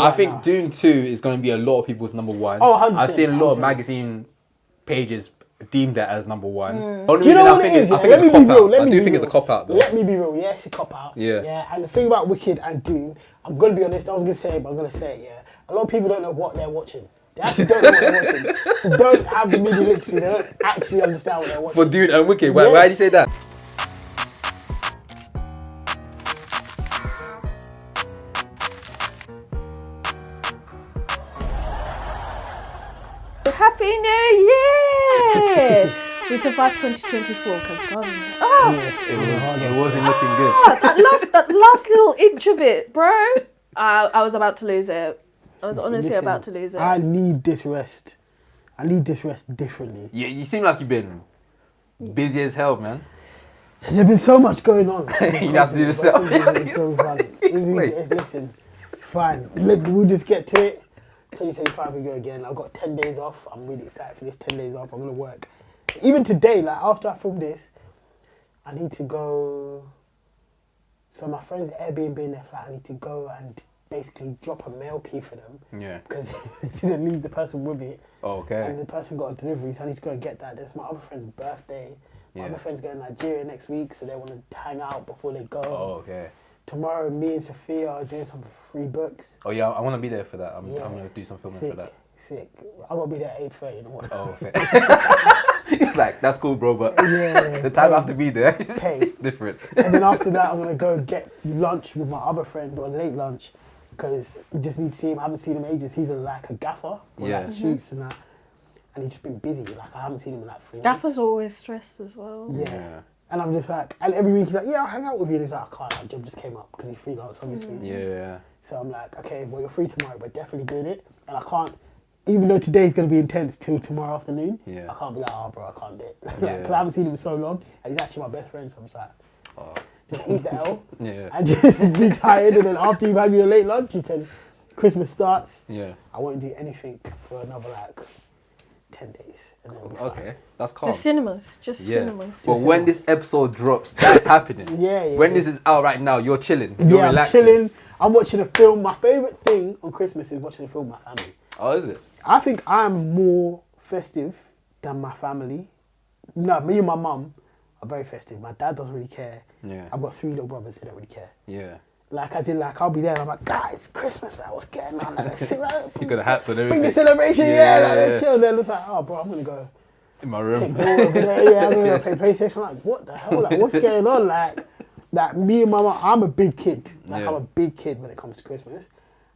I think Dune 2 is going to be a lot of people's number one. Oh, 100%. I've seen a lot of magazine pages deem that as number one. Do you know what it is? I think it's a cop-out. I do think it's a cop-out, though. Let me be real. Yeah, it's a cop-out. Yeah. And the thing about Wicked and Dune, I'm going to be honest, I was going to say it, but I'm going to say it, yeah. A lot of people don't know what they're watching. They actually don't know what they're watching. They don't have the media literacy. They don't actually understand what they're watching. For Dune and Wicked, why did you say that? Happy New Year! We survived 2024 because It wasn't looking good. that last little inch of it, bro. I was about to lose it. I was honestly about to lose it. I need this rest. I need this rest differently. Yeah, you seem like you've been busy as hell, man. There's been so much going on. You have to do this yourself. Listen, fine. We'll just get to it. 2025 we go again. I've got 10 days off. I'm really excited for this 10 days off. I'm going to work. Even today, like after I film this, I need to go. So my friend's Airbnb in their flat, I need to go and basically drop a mail key for them. Yeah. Because they didn't leave the person with it. Oh, okay. And the person got a delivery, so I need to go and get that. There's my other friend's birthday. My other friend's going to Nigeria next week, so they want to hang out before they go. Oh, okay. Tomorrow, me and Sophia are doing some free books. Oh yeah, I want to be there for that. I'm going to do some filming for that. Sick. I'm going to be there at 8:30 in the morning. Oh, okay. It's like, that's cool, bro, but the time I have to be there is different. And then after that, I'm going to go get lunch with my other friend, or late lunch, because we just need to see him. I haven't seen him in ages. He's like a gaffer, with like shoots and that. And he's just been busy. Like, I haven't seen him in like 3 months. Gaffer's always stressed as well. Yeah. And I'm just like, and every week he's like, yeah, I'll hang out with you. And he's like, I can't, that job just came up because he's freelance, obviously. Yeah. So I'm like, okay, well, you're free tomorrow, but definitely doing it. And I can't, even though today's going to be intense till tomorrow afternoon, I can't be like, oh, bro, I can't do it. Because I haven't seen him in so long. And he's actually my best friend, so I'm just like, just eat the L and just be tired. And then after you've had your late lunch, Christmas starts. Yeah. I won't do anything for another like 10 days. And then we'll be fine. That's calm. The cinemas, cinemas. But when this episode drops, that's happening. When this is out right now, you're chilling. You're relaxing. I'm chilling. I'm watching a film. My favourite thing on Christmas is watching a film with my family. Oh, is it? I think I'm more festive than my family. No, me and my mum are very festive. My dad doesn't really care. Yeah. I've got 3 little brothers, they don't really care. Yeah. Like, as in, like, I'll be there and I'm like, guys, Christmas, man, what's going on? Like, you got the hats and everything. Bring the celebration, like, chill. Then it's like, oh, bro, I'm going to go in my room. I'm going to go play PlayStation. I'm like, what the hell? Like, what's going on? Like, me and my mum, I'm a big kid. Like, I'm a big kid when it comes to Christmas.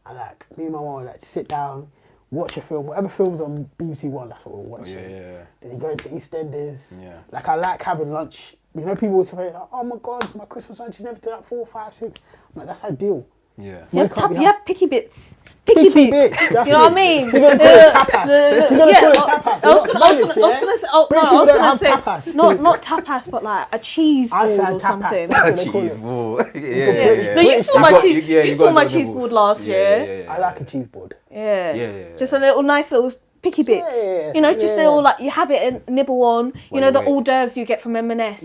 And, like, me and my mum, like, sit down, watch a film, whatever film's on BBC One, that's what we're watching. Then you go into EastEnders. Yeah. Like, I like having lunch. You know, people will say, like, oh my God, my Christmas lunch is never to like 4, 5, 6. I'm like, that's ideal. Yeah. You have picky bits. Picky bits. You know what I mean? She's going to call it tapas. She's going to call it tapas. I was going to say, not tapas, but like a cheese board or something. A cheese board. No, you saw my cheese board last year. I like a cheese board. Yeah. Just a little nice little picky bits, you know, just little like you have it and nibble on. You know the hors d'oeuvres you get from M&S.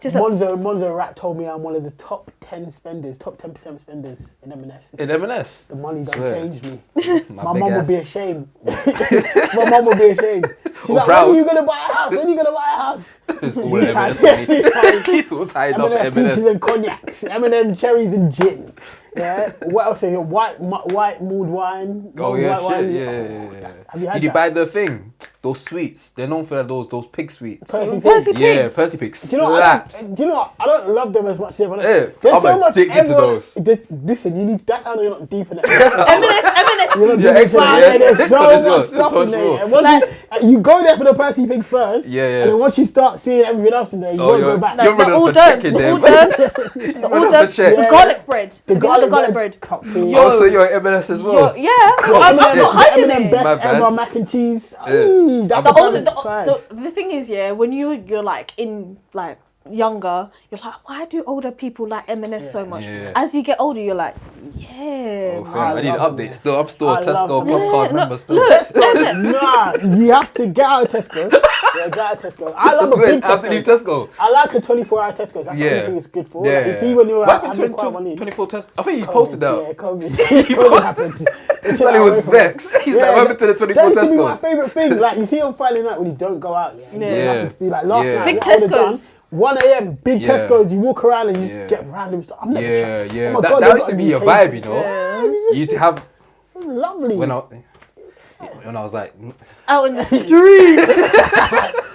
Just Monzo Rat told me I'm one of the top 10% spenders in M&S. In M&S? The money don't change me. My mum would be ashamed. My mum would be ashamed. She's like, when are you going to buy a house? When are you going to buy a house? It's all M&S. He's all tied up M&S. Peaches and cognacs. M&M cherries and gin. Yeah. What else are here? White mulled wine. Oh yeah, shit. Yeah. Did you buy the thing? Those sweets. They're known for those pig sweets. Percy pigs. Yeah, Percy pigs. Do you know what? I don't love them as much as everyone else. There's so much addicted to those. Listen, you need. That's how you're not deep in it. M&S. There's so much stuff in there. Once you go there for the Percy pigs first. And then once you start seeing everything else in there, you won't go back. The hors d'oeuvres, the garlic bread. The garlic bread. Oh, so you're M&S as well? Yeah. I'm not hiding it. Best ever mac and cheese. The thing is, when you're like in like younger, you're like, why do older people like M&S so much? Yeah. As you get older, you're like, yeah. Oh, I need an update. Still, I'm still a I love Tesco them. podcast member. Still. Tesco, nah, you have to get out of Tesco. Yeah, get out of Tesco. I love a big I have to leave Tesco. Tesco. I like a 24-hour Tesco. That's the only thing it's good for. Yeah. Like, you see when you're Why having quite money. 24 Tesco? I think you posted that. Yeah, COVID happened. Sally was vexed. He's like, what happened to the 24 That used to be my Tescos? favourite thing. Like, you see on Friday night when you don't go out, yeah. Yeah. Nothing to do. Like last night, Big what I would've Tesco's. done, 1 a.m. Big Yeah. Tesco's. You walk around and you just Yeah. get random stuff. I'm never Yeah, trying. yeah. Oh my That God, that they've used got to a be new your taste. vibe, you know? Yeah, You used to have, lovely. when I was like, Out in the street.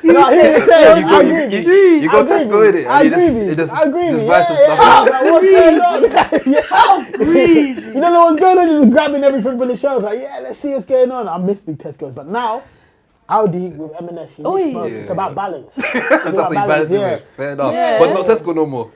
No, I hear you saying. you I go, agree with you. you go Tesco with it. I and agree you with you. just I agree with just you. buy some Yeah, stuff. yeah. Like, what's going on? Yeah. How greedy. You don't know what's going on. You're just grabbing everything from the shelves. Like, yeah, let's see what's going on. I miss big Tesco's, but now Aldi with M&S, you mix both. It's about balance. That's what you balance it with. Fair enough. Yeah. But not Tesco no more.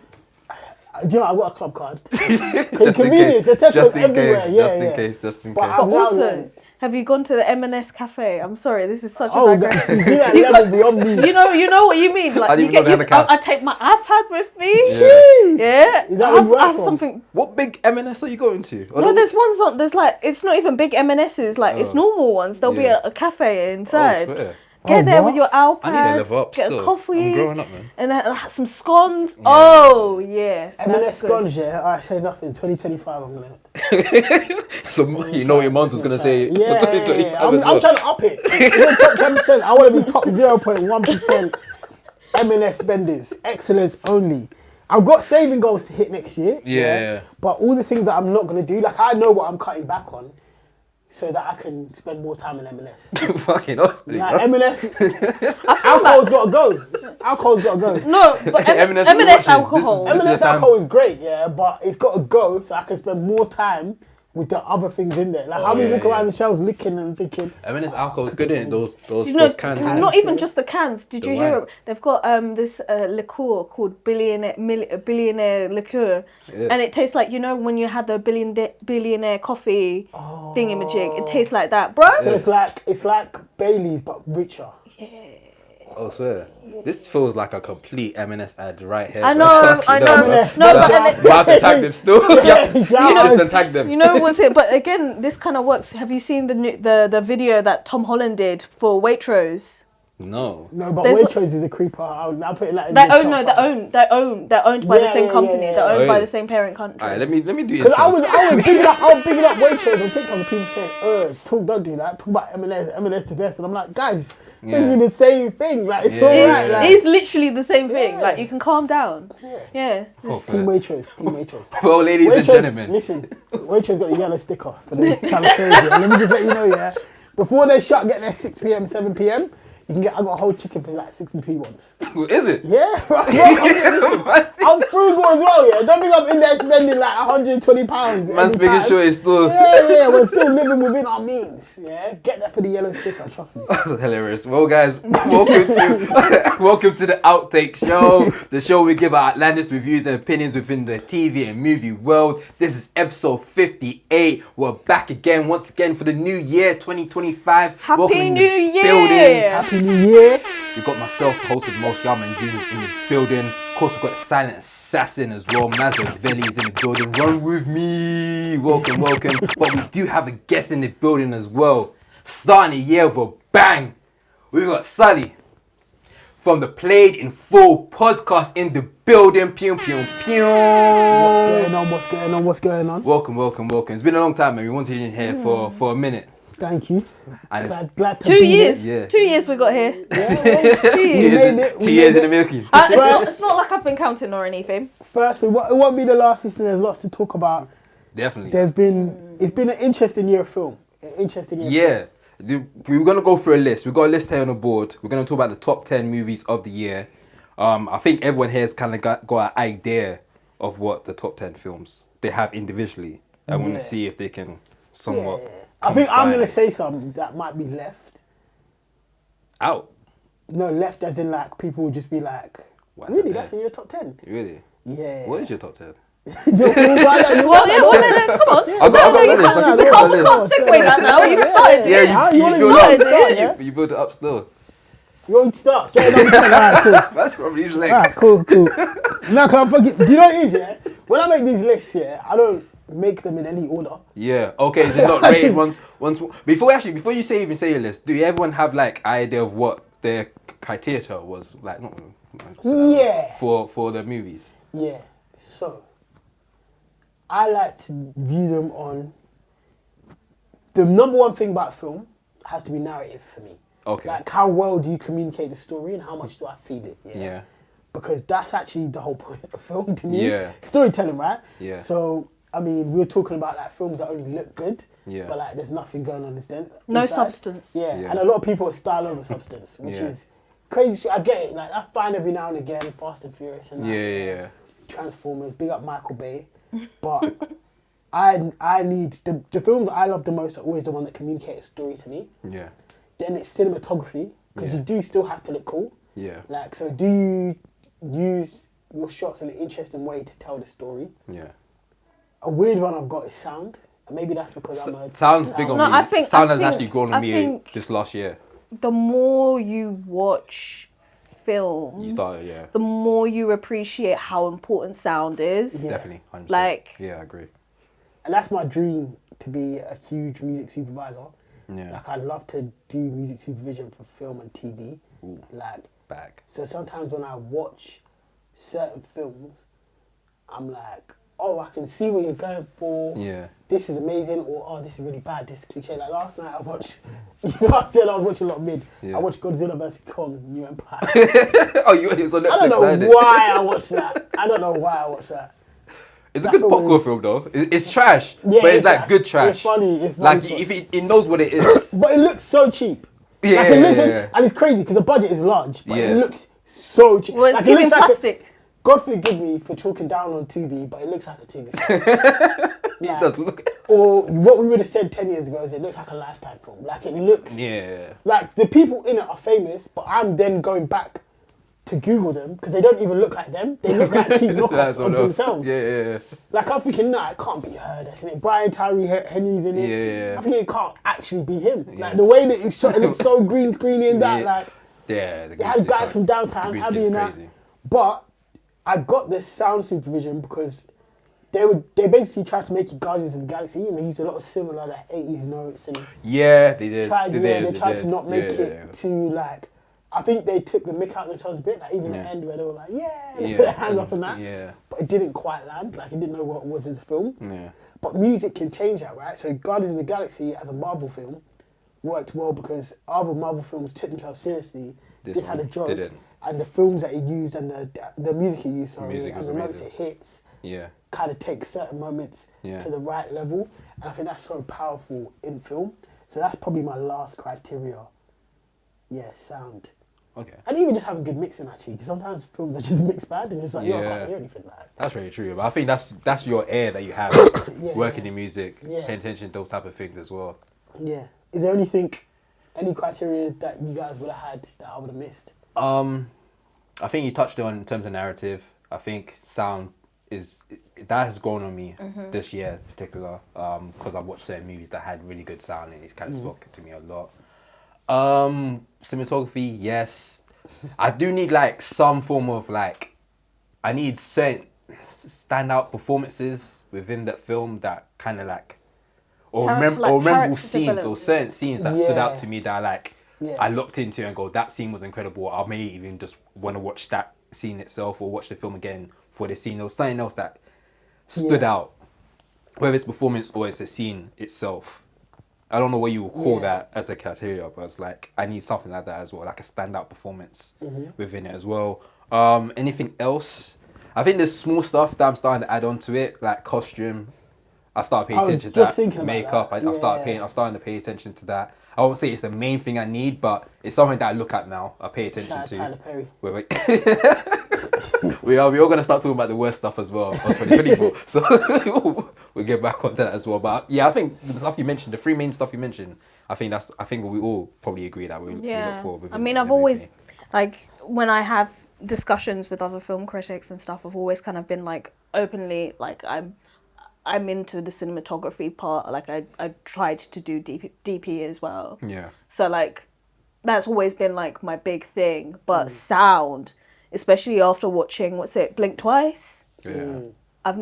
Do you know, I got a club card. Just in Convenience, case. the Tesco's Just in everywhere. case. Yeah, Just in yeah. case. Just in But case. I've now Also, learned. have you gone to the M&S cafe? I'm sorry, this is such a Oh, digression. you see that level beyond me. You know what you mean. Like I didn't you even know they get, had a I take my iPad with me. Jeez. Yeah, Is that I what have, you I have work something. What big M&S are you going to? No, there's ones on. There's like it's not even big M&S's. Like it's normal ones. There'll be Yeah. a cafe inside. Swear. Get there what? with your iPad. I need to level up get still. a coffee. I'm growing up, man. And then some scones. Oh yeah. M&S that's good. scones, yeah. I say nothing. 2025, I'm gonna. So you know your mom's was gonna say Yeah, for 2025 I'm as well. trying to up it. We're top 10%. I want to be top 0.1% M&S spenders. Excellence only. I've got saving goals to hit next year. Yeah. But all the things that I'm not gonna do, like I know what I'm cutting back on, so that I can spend more time in M&S. Fucking honestly, Like bro. M&S, alcohol's got to go. Alcohol's got to go. No, but M&S M&S watching. alcohol. This is M&S the time- alcohol is great, yeah, but it's got to go so I can spend more time with the other things in there. Like how we walk around the shelves licking and thinking. M&S alcohol is good in it. Those You know, those cans. innit? not even just the cans. Did The you hear? wine. They've got this liqueur called billionaire liqueur, Yeah. and it tastes like when you had the billionaire coffee thingamajig. It tastes like that, bro. So it's like Bailey's but richer. Oh, swear. This feels like a complete M&S ad right here. I bro. know, Fucking I know. hell, bro. No, But but I have to tag them still. Yeah, Just untag them. you know what's it? But again, this kind of works. Have you seen the video that Tom Holland did for Waitrose? No. No, but There's- Waitrose is a creeper. I'll put it like in They're the top owned. five. They're owned by the Yeah, same yeah, company. yeah, They're yeah. owned by Oh, the same parent country. Alright, let me do Because I was intros. bigging up Waitrose on TikTok and people saying, don't do that. Talk about M&S the best. And I'm like, guys, basically the same thing. Like, it's Yeah. alright. Like, It's literally the same thing. Yeah. Like you can calm down. Yeah. Oh, Team man. Waitrose. Well, ladies and gentlemen. Listen, Waitrose got a yellow sticker for the California. Let me just let you know, yeah. Before they shut, get there 6 p.m, 7 p.m. You can get. I got a whole chicken for like 60p once. Is it? Yeah, bro. I'm frugal as well. Yeah, don't think I'm in there spending like 120 pounds. Man's making sure it's still. Yeah, we're still living within our means. Yeah, get that for the yellow sticker. Trust me. That's hilarious. Well, guys, welcome to the Outtake Show, the show we give our outlandish reviews and opinions within the TV and movie world. This is episode 58. We're back again, once again, for the new year, 2025. Happy Welcome in the New Year! building. Happy New Year. We've got myself, the host of Most Young and Juniors in the building. Of course, we've got the silent assassin as well. Maz Junior is in the building. Run with me. Welcome. But we do have a guest in the building as well. Starting the year with a bang. We've got Scully from the Played in Full podcast in the building. Pew, pew, pew. What's going on? Welcome. It's been a long time, man. We wanted you in here for a minute. Thank you. And it's Glad to 2 be years. Yeah. 2 years we got here. here. 2 years. made it, we 2 years made in the milking. It's not like I've been counting or anything. First, it won't be the last. Listen, there's lots to talk about. Definitely. It's been an interesting year of film. Yeah. We're going to go through a list. We've got a list here on the board. We're going to talk about the top 10 movies of the year. I think everyone here has kind of got an idea of what the top 10 films they have individually. I want to see if they can somewhat... I think I'm going to combine say something that might be left. out. No, left as in like people would just be like, Why really? is that That's in your top 10? Really? Yeah. What is your top 10? Come on. No, I you got a can't. list. I can We put can't it on the list. segue that now. You've started. Yeah, you you wanna build start it it, up. yeah? You build it up still. You want to start? Straight up. Alright, cool. That's probably his leg. Alright, cool. No, cause I'm fucking. Do you know what it is? Yeah. When I make these lists, yeah, I don't make them in any order. Yeah. Okay. So it's not rated once. Before you say your list, do everyone have like idea of what their criteria was like? Not Yeah. For the movies. Yeah. So I like to view them on. The number one thing about film has to be narrative for me. Okay. Like how well do you communicate the story and how much do I feel it? Yeah. Because that's actually the whole point of film to me. Yeah. Storytelling, right? Yeah. So, I mean, we were talking about like films that only look good. Yeah. But like there's nothing going on inside. No substance. Yeah. And a lot of people are style over substance, which is crazy. I get it. Like that's fine every now and again, Fast and Furious and like, Transformers, big up Michael Bay. But I need the films I love the most are always the one that communicate a story to me. Yeah. Then it's cinematography, because you do still have to look cool. Yeah. Like, so do you use your shots in an interesting way to tell the story? Yeah. A weird one I've got is sound. And maybe that's because I'm a... Sound's big on me. I think sound has actually grown on me this last year. The more you watch films, the more you appreciate how important sound is. Definitely, 100%. Like, yeah, I agree. And that's my dream, to be a huge music supervisor. Yeah. Like, I'd love to do music supervision for film and TV. Ooh, like, back. So sometimes when I watch certain films, I'm like, oh, I can see what you're going for. Yeah. This is amazing, or oh, this is really bad. This is cliche. Like last night, I watched. You know what I said? I was watching a lot of mid. Yeah. I watched Godzilla vs Kong: New Empire. Oh, you it's on Netflix. I don't know why I watched that. I don't know why I watched that. It's a good popcorn film though. It's trash, but it's like good trash. It's funny. Like if it knows what it is. But it looks so cheap. Yeah, like, it looks and it's crazy because the budget is large, but it looks so cheap. Well, it's like, giving plastic. God forgive me for talking down on TV, but it looks like a TV. It does look. Or what we would have said 10 years ago is it looks like a Lifetime film. Like it looks. Yeah. Like the people in it are famous, but I'm then going back to Google them because they don't even look like them. They look like cheap knockoffs of themselves. Yeah. Like I'm thinking, nah, it can't be her that's in it. Brian Tyree Henry's in it. Yeah. I think it can't actually be him. Like the way that it's shot, it looks so green screeny and that. Like it had guys from Downtown Abbey and that. But I got this sound supervision because they basically tried to make it Guardians of the Galaxy and they used a lot of similar like 80s notes and they did. They tried to not make it too like. I think they took the mick out themselves a bit, like even the end where they were like, put their hands up and that. Yeah. But it didn't quite land. Like it didn't know what was in the film. Yeah. But music can change that, right? So Guardians of the Galaxy as a Marvel film worked well because other Marvel films took themselves seriously. This had a joke. And the films that it used and the music it used, and the notes it hits, kind of takes certain moments to the right level. And I think that's so powerful in film. So that's probably my last criteria. Yeah, sound. Okay. And even just having good mixing actually, because sometimes films are just mixed bad and it's like, I can't hear anything like that. That's very true. But I think that's your air that you have working in music, paying attention to those type of things as well. Yeah. Is there any criteria that you guys would have had that I would have missed? I think you touched on in terms of narrative. I think sound that has grown on me this year in particular because I've watched certain movies that had really good sound and it's kind of spoken to me a lot. Cinematography, yes. I do need like some form of like, I need certain standout performances within that film that kind of like, or memorable scenes or certain scenes that stood out to me that like I looked into and go, that scene was incredible. I may even just want to watch that scene itself or watch the film again for the scene or something else that stood out, whether it's performance or it's a scene itself. I don't know what you would call that as a criteria, but it's like I need something like that as well, like a standout performance within it as well. Anything else? I think there's small stuff that I'm starting to add on to it, like costume. I started paying attention to that. Makeup. I starting to pay attention to that. I won't say it's the main thing I need, but it's something that I look at now. I pay attention to. Tyler Perry. Wait. We're all gonna start talking about the worst stuff as well on 2024. So we'll get back on that as well. But yeah, I think the stuff you mentioned, the three main stuff you mentioned, I think we all probably agree that we look for. I mean, I've always like when I have discussions with other film critics and stuff, I've always kind of been like openly like I'm into the cinematography part. Like I tried to do DP as well. Yeah. So like that's always been like my big thing. But sound, especially after watching Blink Twice. Yeah. I've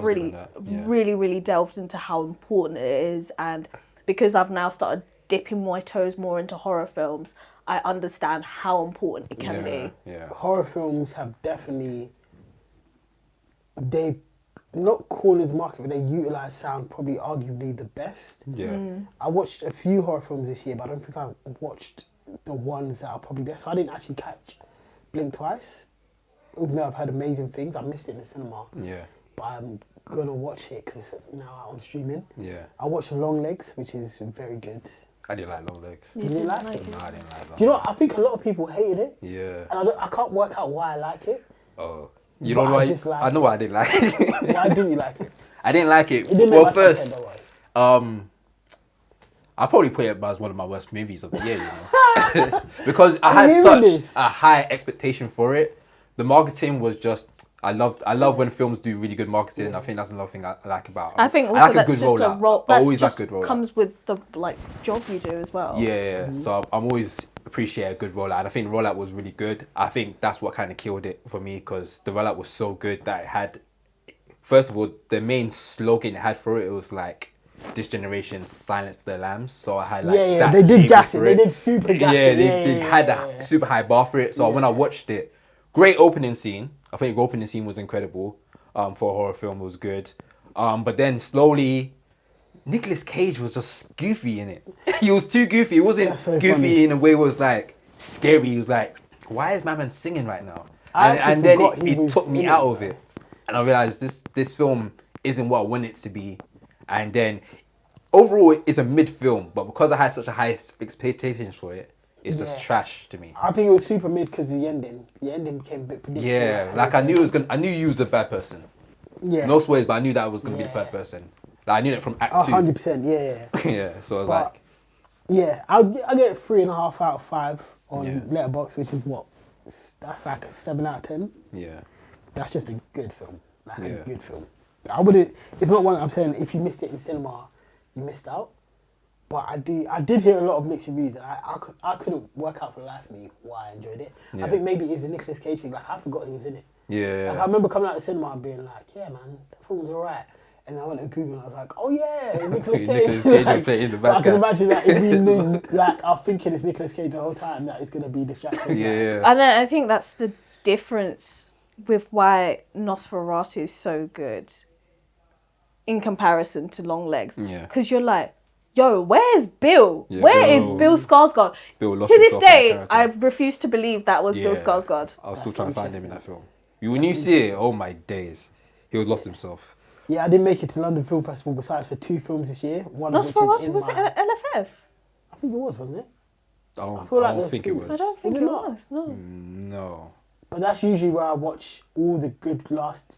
really, really delved into how important it is, and because I've now started dipping my toes more into horror films, I understand how important it can be. Yeah. Horror films have definitely, they not cornered the market, but they utilize sound probably arguably the best. Yeah. I watched a few horror films this year, but I don't think I've watched the ones that are probably best. So I didn't actually catch Blink Twice. Even though I've heard amazing things, I missed it in the cinema. Yeah. But I'm gonna watch it because it's now out on streaming. Yeah. I watched Longlegs, which is very good. I didn't like Longlegs. You didn't like it? No, I didn't like Longlegs. Do you know what? I think a lot of people hated it. Yeah. And I can't work out why I like it. Oh. You know why? I know why I didn't like it. Why didn't you like it? I didn't like it. It didn't Well, make first, much sense, I'll probably put it as one of my worst movies of the year, you know. Because I had such a high expectation for it. The marketing was just, I love when films do really good marketing. I think that's another thing I like about it. I think also like that's just a role. That's always just like good rollout. Comes with the job you do as well. Yeah. So I'm always appreciate a good rollout, and I think the rollout was really good. I think that's what kind of killed it for me, because the rollout was so good that it had, first of all, the main slogan it had for it was like, this generation silenced the lambs. So I had like that. They did gas it. for They did super gas it. They had a super high bar for it. So when I watched it, great opening scene. I think the opening scene was incredible. For a horror film, it was good. But then slowly, Nicolas Cage was just goofy in it. He was too goofy. It wasn't so goofy funny. in a way it was like scary. He was like, why is my man singing right now? I And then forgot he it was took me in out it, of it. And I realized this film isn't what I want it to be. And then overall, it's a mid film, but because I had such a high expectations for it, it's just trash to me. I think it was super mid because the ending became a bit predictable. Yeah, like I knew you was a bad person. Yeah. No swears, but I knew that I was gonna be the bad person. Like I knew it from Act 2. 100%, yeah. Yeah, so I was like, yeah, I get 3.5 out of 5 on Letterboxd, which is what? That's like a 7 out of 10. yeah, That's just a good film. Like a Yeah. good film. I wouldn't. It's not one I'm saying if you missed it in cinema, you missed out. But I did hear a lot of mixed reviews, and I couldn't work out for the life of me why I enjoyed it. Yeah. I think maybe it's a Nicolas Cage thing. Like I forgot he was in it. yeah. Like I remember coming out of the cinema and being like, yeah, man, the film was alright. And then I went to Google and I was like, oh yeah, Nicolas Cage. Nicolas Cage Like, playing the bad I can guy. imagine that if we knew, like, I'm thinking it's Nicolas Cage the whole time, that it's going to be distracting. Yeah. And I think that's the difference with why Nosferatu is so good in comparison to Longlegs. Yeah. Because you're like, yo, where's Bill? Yeah, Where is Bill- Bill Skarsgård? Bill lost To this himself in day, that I character. refuse to believe that was Bill Yeah. Skarsgård. I was still That's trying to find him in interesting. that film. When you see it, oh my days, he was lost himself. Yeah, I didn't make it to London Film Festival besides for 2 films this year. One of which is Nosferatu, in was it my... LFF? I think it was, wasn't it? I don't feel like think it there's- was. I don't think Was it it not? was, no. No. But that's usually where I watch all the good last,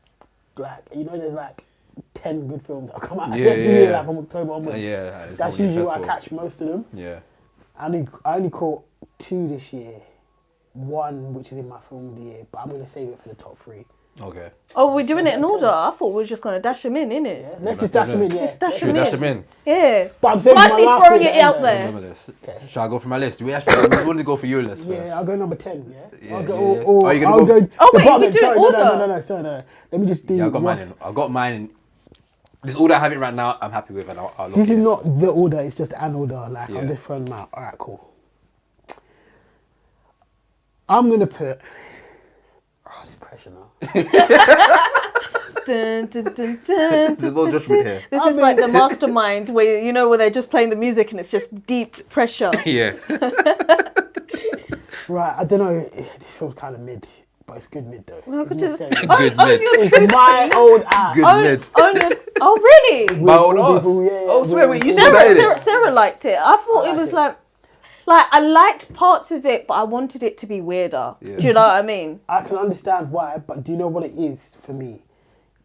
like, you know, there's like 10 good films that come out every year, like from October onwards. Yeah, it's That's normally usually where I festival. catch most of them. Yeah. I only caught 2 this year. One, which is in my film of the year, but I'm going to save it for the top 3. Okay. Oh, we're doing it in order. I thought we were just going to dash them in, innit? Yeah? Let's just dash them in, yeah. Let's dash Should we them dash in. them in? Yeah. But I'm saying Bluntly my last throwing thing it out at there. Remember this. Okay. Shall I go for my list? We want to go for your list first. Yeah, I'll go number 10, yeah? Yeah, I'll go, yeah, yeah. Or Are you I'll gonna go... go- Oh, wait, department. we do it Sorry, order. No, sorry, no. Let me just do... Yeah, I got mine. what's- I got mine. In, this order I have it right now. I'm happy with, and I'll look This is in. not the order, it's just an order. Like, Yeah. I'm just throwing them out. All right, cool. I'm going to put... Oh, it's pressure now. Dun, dun, dun, dun, There's dun, no dun, judgment dun. here. This is like the mastermind where, you know, where they're just playing the music and it's just deep pressure. Yeah. Right, I don't know. This feels kind of mid, but it's good mid though. No, It's but just just- saying. Good mid. It's my old ass. Good mid. Oh, really? My old All ass. people, yeah, Oh, swear, wait, you saw Sarah, that, Sarah, innit? Sarah liked it. I thought I it was liked like I liked parts of it, but I wanted it to be weirder. Yeah. Do you know what I mean? I can understand why, but do you know what it is for me?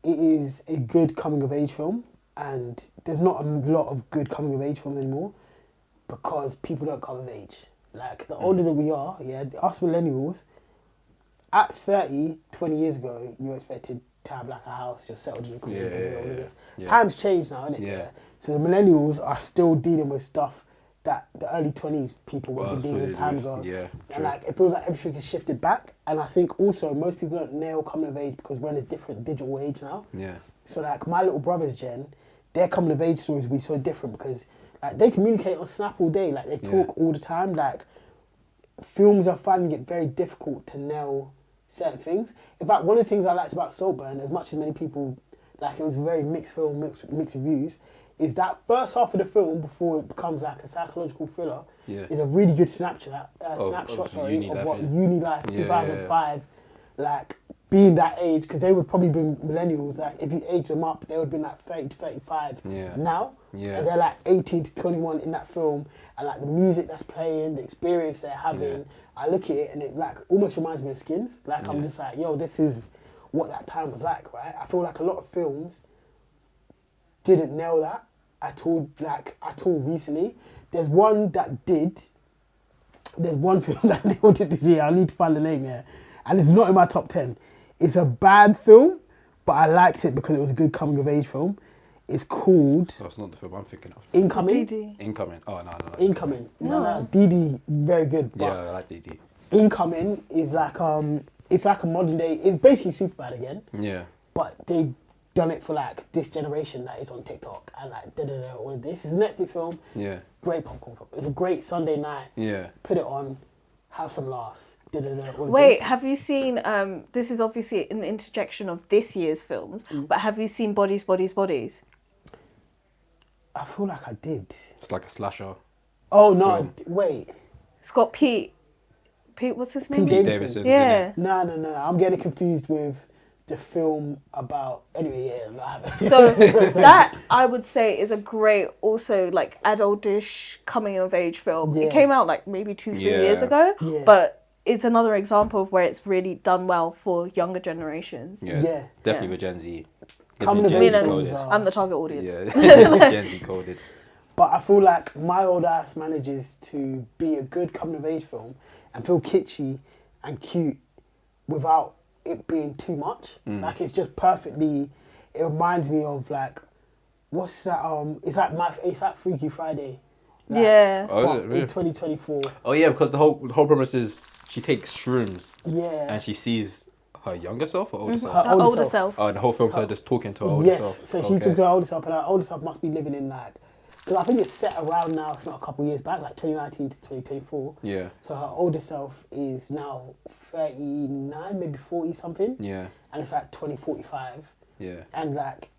It is a good coming of age film, and there's not a lot of good coming of age films anymore because people don't come of age. Like, the older that we are, yeah, us millennials, at 30, 20 years ago, you were expected to have like a house, you're settled in your career, Yeah, all of yeah, this. yeah. Times change now, innit? Yeah. So the millennials are still dealing with stuff that the early 20s people would be dealing with time ago. Yeah, and like it feels like everything has shifted back. And I think also most people don't nail coming of age because we're in a different digital age now. Yeah. So like my little brother's gen, their coming of age stories will be so different because like they communicate on Snap all day, like they talk all the time. Like films are finding it very difficult to nail certain things. In fact, one of the things I liked about Saltburn, as much as many people like it was a very mixed film, mixed reviews, is that first half of the film before it becomes like a psychological thriller is a really good snapshot of what uni life 2005 like being that age, because they would probably be millennials. Like if you age them up, they would be like 30 to 35 now, and they're like 18 to 21 in that film, and like the music that's playing, the experience they're having, I look at it and it like almost reminds me of Skins. Like I'm just like, yo, this is what that time was like, right? I feel like a lot of films didn't nail that at all recently. There's one that did. There's one film that nailed it this year. I need to find the name here. And it's not in my top 10. It's a bad film, but I liked it because it was a good coming of age film. It's called... So it's not the film I'm thinking of. Incoming. DD. Incoming. Oh, no. Incoming. No. DD, very good. But yeah, I like DD. Incoming is like, it's like a modern day... It's basically Superbad again. Yeah. But they've done it for like this generation that is on TikTok and like all of this. It's a Netflix film. Yeah. Great popcorn film. It's a great Sunday night. Yeah. Put it on, have some laughs. Wait, have you seen, this is obviously an interjection of this year's films, but have you seen Bodies, Bodies, Bodies? I feel like I did. It's like a slasher. Oh, no, wait. It's got Pete, what's his name? Pete Davidson. Yeah. No, I'm getting confused with the film about, anyway, So that, I would say, is a great, also, like, adult-ish coming-of-age film. Yeah. It came out, like, maybe 2-3 years ago, but it's another example of where it's really done well for younger generations. Yeah. Definitely with Gen Z. I'm the target audience. Yeah, Gen Z coded. But I feel like My Old Ass manages to be a good coming-of-age film and feel kitschy and cute without it being too much. Like it's just perfectly. It reminds me of like, what's that? It's like Freaky Friday. Like, really? In 2024. Oh yeah, because the whole premise is she takes shrooms. Yeah. And she sees her younger self or older self? Her older self. Oh, and the whole film's her just talking to her older self. Yes, so she took her older self, and her older self must be living in like, because I think it's set around now, if not a couple of years back, like 2019 to 2024. Yeah. So her older self is now 39, maybe 40 something. Yeah. And it's like 2045. Yeah. And like,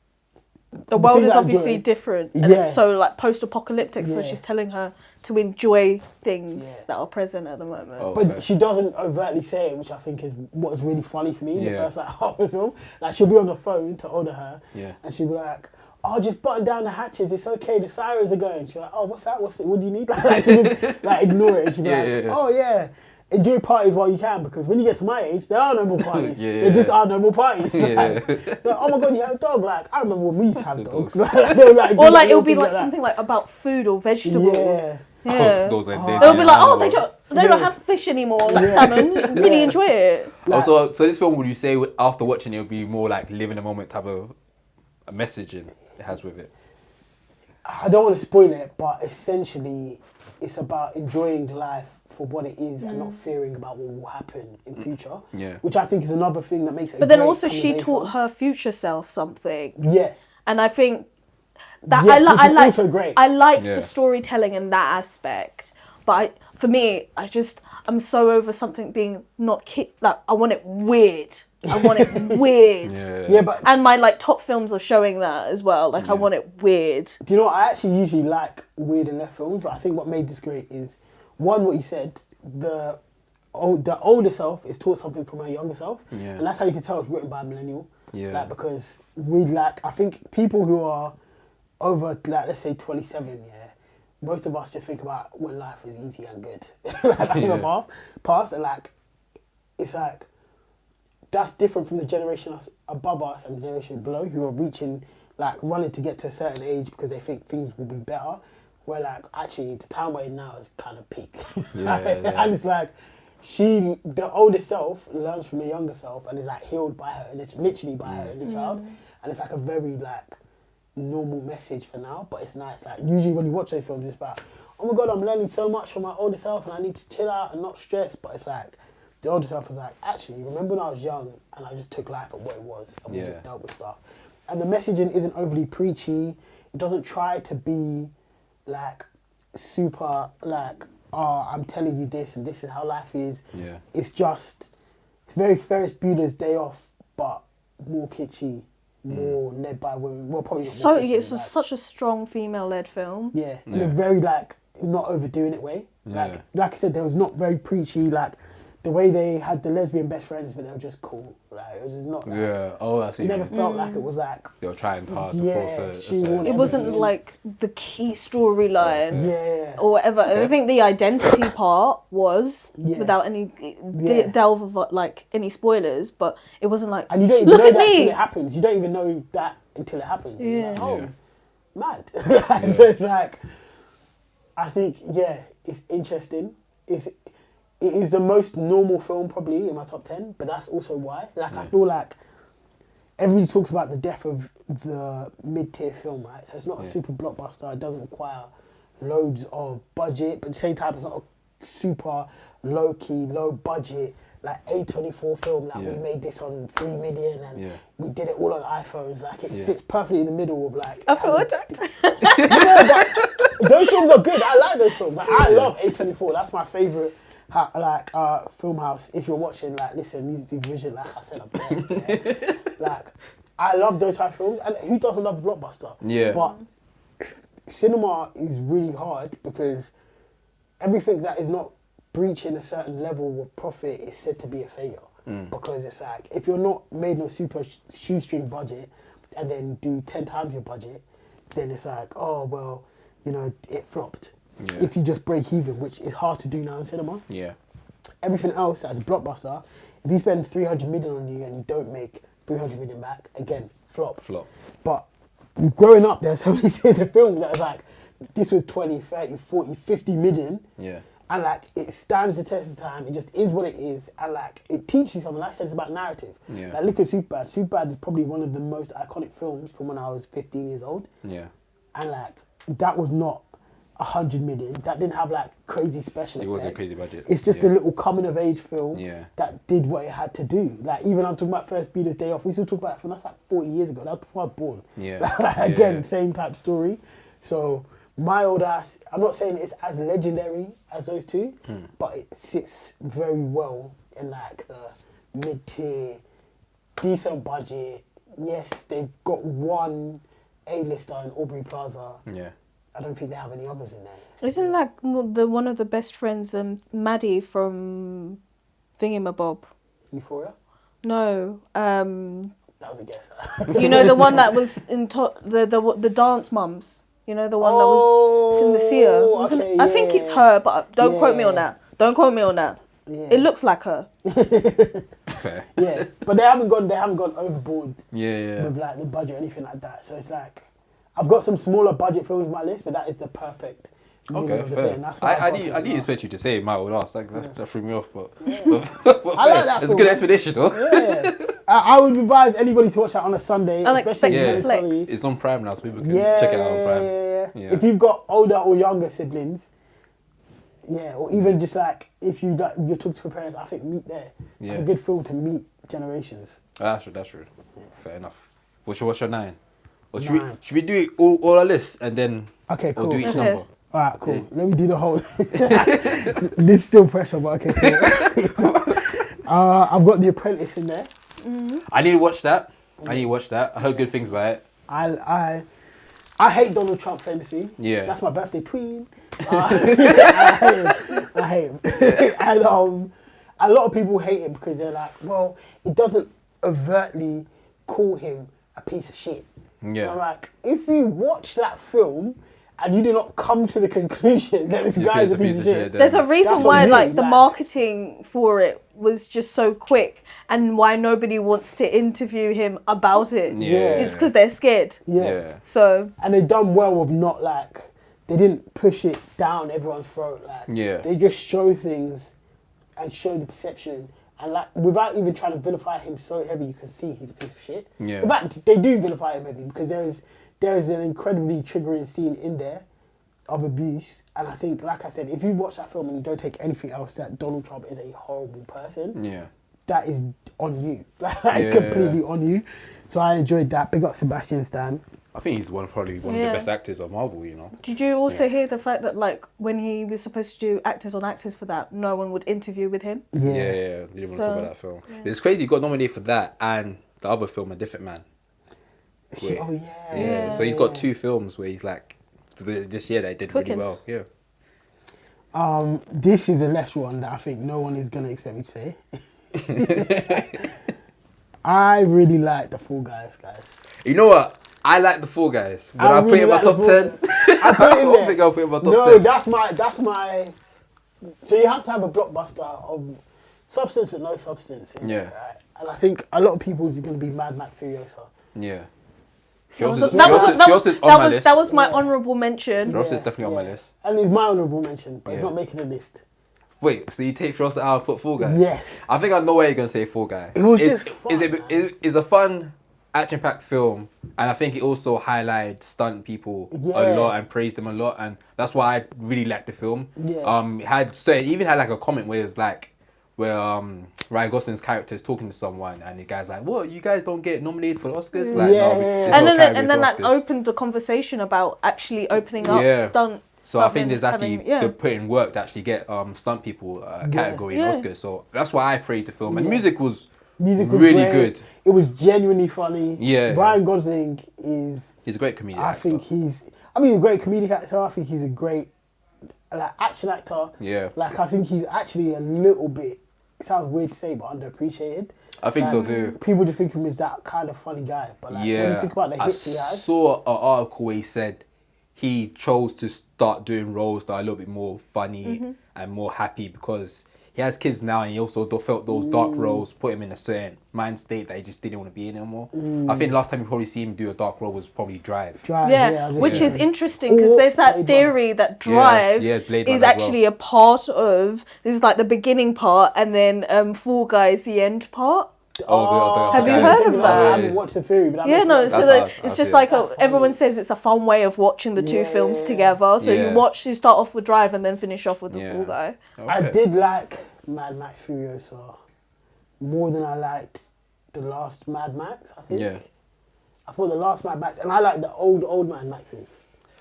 the world is obviously different, and it's so like post-apocalyptic. So she's telling her to enjoy things that are present at the moment. Oh, but she doesn't overtly say it, which I think is what is really funny for me. The first like half of the film, like she'll be on the phone to order her, and she'll be like, "Oh, just button down the hatches. It's okay. The sirens are going." She's like, "Oh, what's that? What do you need?" Like, she just like ignore it. And she'll be like, "Oh yeah." Enjoy parties while you can, because when you get to my age, there are no more parties. There just are no more parties. Like, oh my god, you have a dog. Like I remember when we used to have dogs. Or like it'll be like something like about food or vegetables. Yeah. Those are they'll be like, oh, they don't have fish anymore, like salmon. Really enjoy it. Like, so this film, would you say after watching it, would be more like live in the moment type of a messaging it has with it? I don't want to spoil it, but essentially, it's about enjoying life for what it is and not fearing about what will happen in future. Yeah. Which I think is another thing that makes it. But then also, she taught her future self something. Yeah. And I think that I liked the storytelling in that aspect. But for me, I'm so over something being not like I want it weird. I want it weird. And my like top films are showing that as well. Like I want it weird. Do you know what? I actually usually like weird and left films, but I think what made this great is one, what you said, the older self is taught something from her younger self, and that's how you can tell it's written by a millennial. Like because I think people who are over like let's say 27, most of us just think about when life was easy and good, like past, and like it's like that's different from the generation above us and the generation below who are reaching like wanting to get to a certain age because they think things will be better. Where like actually the time we're in now is kind of peak, and it's like the older self learns from the younger self and is like healed by her, literally by her inner child, and it's like a very like normal message for now, but it's nice. Like usually when you watch those films, it's about, oh my god, I'm learning so much from my older self, and I need to chill out and not stress. But it's like the older self was like, actually, remember when I was young and I just took life at what it was, and we just dealt with stuff. And the messaging isn't overly preachy. It doesn't try to be like super like, oh, I'm telling you this and this is how life is. Yeah. It's very Ferris Bueller's Day Off, but more kitschy, more led by women. Well, probably not more kitschy, it's such a strong female-led film. Yeah, in a very like not overdoing it way. Like I said, there was not very preachy. Like the way they had the lesbian best friends, but they were just cool. Like it was just not. Like, I see. It never felt like it was like They were trying hard to force a shoehorn It wasn't everything. like the key storyline. Yeah. Or whatever. I think the identity part was, Yeah. without any Yeah. delve of like any spoilers, but it wasn't like, And you don't even look know at that until me. it happens. You don't even know that until it happens. And you're Yeah. like, mad. So it's like, I think, it's interesting. It is the most normal film probably in my top 10, but that's also why. Like I feel like everybody talks about the death of the mid-tier film, right? So it's not a super blockbuster. It doesn't require loads of budget, but at the same time, it's not a super low-key, low-budget, like A24 film. Like we made this on 3 million and we did it all on iPhones. Like it sits perfectly in the middle of like. I feel attacked. But those films are good. I like those films. Like, I love A24. That's my favourite. Film house. If you're watching, like, listen, Music Vision, like I said, I'm there. Like, I love those type of films, and who doesn't love a blockbuster? Yeah. But cinema is really hard because everything that is not breaching a certain level of profit is said to be a failure. Because it's like, if you're not made on a super shoestring budget and then do 10 times your budget, then it's like, oh well, you know, it flopped. Yeah. If you just break even, which is hard to do now in cinema. Yeah. Everything else as a blockbuster, if you spend 300 million on you and you don't make 300 million back, again, flop. But growing up, there's so many series of films that was like, this was 20, 30, 40, 50 million. Yeah. And like, it stands the test of time. It just is what it is. And like, it teaches you something. Like I said, it's about narrative. Yeah. Like, look at Superbad. Superbad is probably one of the most iconic films from when I was 15 years old. Yeah. And like, that was not 100 million. That didn't have like crazy special effects. It wasn't crazy budget. It's just a little coming of age film that did what it had to do. Like even I'm talking about First Bueller's Day Off. We still talk about that film. That's like 40 years ago. That was before I was born. Yeah. Again, same type story. So my old ass. I'm not saying it's as legendary as those two, but it sits very well in like the mid-tier, decent budget. Yes, they've got one A-lister in Aubrey Plaza. Yeah. I don't think they have any others in there. Isn't that one of the best friends, Maddie from Thingamabob? Euphoria? No. That was a guess. You know the one that was in the dance mums. You know the one that was from the Seer. Okay, I think it's her, but don't quote me on that. Don't quote me on that. Yeah. It looks like her. Fair. Yeah, but they haven't gone overboard Yeah. with like the budget or anything like that. So it's like, I've got some smaller budget films on my list, but that is the perfect. Okay, of the fair. day, and that's why I got didn't it last. expect you to say my old ass. Like that threw me off, but I like that it's a film, good man. explanation, though. Yeah, I would advise anybody to watch that on a Sunday. Unexpected especially flex. Scully. It's on Prime now, so people can Yeah, check it out on Prime. yeah. If you've got older or younger siblings, or even just like if you like, you're talking to your parents, I think Meet there. It's a good film to meet generations. That's true. Yeah. Fair enough. What's your 9? Or should Nine. we do it all our lists and then Okay, cool. or do each Okay. number? All right, cool. Yeah. Let me do the whole. This is still pressure, but okay. Cool. I've got The Apprentice in there. I need to watch that. I heard good things about it. I hate Donald Trump famously. Yeah. That's my birthday tween. I hate him. And a lot of people hate him because they're like, well, it doesn't overtly call him a piece of shit. Yeah. I'm like, if you watch that film and you do not come to the conclusion that this guy is a piece of shit, There's a reason That's why on you, like the like- marketing for it was just so quick and why nobody wants to interview him about it. Yeah. It's because they're scared. yeah. So And they done well with not like, they didn't push it down everyone's throat. Like, Yeah. they just show things and show the perception. And like, without even trying to vilify him so heavy, you can see he's a piece of shit. Yeah. In fact, they do vilify him heavy because there is an incredibly triggering scene in there of abuse, and I think, like I said, if you watch that film and you don't take anything else that Donald Trump is a horrible person, that is on you. That is completely on you. So I enjoyed that. Big up Sebastian Stan. I think he's probably one of the best actors of Marvel, you know. Did you also hear the fact that, like, when he was supposed to do actors on actors for that, no one would interview with him? Yeah. They didn't want to talk about that film. Yeah. It's crazy, he got nominated for that and the other film, A Different Man. So he's got 2 films where he's like, this year they did really well. Yeah. This is a less one that I think no one is going to expect me to say. I really like The Fall Guys. You know what? I like The Fall Guys. Would I put it in my top 10? I put it in there. I think I'll put it in my top 10. No, that's my... So you have to have a blockbuster of substance but no substance. Right? And I think a lot of people is going to be Mad Max Furiosa. Yeah. That was my honourable mention. Furiosa is definitely on my list. And it's my honourable mention, but it's not making the list. Wait, so you take Furiosa out and put Fall Guy? Yes. I think I know where you're going to say Fall Guy. It was just fun, it's a fun, action-packed film, and I think it also highlights stunt people a lot and praised them a lot, and that's why I really liked the film. It even had like a comment where it's like, where Ryan Gosling's character is talking to someone and the guy's like, "What? You guys don't get nominated for the Oscars?" Like, and then that opened the conversation about actually opening up stunt. So I think there's actually they're putting work to actually get stunt people category in Oscars. So that's why I praised the film. And music was really good. It was genuinely funny. Ryan Gosling he's a great comedic actor. I think he's a great comedic actor. I think he's a great action actor. Like I think he's actually a little bit, it sounds weird to say, but underappreciated. I think so too. People just think of him as that kind of funny guy. But when you think about the hits he has. I saw an article where he said he chose to start doing roles that are a little bit more funny and more happy because he has kids now and he also felt those dark roles put him in a certain mind state that he just didn't want to be in anymore. I think last time you probably see him do a dark role was probably Drive. Which is interesting because there's that theory that Drive is actually a part of, this is like the beginning part and then Fall Guy is the end part. Have you heard of that? I haven't watched the theory, but it's just like everyone says it's a fun way of watching the two films together. So you start off with Drive and then finish off with the Fall Guy. I did like Mad Max Furiosa more than I liked the last Mad Max, I think. I thought the last Mad Max, and I like the old Mad Maxes.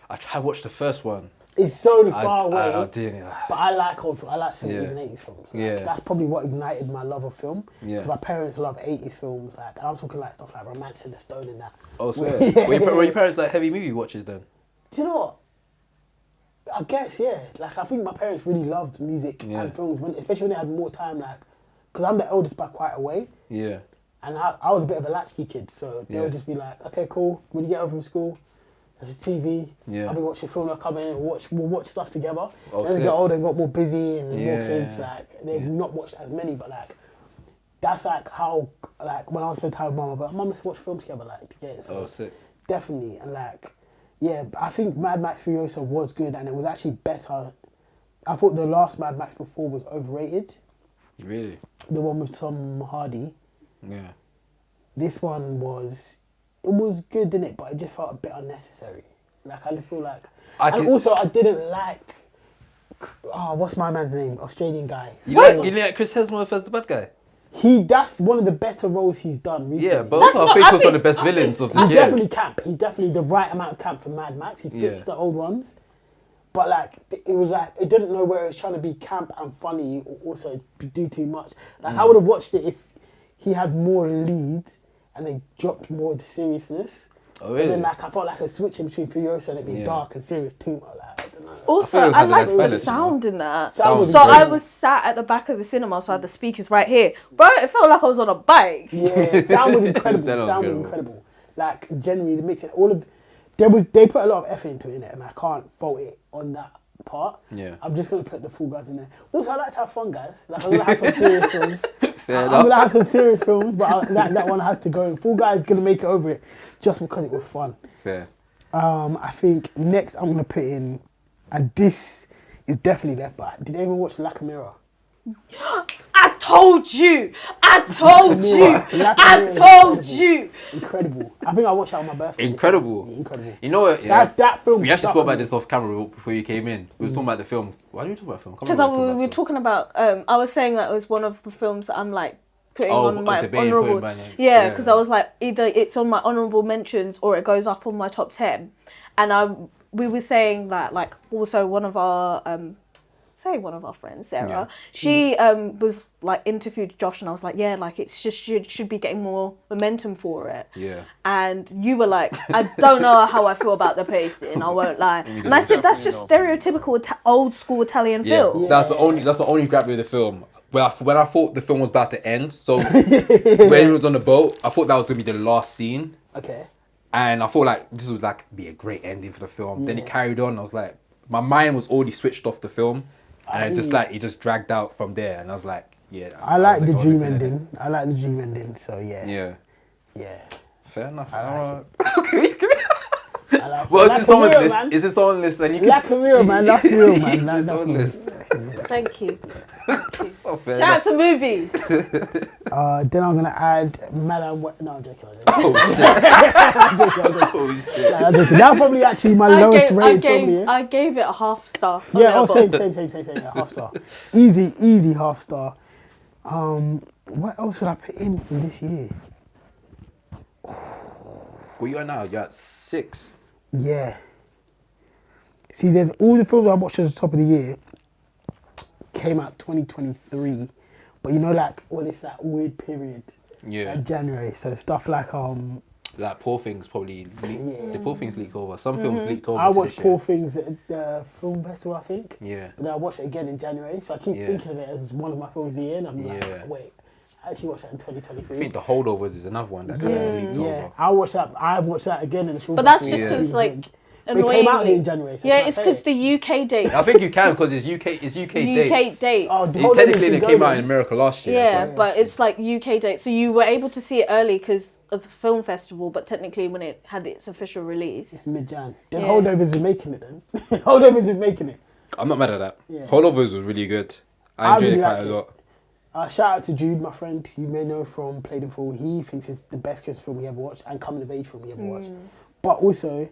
I tried to watch the first one. It's so far away, I didn't. But I like old films. I like 70s and 80s films. That's probably what ignited my love of film. My parents love 80s films, and I'm talking like stuff like Romance in the Stone and that. Oh, swear. Were your parents like heavy movie watchers then? Do you know what? I guess, Like, I think my parents really loved music and films, especially when they had more time, like, because I'm the eldest by quite a way. And I was a bit of a latchkey kid, so they would just be like, okay, cool, when you get home from school, there's a TV, I'll be watching film, I'll come in and we'll watch stuff together. Then they got older and got more busy and more kids, like, they've not watched as many, but like, that's like how, like, when I was spending time with mum, but mum, let's watch films together, like, to get it. So sick. Definitely, and like, I think Mad Max Furiosa was good and it was actually better. I thought the last Mad Max before was overrated. Really? The one with Tom Hardy. This one was good, didn't it? But it just felt a bit unnecessary. Like, I feel like... I didn't like... Oh, what's my man's name? Australian guy. You didn't like Chris Hemsworth as the bad guy? That's one of the better roles he's done recently. Yeah, but also I think he was one of the best villains of this year. He's definitely camp. He's definitely the right amount of camp for Mad Max. He fits the old ones. But like, it was like, it didn't know where it was trying to be camp and funny or also do too much. Like, I would have watched it if he had more lead and they dropped more of the seriousness. Oh, really? And then like, I felt like a switch in between Furiosa and it being dark and serious too much. Like, I don't know. Also, I liked the sound in that. So I was sat at the back of the cinema, so I had the speakers right here. Bro, it felt like I was on a bike. Yeah, sound was incredible. Sound was incredible. Like, genuinely, the mixing, they put a lot of effort into it, and I can't fault it on that part. I'm just going to put the Fall Guys in there. Also, I like to have fun, guys. Like, I'm going to have some serious films. I'm going to have some serious films, but that one has to go. Fall Guys is going to make it over it just because it was fun. Fair. I think next I'm going to put in, and this is definitely left, but did anyone watch La Chimera? I told you. Incredible. I think I watched that on my birthday. Incredible. You know what? Yeah. That film. We actually spoke about this off camera before you came in. We were talking about the film. Why did we talk about the film? Because we were talking about. I was saying that it was one of the films that I'm like putting on my honourable. Yeah, because I was like, either it's on my honourable mentions or it goes up on my top 10. And we were saying that, like, also one of our friends, Sarah, she was like interviewed Josh, and I was like, yeah, like it's just should be getting more momentum for it. Yeah. And you were like, I don't know how I feel about the pacing. I won't lie. And I said that's just stereotypical old school Italian film. That's the only grab with the film. When I thought the film was about to end, so when he was on the boat, I thought that was gonna be the last scene. Okay. And I thought like this would like be a great ending for the film. Then it carried on. I was like, my mind was already switched off the film, and it just dragged out from there. And I was like, yeah. I like the dream ending. I like the dream ending. So yeah. Yeah. Yeah. Fair enough. Well, is this someone's list? Is this someone's list? And you can... Like a real man. That's real man. That's someone's list. Thank you. Oh, shout out to movie. Then I'm gonna add Madam. No, I'm joking. Oh shit! I'm joking. That's probably actually my lowest rated film. I gave it a half star. Yeah. Same. A half star. Easy half star. What else would I put in for this year? Well, you are now. You're at 6. Yeah. See, there's all the films I watched at the top of the year. Came out 2023, but you know, like when it's that weird period, like January, so stuff like Poor Things probably leaked. The Poor Things leaked over. Some films leaked over. I watched Poor Things at the film festival, I think. Yeah. But then I watched it again in January, so I keep thinking of it as one of my films of the year, and I'm like, wait, I actually watched that in 2023. I think The Holdovers is another one that kind of leaked over. I watched that again in the film. But that's just because like. It came out in January. So it's because the UK dates. I think you can because it's UK dates. Oh, technically, it came out in America last year. Yeah, but it's like UK dates. So you were able to see it early because of the film festival, but technically when it had its official release. It's mid-Jan. Then Holdovers is making it then. Holdovers is making it. I'm not mad at that. Yeah. Holdovers was really good. I enjoyed it quite a lot. Shout out to Jude, my friend, you may know from Played in Full. He thinks it's the best Christmas film he ever watched and coming of age film he ever watched. But also,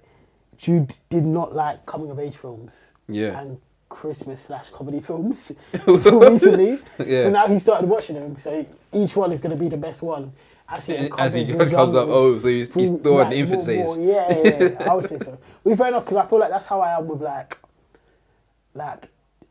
Jude did not like coming of age films and Christmas/comedy films until recently. So now he started watching them. So each one is going to be the best one as he comes up. Oh, so he's still in the infant stage. Yeah, I would say so. Well, fair enough, because I feel like that's how I am with like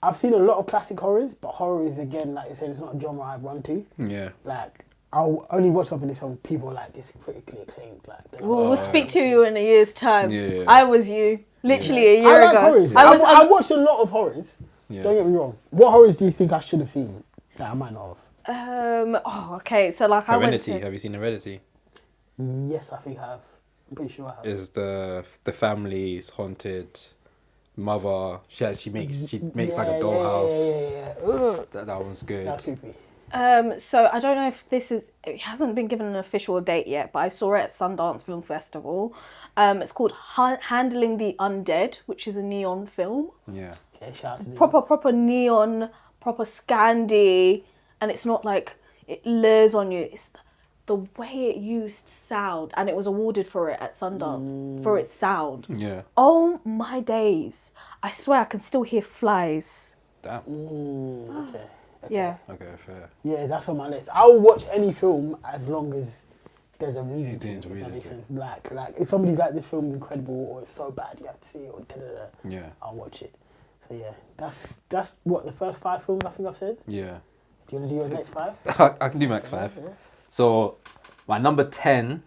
I've seen a lot of classic horrors, but horror is, again, like you're saying, it's not a genre I've run to. Yeah. Like, I'll only watch something if some people like this critically acclaimed. Like, we'll speak to you in a year's time. Yeah. I was you, literally a year ago. Horrors. I watched a lot of horrors. Yeah. Don't get me wrong. What horrors do you think I should have seen that I might not have? Okay. So like Heredity. Have you seen Heredity? Yes, I think I have. I'm pretty sure I have. Is the family's haunted mother? She makes like a dollhouse. Yeah. That one's good. That's creepy. So I don't know if it hasn't been given an official date yet, but I saw it at Sundance Film Festival. It's called Handling the Undead, which is a neon film. Yeah. Okay, shout out to proper neon, proper Scandi, and it's not like it lures on you. It's the way it used sound, and it was awarded for it at Sundance for its sound. Yeah. Oh my days! I swear I can still hear flies. Damn. Okay. Yeah. Okay, fair. Yeah, that's on my list. I'll watch any film as long as there's a reason to. If that makes sense. Like if somebody's like, this film's incredible or it's so bad you have to see it or yeah, I'll watch it. So yeah, that's what the first 5 films I think I've said. Yeah. Do you want to do your next 5? I can do my next 5. Yeah. So my number 10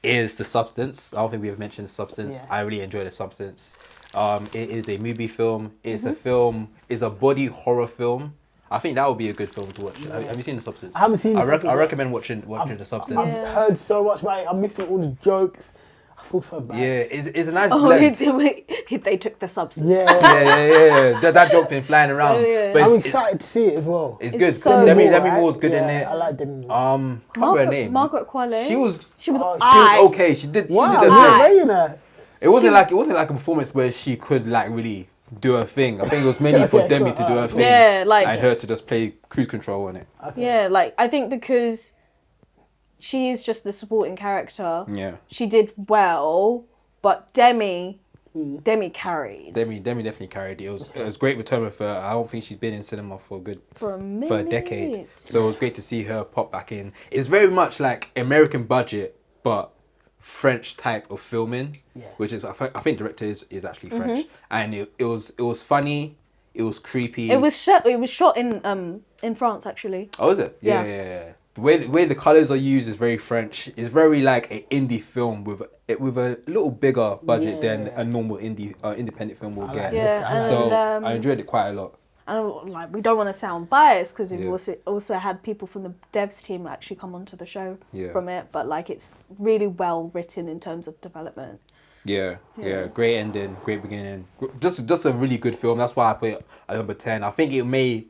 is The Substance. I don't think we have mentioned The Substance. Yeah. I really enjoy The Substance. It is a movie film. It's a film. It's a body horror film. I think that would be a good film to watch. Yeah. Have you seen The Substance? I haven't seen The Substance. I recommend watching The Substance. I've heard so much about it. I'm missing all the jokes. I feel so bad. Yeah, it's a nice blend. They took The Substance. Yeah. That joke been flying around. Oh, yeah. But I'm excited to see it as well. It's good. So Demi Moore's good in it. I like Demi Moore. Can't remember her name. Margaret Qualley. She was okay. She did. Wow, she did her thing. you know. It wasn't like a performance where she could like really do her thing. I think it was mainly for Demi to do her thing. Yeah, like and her to just play cruise control on it. Okay. Yeah, like I think because she is just the supporting character. Yeah. She did well, but Demi carried. Demi definitely carried it. It was great return with her. I don't think she's been in cinema for a decade. So it was great to see her pop back in. It's very much like American budget, but French type of filming, which is I think director is actually French, and it was funny. It was creepy. It was shot in France actually. Oh, is it? Yeah. The way the colors are used is very French. It's very like an indie film with a little bigger budget than a normal independent film will get. Yeah, so I enjoyed it quite a lot. And like we don't want to sound biased because we've also had people from the devs team actually come onto the show from it, but like it's really well written in terms of development. Yeah. Great ending, great beginning. Just a really good film. That's why I put it at number 10. I think it may,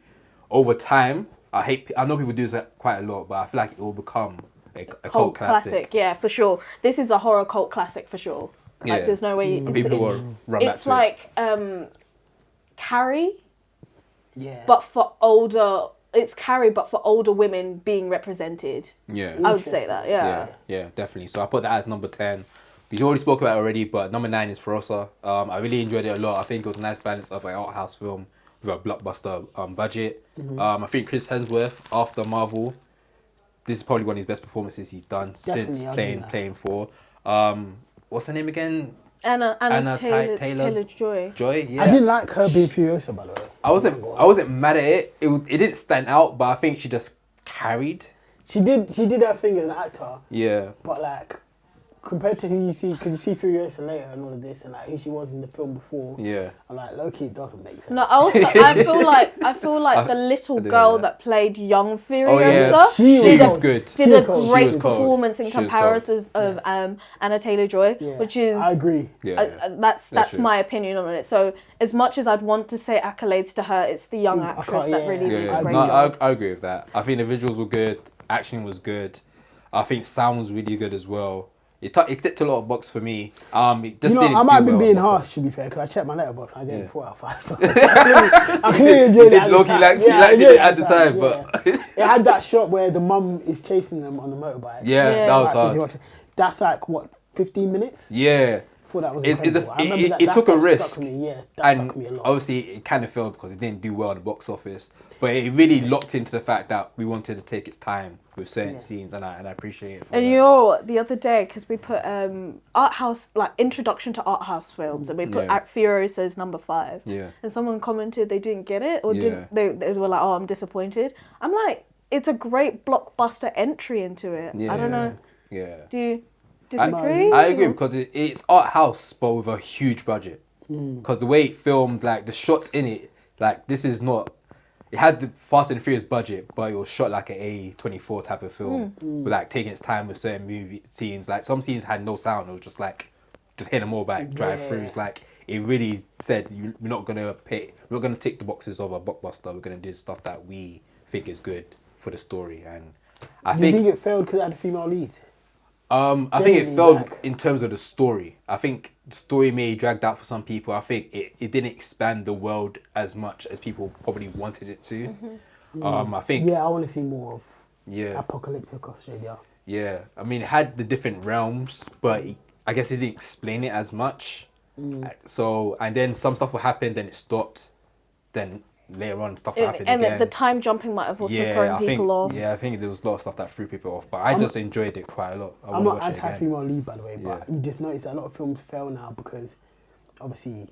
over time, I know people do this quite a lot, but I feel like it will become a cult classic. Yeah, for sure. This is a horror cult classic for sure. Like there's no way people will run back to like Carrie. Yeah. But for older, it's Carrie, but for older women being represented. Yeah. I would say that. Yeah, definitely. So I put that as number 10. We already spoke about it already, but number 9 is Furiosa. I really enjoyed it a lot. I think it was a nice balance of an art house film with a blockbuster budget. I think Chris Hemsworth, after Marvel, this is probably one of his best performances he's done since playing for. What's her name again? Anna Taylor-Joy. Yeah. I didn't like her being Furiosa, by the way. I wasn't mad at it. It didn't stand out, but I think she just carried. She did her thing as an actor. Yeah. But like, compared to who you see, because you see Furiosa later and all of this, and like who she was in the film before. Yeah. I'm like, low-key, it doesn't make sense. No, I feel like the little girl that played young Furiosa she was good. Did a great performance in comparison of Anna Taylor-Joy, which is I agree. That's my opinion on it. So as much as I'd want to say accolades to her, it's the young actress that really did a great job. I agree with that. I think the visuals were good, action was good. I think sound was really good as well. It ticked a lot of boxes for me. It just didn't I might have been being harsh, to be fair, because I checked my letterbox and I gave it 4 out of 5 stars. I clearly enjoyed it. Loki liked it at the time, but it had that shot where the mum is chasing them on the motorbike. Yeah, that was hard. That's like what, 15 minutes? Yeah. That was incredible. It took a risk. Stuck me. Yeah, that stuck me a lot. Obviously it kind of failed because it didn't do well in the box office. But it really locked into the fact that we wanted to take its time with certain scenes, and I appreciate it. And you know, the other day, because we put art house, like introduction to art house films, and we put Furiosa's number 5. Yeah. And someone commented they didn't get it, or they were like, "Oh, I'm disappointed." I'm like, it's a great blockbuster entry into it. Yeah. I don't know. Yeah. Do you disagree? I agree because it's art house, but with a huge budget. Because the way it filmed, like the shots in it, like this is not. It had the Fast and Furious budget, but it was shot like an A24 type of film, with like taking its time with certain movie scenes. Like some scenes had no sound; it was just hit them all back, drive-throughs. Like it really said, we're not gonna tick the boxes of a blockbuster. We're gonna do stuff that we think is good for the story. And I think it failed because it had a female lead. I think it failed in terms of the story. I think the story may dragged out for some people. I think it didn't expand the world as much as people probably wanted it to. I think. Yeah, I want to see more of apocalyptic Australia. Yeah, I mean, it had the different realms, but I guess it didn't explain it as much. So, and then some stuff will happen, then it stopped. Then later on, stuff happened again. And the time jumping might have also thrown people off. Yeah, I think there was a lot of stuff that threw people off, but I just enjoyed it quite a lot. I'm not as happy with lead, by the way, but you just notice that a lot of films fail now because obviously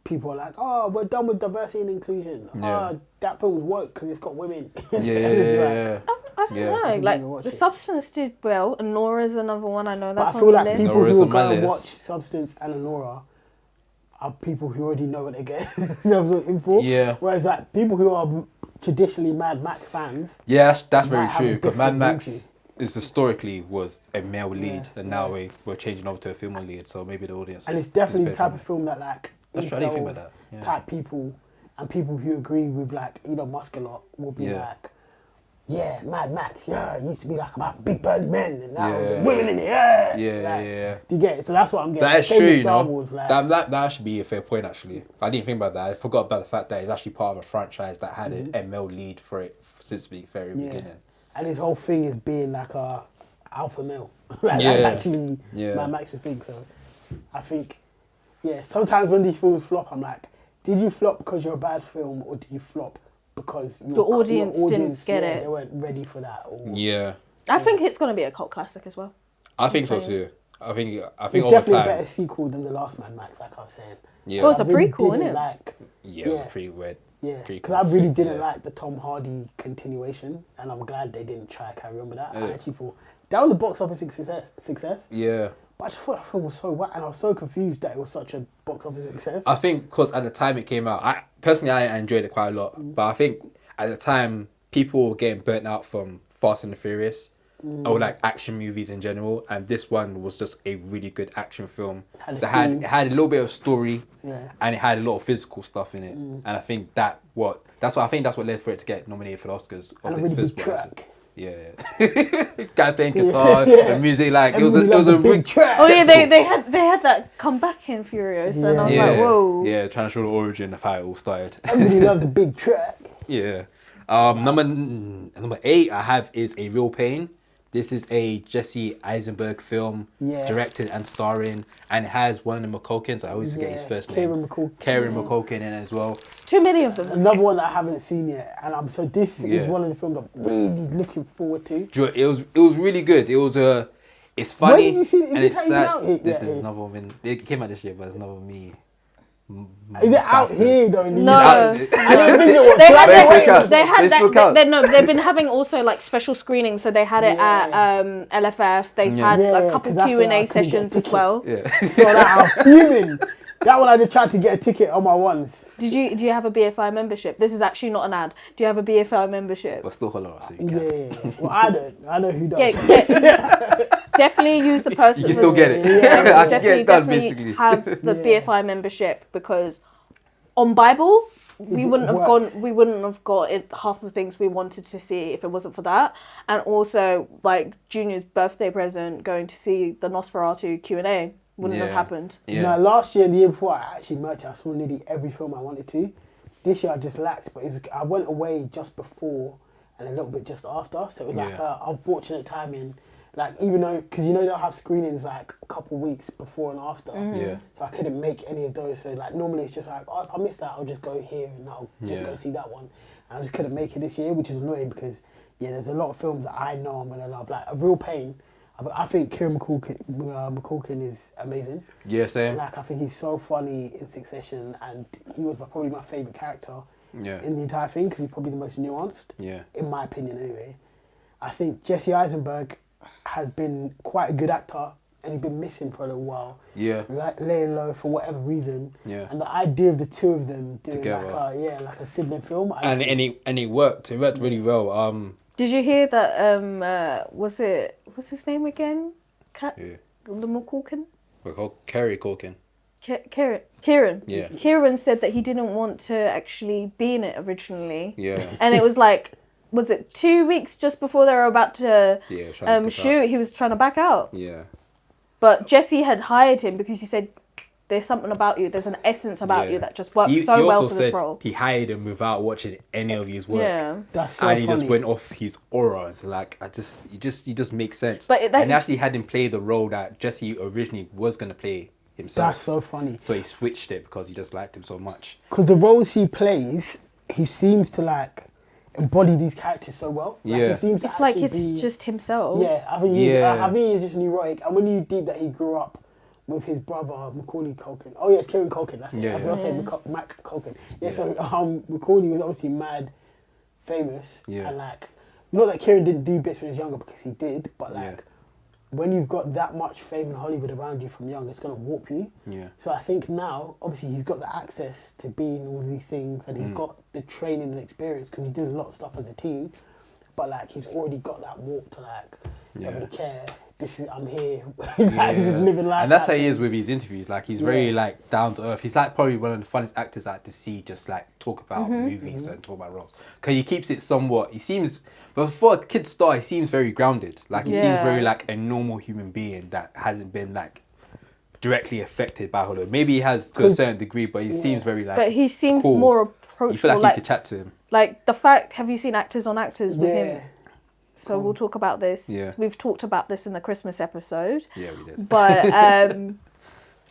people are like, oh, we're done with diversity and inclusion. Oh, that film's worked because it's got women. I don't know. Like The Substance did well. Anora's another one. I know that's on the list. I feel like people Anora's who are going to watch Substance and Anora are people who already know what they're getting themselves in for. Yeah. Whereas like people who are traditionally Mad Max fans. Yeah, that's very true. Because Mad Max historically was a male lead, and now we're changing over to a female lead. So maybe the audience. And it's definitely the type of film that like type people and people who agree with like Elon Musk a lot will be like, yeah, Mad Max, yeah, it used to be like about big burly men, and now there's women in it, yeah. Do you get it? So that's what I'm getting. That's true, you know. Wars, like, that should be a fair point, actually. I didn't think about that. I forgot about the fact that it's actually part of a franchise that had an ML lead for it since the very beginning. And his whole thing is being like a alpha male. Like, that's actually Mad Max's thing. So I think, sometimes when these films flop, I'm like, did you flop because you're a bad film, or did you flop because your audience didn't get it? They weren't ready for that. Or, I think it's going to be a cult classic as well. I think so too. I think it's over definitely time, a better sequel than the last Mad Max, like I was saying. Yeah. Well, it's a prequel, isn't it? It was a pretty weird. Yeah, because I really didn't like the Tom Hardy continuation, and I'm glad they didn't try to carry on with that. I actually thought that was a box office success. Yeah. But I just thought that film was so whack, and I was so confused that it was such a box office success. I think because at the time it came out, I enjoyed it quite a lot. But I think at the time, people were getting burnt out from Fast and the Furious, or like action movies in general. And this one was just a really good action film. It had a little bit of story, and it had a lot of physical stuff in it. And I think that's what led for it to get nominated for the Oscars. And a really big track. Yeah, guy playing guitar, the music, like it was a big track. Oh yeah, they had that comeback in Furiosa, and I was like, whoa. Yeah, trying to show the origin of how it all started. Everybody loves a big track. Yeah. Number 8 I have is A Real Pain. This is a Jesse Eisenberg film, directed and starring, and it has one of the McCulkins. I always forget his first name. Kieran McCulkin in it as well. It's too many of them. Another one that I haven't seen yet, and this is one of the films I'm really looking forward to. It was really good. It's funny. When did you see it? And it's sad. This is another one. It came out this year, but it's another me. Is it out here though? No, I don't think it was. They've been having also like special screenings. So they had it at LFF. They've had a couple Q&A sessions as well. So that I'm fuming. That one I just tried to get a ticket on my ones. Do you have a BFI membership? This is actually not an ad. Do you have a BFI membership? But still holler us. Well, I don't. I know who does. Definitely use the person. You can still get it. Definitely have the BFI membership, because on Bible we wouldn't have got it, half the things we wanted to see if it wasn't for that. And also like Junior's birthday present, going to see the Nosferatu Q&A wouldn't have happened. Now, last year and the year before, I actually merged. I saw nearly every film I wanted to. This year I just lacked, but I went away just before and a little bit just after. So it was like unfortunate timing. Like, even though, because they'll have screenings like a couple of weeks before and after. So I couldn't make any of those. So like normally it's just like, oh, if I miss that, I'll just go here and I'll just go see that one. And I just couldn't make it this year, which is annoying because there's a lot of films that I know I'm gonna love. Like A Real Pain. I think Kieran McCulkin is amazing. Yeah, same. Like, I think he's so funny in Succession, and he was probably my favourite character in the entire thing, because he's probably the most nuanced, in my opinion anyway. I think Jesse Eisenberg has been quite a good actor, and he's been missing for a little while. Like, laying low for whatever reason. And the idea of the two of them doing together, like a sibling film. And it worked. It worked really well. Did you hear that? What's his name again? The McCulkin? We're called Kerry Culkin. Kieran. Yeah. Kieran said that he didn't want to actually be in it originally. Yeah. And it was like, was it 2 weeks just before they were about to shoot? He was trying to back out. Yeah. But Jesse had hired him because he said, there's something about you, there's an essence about you that just works so well for this role. He hired him without watching any of his work. Yeah. That's so and he just went off his aura. And so like, he just makes sense. But and he actually had him play the role that Jesse originally was going to play himself. That's so funny. So he switched it because he just liked him so much. Because the roles he plays, he seems to like embody these characters so well. Like, he seems it's like he's just himself. Yeah, I think he's just neurotic. And when you deep that he grew up with his brother, Macaulay Culkin. Oh, yeah, it's Kieran Culkin, that's it. I was going to say Mac Culkin. Yeah, so Macaulay was obviously mad famous. And, like, not that Kieran didn't do bits when he was younger, because he did, but, like, when you've got that much fame in Hollywood around you from young, it's going to warp you. So I think now, obviously, he's got the access to be in all these things, and he's got the training and experience, because he did a lot of stuff as a team, but, like, he's already got that warp to, like, don't really care. I'm here, like, just living life. And that's how he is with his interviews. Like he's very like down to earth. He's like probably one of the funniest actors I like to see. Just like talk about movies and talk about roles. Because he keeps it somewhat. He seems before a kid star, he seems very grounded. Like he seems very like a normal human being that hasn't been like directly affected by Hollywood. Maybe he has to a certain degree, but he seems very like. But he seems cool. more approachable. You feel like you could chat to him. Like the fact, have you seen Actors on Actors with him? So Cool. we'll talk about this. Yeah. We've talked about this in the Christmas episode. Yeah, we did. But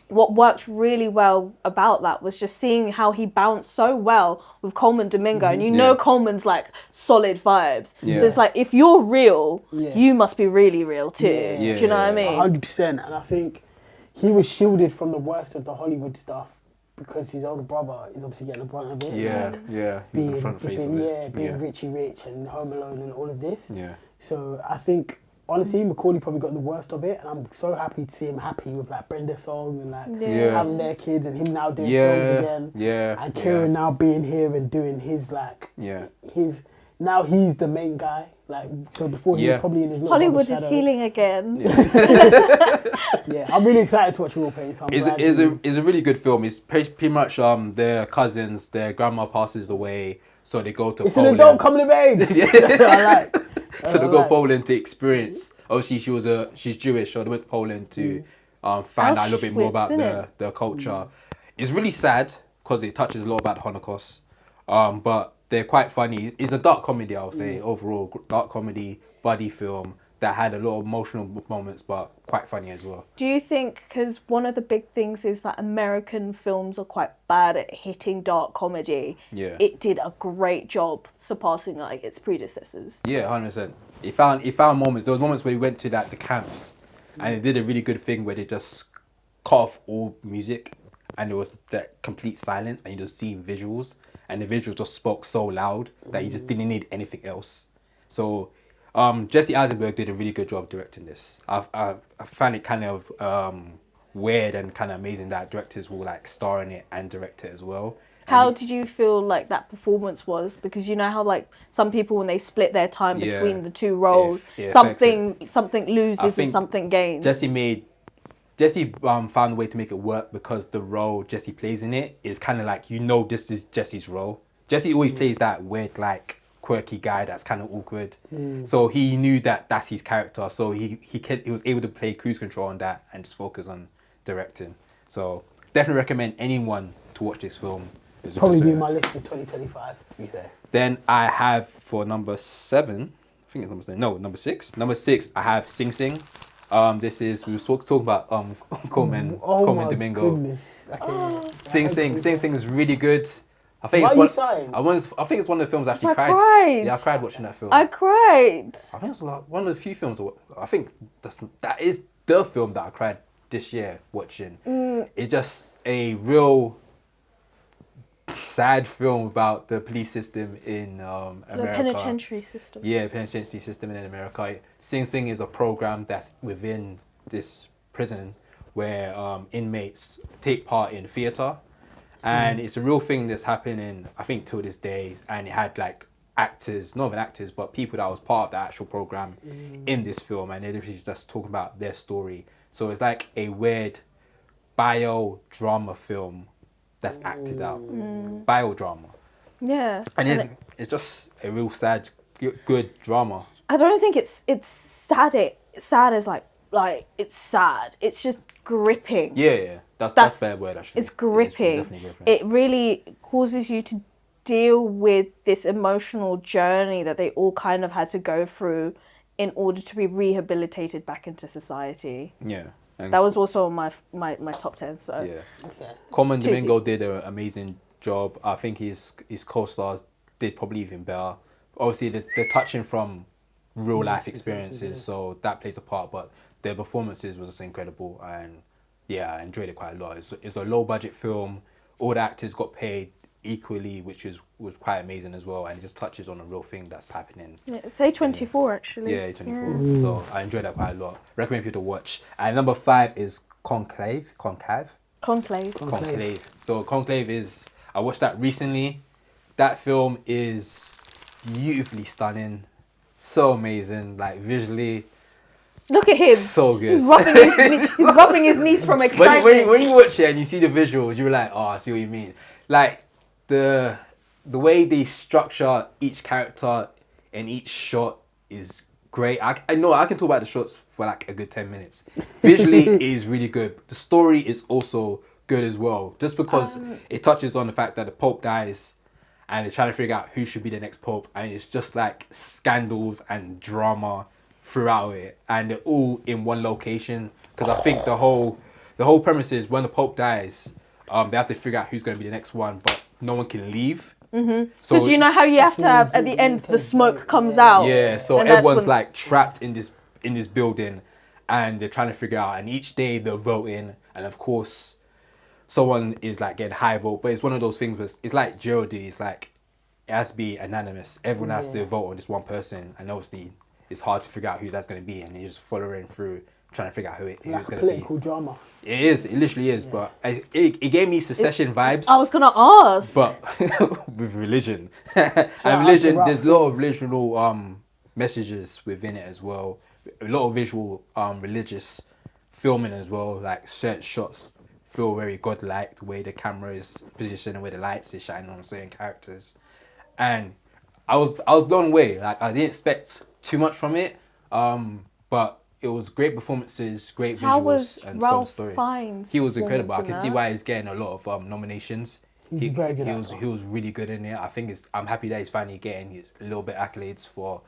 what worked really well about that was just seeing how he bounced so well with Coleman Domingo. And you know Coleman's like solid vibes. Yeah. So it's like, if you're real, you must be really real too. Yeah. Do you know what I mean? 100%. And I think he was shielded from the worst of the Hollywood stuff because his older brother is obviously getting the brunt of it. Yeah. He was the front face of it. Being Richie Rich and Home Alone and all of this. Yeah. So I think, honestly, Macaulay probably got the worst of it, and I'm so happy to see him happy with like Brenda Song and like having their kids and him now doing films again. Yeah. And Kieran now being here and doing his like now he's the main guy. Like so before he was probably in his little Hollywood is healing again. Yeah, I'm really excited to watch Real Pain. So It's a really good film. It's pretty much their cousins, their grandma passes away, so they go to it's Poland. an adult coming of age. I like. So they go to Poland to experience. Obviously, she's Jewish, so they went to Poland to find out a little bit more about the culture. It's really sad because it touches a lot about the Holocaust, but they're quite funny. It's a dark comedy, I'll say, overall. Dark comedy, buddy film that had a lot of emotional moments, but quite funny as well. Do you think, because one of the big things is that American films are quite bad at hitting dark comedy, it did a great job surpassing like its predecessors? Yeah, 100%. It found moments. There was moments where we went to the camps, and they did a really good thing where they just cut off all music, and there was that complete silence, and you just see visuals, and the visuals just spoke so loud that you just didn't need anything else. So Jesse Eisenberg did a really good job directing this. I find it kind of weird and kind of amazing that directors will like star in it and direct it as well. How did you feel like that performance was? Because you know how like some people when they split their time between the two roles, something loses and something gains. Jesse found a way to make it work because the role Jesse plays in it is kind of like, this is Jesse's role. Jesse always plays that weird like quirky guy that's kind of awkward. So he knew that that's his character. So he was able to play cruise control on that and just focus on directing. So definitely recommend anyone to watch this film. Probably be my list for 2025, to be fair. Then I have for number 7, I think it's number 7. No, number 6. Number 6, I have Sing Sing. This is we were talking about Coleman Domingo. Okay. Sing Sing is really good. I think Why it's are you sighing? I think it's one of the films I actually cried. cried. Yeah, I cried watching that film. I cried. I think it's like one of the few films. I think that is the film that I cried this year watching. It's just a real sad film about the police system in America. The penitentiary system. Yeah, penitentiary system in America. Sing Sing is a program that's within this prison where inmates take part in theatre. And it's a real thing that's happening, I think, till this day. And it had like actors, not even actors, but people that was part of the actual program in this film. And they literally just talk about their story. So it's like a weird bio-drama film that's acted out. Bio-drama. Yeah. And it's just a real sad, good drama. I don't think it's sad. Sad as like it's sad. It's just gripping. Yeah. That's a fair word, actually. It's gripping. It's gripping. It really causes you to deal with this emotional journey that they all kind of had to go through in order to be rehabilitated back into society. Yeah. And that was also on my top 10. So yeah. Okay. Coleman Domingo did an amazing job. I think his co-stars did probably even better. Obviously, they're touching from real life experiences, so that plays a part. But their performances was just incredible, and yeah, I enjoyed it quite a lot. It's a low budget film. All the actors got paid equally, which was quite amazing as well, and it just touches on a real thing that's happening. Yeah, it's A24 actually. Yeah, A24. Yeah. So I enjoyed that quite a lot. Recommend people to watch. And number 5 is Conclave. So Conclave is, I watched that recently. That film is beautifully stunning, so amazing, like visually. Look at him. So good. He's rubbing his knees from excitement. When you watch it and you see the visuals, you're like, oh, I see what you mean. Like the way they structure each character and each shot is great. I know I can talk about the shots for like a good 10 minutes. Visually, it is really good. The story is also good as well, just because it touches on the fact that the Pope dies and they're trying to figure out who should be the next Pope, and it's just like scandals and drama throughout it, and they're all in one location, because I think the whole premise is when the Pope dies, they have to figure out who's going to be the next one, but no one can leave. Mm-hmm. So you know how you have to have at the end the smoke comes out. Yeah, so everyone's like trapped in this building, and they're trying to figure out. And each day they're voting, and of course, someone is like getting high vote. But it's one of those things where it's like Geraldine. It's like it has to be anonymous. Everyone has to vote on this one person, and obviously it's hard to figure out who that's going to be, and you're just following through trying to figure out who's going to be. Political drama. It is. It literally is. Yeah. But it gave me Secession vibes. I was gonna ask. But with religion, and religion, there's a lot of religional messages within it as well. A lot of visual religious filming as well. Like certain shots feel very godlike. The way the camera is positioned, the way the lights is shining on certain characters, and I was blown away. Like I didn't expect too much from it, but it was great performances, great visuals, How was and Ralph some story. Fiennes' He was incredible. I performance can in see that? why he's getting a lot of nominations. He's very good actor. He was really good in it. I think I'm happy that he's finally getting his a little bit accolades for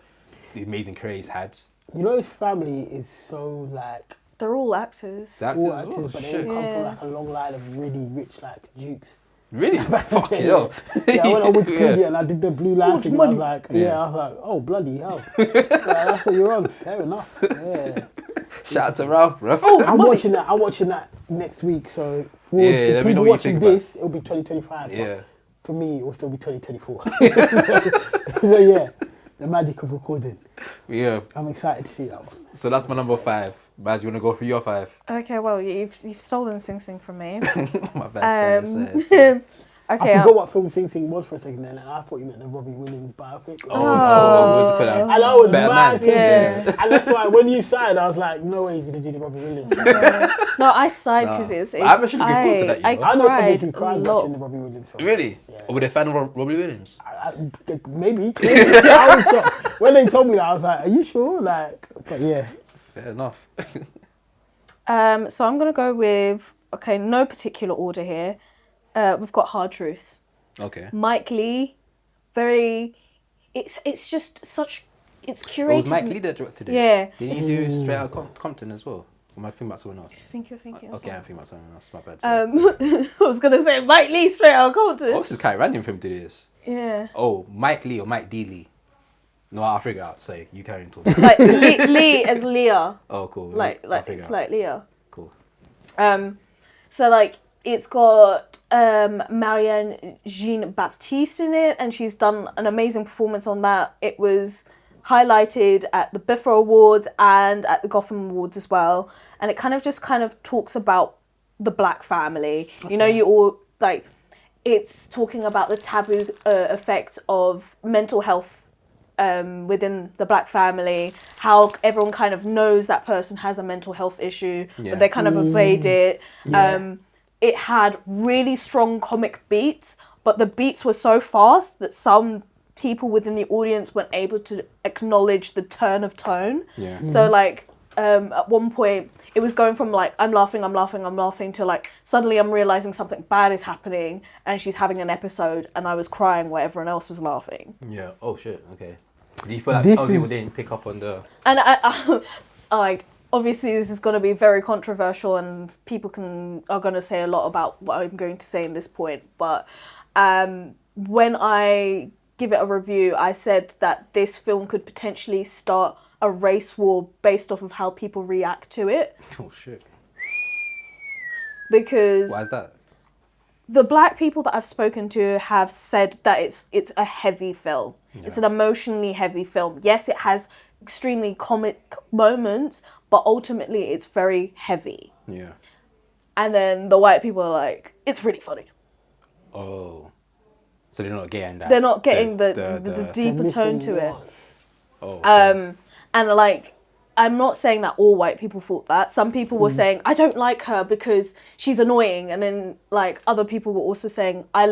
the amazing career he's had. You know, his family is so like They're all actors. The all actors as actors, well. but they Shit. come from like a long line of really rich like dukes. Really? Fuck it up. Yeah, I went on Wikipedia and I did the blue line much thing. I was money? like, Yeah. I was like, oh bloody hell! That's what you're on. Fair enough. Yeah. Shout out to Ralph, bro. I'm watching that. I'm watching that next week. So for the let me know people what you watching think about this, it'll be 2025. Yeah. But for me, it will still be 2024. So yeah, the magic of recording. Yeah. I'm excited to see that one. So that's my number 5. Maz, you want to go for your 5? Okay, well you've stolen Sing Sing from me. My bad. Okay. I forgot what film Sing Sing was for a second then, and I thought you meant the Robbie Williams biopic. What's it called? And I was Better mad. Man. Yeah. And that's why when you signed, I was like, no way he's going to do the Robbie Williams. No, I sighed because it's. I'm actually looking forward to that, you know. I know somebody cried who a cried lot. watching the Robbie Williams film. Really? Yeah. Were they a fan of Robbie Williams? Maybe. I was shocked. When they told me that, I was like, are you sure? Like, but yeah. Fair enough. So I'm gonna go with no particular order here. We've got Hard Truths. Okay. Mike Lee, it's just such, it's curated. It was Mike Lee that directed it. Yeah. Didn't he do Straight Outta Compton as well? Or am I thinking about someone else? I think you're thinking of Okay, I'm something. thinking about someone else. My bad. I was gonna say Mike Lee straight out of Compton. Oh, this is kind of random for him to do this. Yeah. Oh, Mike Lee or Mike D. Lee? No, I'll figure it out. Say, you carry on talking. Like Lee as Leah. Oh, cool. Like I'll figure it's it out. like Leah. Cool. So like it's got Marianne Jean Baptiste in it, and she's done an amazing performance on that. It was highlighted at the BIFA Awards and at the Gotham Awards as well, and it kind of talks about the black family. Okay. You know, you all like it's talking about the taboo effects of mental health within the black family, how everyone kind of knows that person has a mental health issue, but they kind of evade it. Yeah. It had really strong comic beats, but the beats were so fast that some people within the audience weren't able to acknowledge the turn of tone. Yeah. So like at one point it was going from like I'm laughing to like suddenly I'm realizing something bad is happening and she's having an episode and I was crying while everyone else was laughing. Yeah. Oh shit. Okay. Do you feel like people didn't pick up on the? And I like obviously this is going to be very controversial and people are going to say a lot about what I'm going to say in this point, but when I give it a review, I said that this film could potentially start a race war based off of how people react to it. Oh shit. Because why is that? The black people that I've spoken to have said that it's a heavy film. Yeah. It's an emotionally heavy film. Yes, it has extremely comic moments, but ultimately it's very heavy. Yeah. And then the white people are like, it's really funny. Oh. So they're not getting that. They're not getting the deeper tone to it. Oh. Okay. And like I'm not saying that all white people thought that. Some people were saying, I don't like her because she's annoying. And then like other people were also saying, I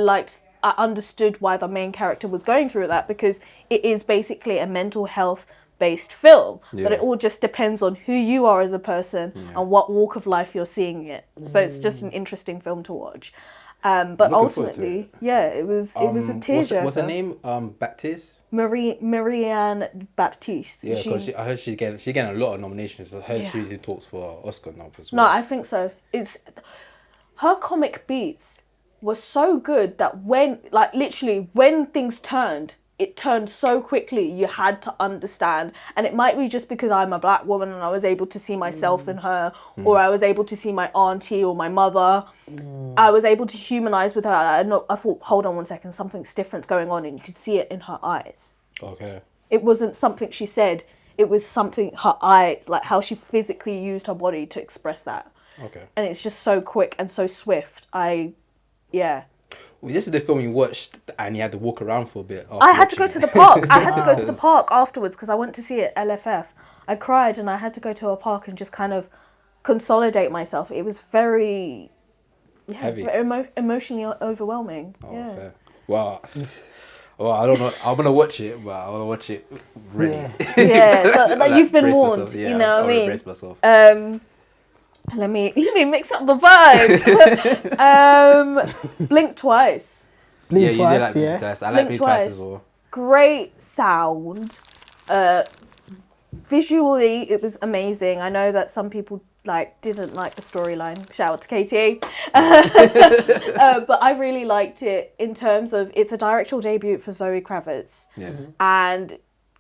understood why the main character was going through that, because it is basically a mental health based film. But it all just depends on who you are as a person and what walk of life you're seeing it. So it's just an interesting film to watch. But ultimately, it was a tearjerker. What's her name? Baptiste? Marianne Baptiste. Yeah, because I heard she getting a lot of nominations. I heard she's in talks for Oscar now as No, well. I think so. Her comic beats were so good that when things turned, it turned so quickly, you had to understand. And it might be just because I'm a black woman and I was able to see myself in her, or I was able to see my auntie or my mother. I was able to humanize with her. I thought, hold on one second, something's different going on, and you could see it in her eyes. Okay. It wasn't something she said. It was something her eyes, like how she physically used her body to express that. Okay. And it's just so quick and so swift. Well, this is the film you watched and you had to walk around for a bit. I had to go to the park. I had to go to the park afterwards because I went to see it LFF. I cried and I had to go to a park and just kind of consolidate myself. It was very heavy, very emotionally overwhelming. Oh, fair. Well, I don't know. I'm gonna watch it, but I want to watch it ready. Yeah, like you've been warned. Myself. Yeah, you know what I mean? Brace myself. Let me mix up the vibe. Blink twice. Blink twice. You did like Blink twice. I like Blink twice as well. Great sound. Visually, it was amazing. I know that some people didn't like the storyline. Shout out to Katie. But I really liked it in terms of it's a directorial debut for Zoe Kravitz. Yeah. And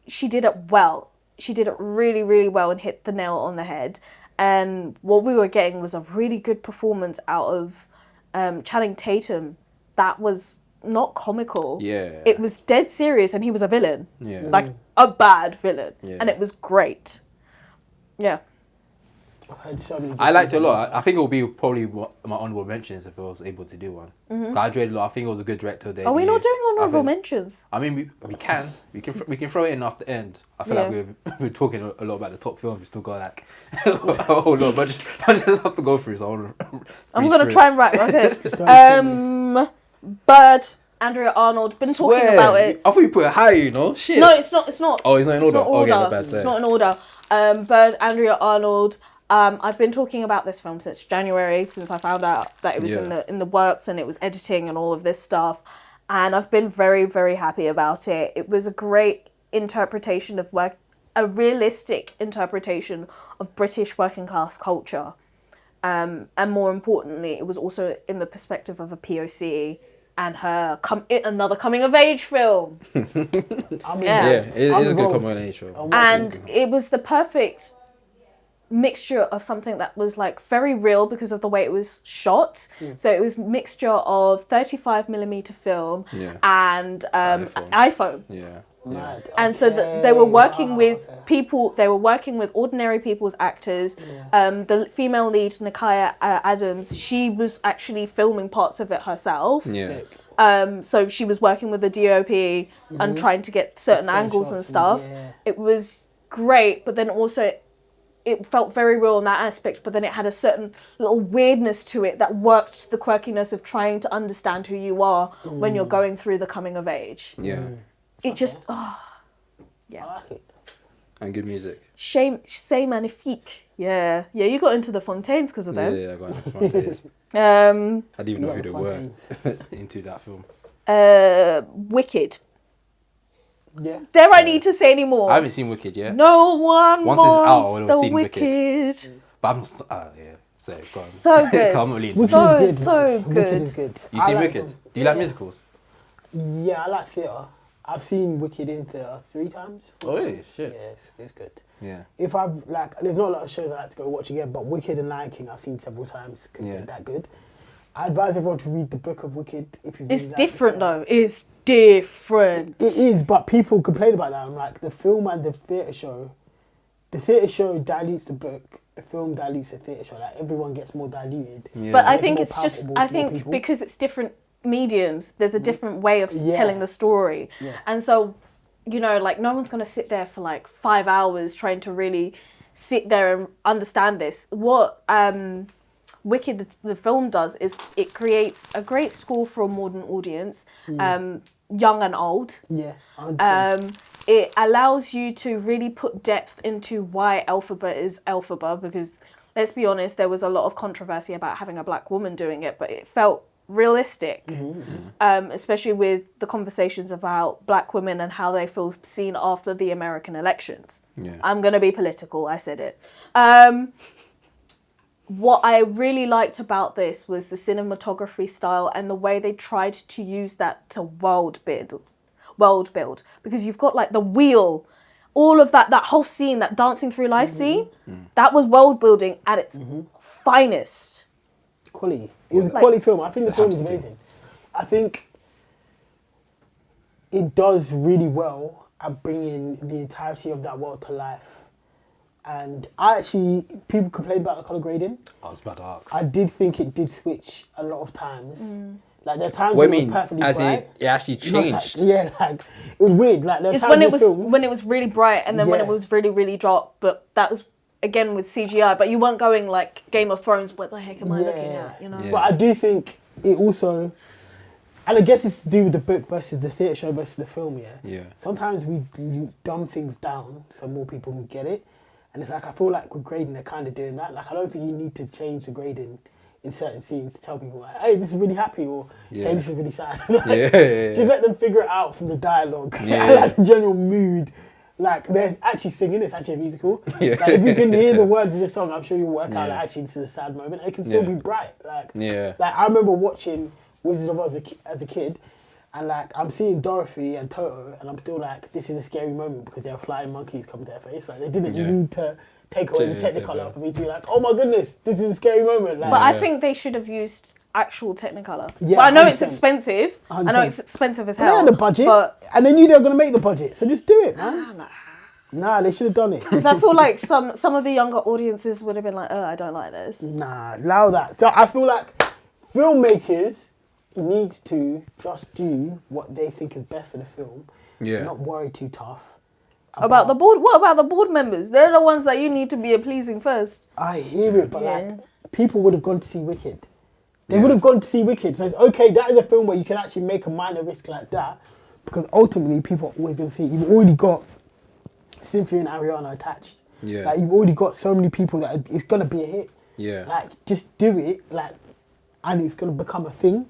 she did it well. She did it really, really well and hit the nail on the head. And what we were getting was a really good performance out of Channing Tatum. That was not comical. Yeah. It was dead serious, and he was a villain. Yeah. Like a bad villain. Yeah. And it was great. Yeah. I liked it a lot. I think it will be probably my honourable mentions if I was able to do one. I enjoyed it a lot. I think it was a good director. Are we not doing honourable mentions? I mean, we can throw it in after the end. I feel like we're talking a lot about the top films. We still got a whole lot, but I just have to go through. So I'm gonna try and write my head. Bird. Andrea Arnold. Been talking about it. I thought you put it high. You know, shit. No, it's not. It's not. Oh, it's not in order. Okay, not bad. It's not in order. Bird. Andrea Arnold. I've been talking about this film since January, since I found out that it was in the works and it was editing and all of this stuff, and I've been very, very happy about it. It was a great interpretation of a realistic interpretation of British working class culture, and more importantly, it was also in the perspective of a POC and her another coming of age film. It is a good coming of age film, and it was the perfect mixture of something that was very real because of the way it was shot. So it was mixture of 35mm film and iPhone. Yeah. And so they were working with people. They were working with ordinary people's actors. The female lead, Nakia Adams, she was actually filming parts of it herself. So she was working with the DOP and trying to get certain angles and stuff. It was great, but then also it felt very real in that aspect, but then it had a certain little weirdness to it that worked to the quirkiness of trying to understand who you are when you're going through the coming of age. It just, I like it. And good music. C'est magnifique. Yeah, you got into the Fontaines because of them. Yeah, I got into the Fontaines. I didn't even know who they were into that film. Wicked. Yeah. Dare I need to say any more? I haven't seen Wicked yet. No one Once it's out, I will the have seen Wicked. But I'm so go on. So good. Come on, so good. Wicked is good. You seen Wicked? Do you like musicals? Yeah, I like theatre. I've seen Wicked in theatre 3 times. Oh, really? Shit. Yeah, it's good. Yeah. If I've there's not a lot of shows I like to go watch again, but Wicked and Lion King I've seen several times because they're that good. I advise everyone to read the book of Wicked if you. It's different though. It's different. It is, but people complain about that. I'm like, the film and the theatre show. The theatre show dilutes the book. The film dilutes the theatre show. Like everyone gets more diluted. Yeah. But I think it's just. I think because it's different mediums, there's a different way of telling the story, and so, no one's gonna sit there for 5 hours trying to really sit there and understand this. What Wicked, the film, does is it creates a great score for a modern audience, young and old. Yeah. It allows you to really put depth into why Elphaba is Elphaba, because let's be honest, there was a lot of controversy about having a black woman doing it, but it felt realistic, especially with the conversations about black women and how they feel seen after the American elections. Yeah. I'm going to be political, I said it. What I really liked about this was the cinematography style and the way they tried to use that to world build, because you've got like the wheel, all of that whole scene, that dancing through life scene, that was world building at its finest. Quality. It was a quality film. I think the film is amazing. I think it does really well at bringing the entirety of that world to life. And people complain about the colour grading. I was about to ask. I did think it did switch a lot of times. Like there are times when it was perfectly bright. It actually changed. It was weird. Like there It's times when it was really bright, and then when it was really, really dark. But that was again with CGI. But you weren't going like Game of Thrones. What the heck am I looking at? You know. Yeah. But I do think it also, and I guess it's to do with the book versus the theatre show versus the film. Yeah. Sometimes we dumb things down so more people can get it. And it's like, I feel like with grading, they're kind of doing that. Like, I don't think you need to change the grading in certain scenes to tell people, like, hey, this is really happy, or hey, this is really sad. Just let them figure it out from the dialogue and like the general mood. Like, they're actually singing, it's actually a musical. Like, if you can hear the words of the song, I'm sure you'll work out, like, actually, this is a sad moment. And it can still be bright. Like, I remember watching Wizard of Oz as a kid, and like I'm seeing Dorothy and Toto, and I'm still like, this is a scary moment because there are flying monkeys coming to their face. Like they didn't need to take away the Technicolor for me to be like, oh my goodness, this is a scary moment. Like, but I think they should have used actual Technicolor. Yeah, but I know 100%. It's expensive. 100%. I know it's expensive as hell. They had the budget, and they knew they were going to make the budget, so just do it, man. Nah, they should have done it. Because I feel like some of the younger audiences would have been like, oh, I don't like this. Nah, allow that. So I feel like filmmakers need to just do what they think is best for the film. Not worry too tough. About the board? What about the board members? They're the ones that you need to be pleasing first. I hear it, but like people would have gone to see Wicked. They would have gone to see Wicked. So it's okay, that is a film where you can actually make a minor risk like that, because ultimately people are always going to see it. You've already got Cynthia and Ariana attached. Like you've already got so many people that it's going to be a hit. Like just do it, like, and it's going to become a thing.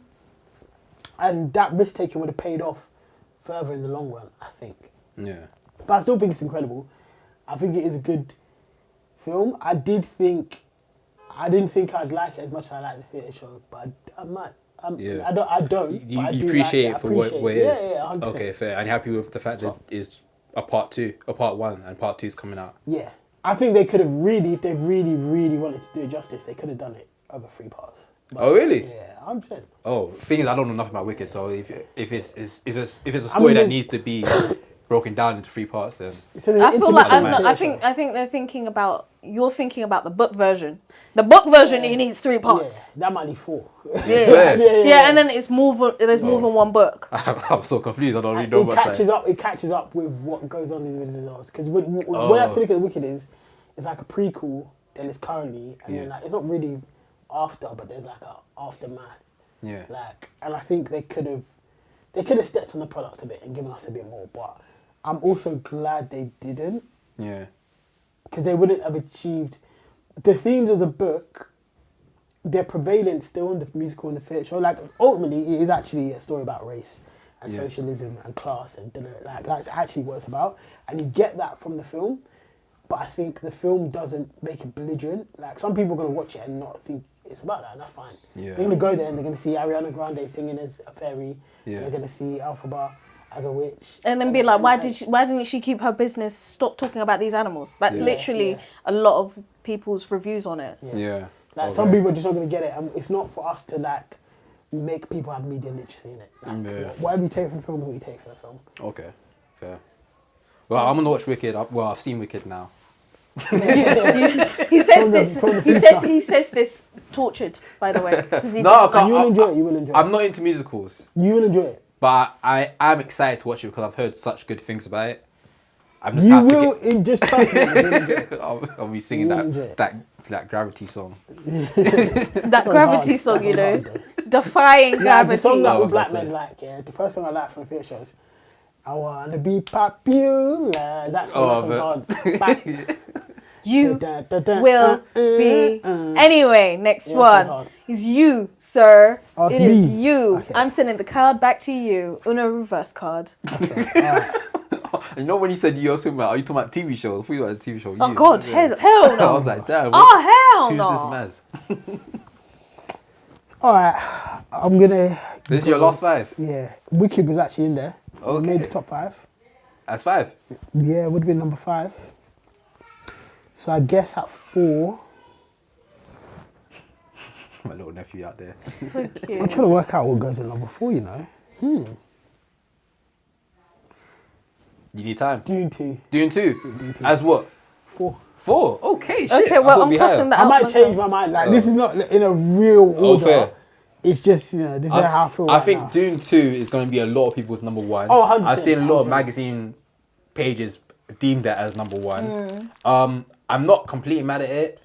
And that risk taking would have paid off further in the long run, I think. But I still think it's incredible. I think it is a good film. I didn't think I'd like it as much as I like the theatre show, but I might. I don't. You I do appreciate like it for what it is. Yeah, 100%. Okay, fair. And you're happy with the fact that it's a part 1, and part 2 is coming out. Yeah. I think they could have really, if they really, really wanted to do it justice, they could have done it over 3 parts. But, oh really? Yeah, 100%. Oh, thing is, I don't know nothing about Wicked, so if it's a story that needs to be broken down into 3 parts, then I feel like I think they're thinking about the book version. The book version it needs 3 parts. Yeah, that might need 4. Yeah, and then there's more than one book. I'm so confused. I don't really know about that. It catches up with what goes on in Wizards of Oz, because when I have to look at the Wicked it's like a prequel, then it's currently, and then like it's not really after, but there's like a aftermath. Like, and I think they could have stepped on the product a bit and given us a bit more, but I'm also glad they didn't. Because they wouldn't have achieved the themes of the book. They're prevalent still in the musical and the theatre show. Like ultimately, it is actually a story about race and socialism and class and like that's actually what it's about, and you get that from the film. But I think the film doesn't make it belligerent. Like some people are gonna watch it and not think it's about that, and that's fine. They're gonna go there and they're gonna see Ariana Grande singing as a fairy. They're gonna see Elphaba as a witch. And then be like, why didn't she keep her business? Stop talking about these animals. That's literally a lot of people's reviews on it. Like some people are just not gonna get it, and it's not for us to like make people have media literacy in it. Like, whatever you take from the film is what you take from the film. Okay, fair. Well, I'm gonna watch Wicked. I've seen Wicked now. He says this tortured, by the way. You will enjoy it. I'm not into musicals. You will enjoy it. But I am excited to watch it because I've heard such good things about it. I'm just You will just trust me. I'll be singing that gravity song. That gravity song, you know, defying gravity. The song that all black men like, the first song I like from Fear Shows. I wanna be popular. That's hard. You will be. Anyway, next one is you, sir. It is you. Okay. I'm sending the card back to you. Uno reverse card. Okay. Alright. You know when you said you, are you talking about TV show? I thought you were a TV show. Oh God, hell no. I was like, damn. Hell no. Who's this Maz? Alright, I'm gonna. This is your last 5? Yeah, Wicked was actually in there. Okay. Made the top 5. That's 5? Yeah, it would have been number 5. So I guess at 4. My little nephew out there. So cute. I'm trying to work out what goes in number 4, you know. You need time. Dune 2. Dune 2? As what? 4. 4? Okay, shit. Okay, well, I'm crossing that out. I might change my mind. Like, this is not in a real order. Fair. It's just, you know, this is how I feel I think now. Dune 2 is going to be a lot of people's number 1. Oh, 100%. I've seen a lot of magazine pages deem that as number 1. I'm not completely mad at it.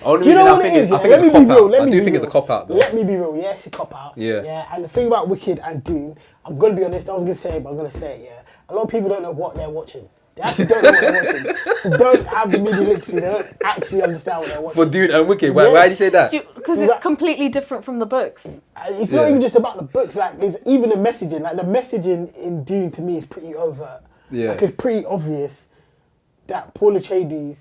Only reason I think it's a cop out. I do think it's a cop out though. Let me be real. Yeah, it's a cop out. Yeah. And the thing about Wicked and Dune, I'm gonna be honest. I was gonna say it, but I'm gonna say it. Yeah. A lot of people don't know what they're watching. They actually don't know what they're watching. They don't have the media literacy. They don't actually understand what they're watching. For Dune and Wicked, why do you say that? Because it's completely different from the books. It's not even just about the books. Like, it's even the messaging. Like, the messaging in Dune to me is pretty overt. Yeah. Like, it's pretty obvious that Paul Atreides,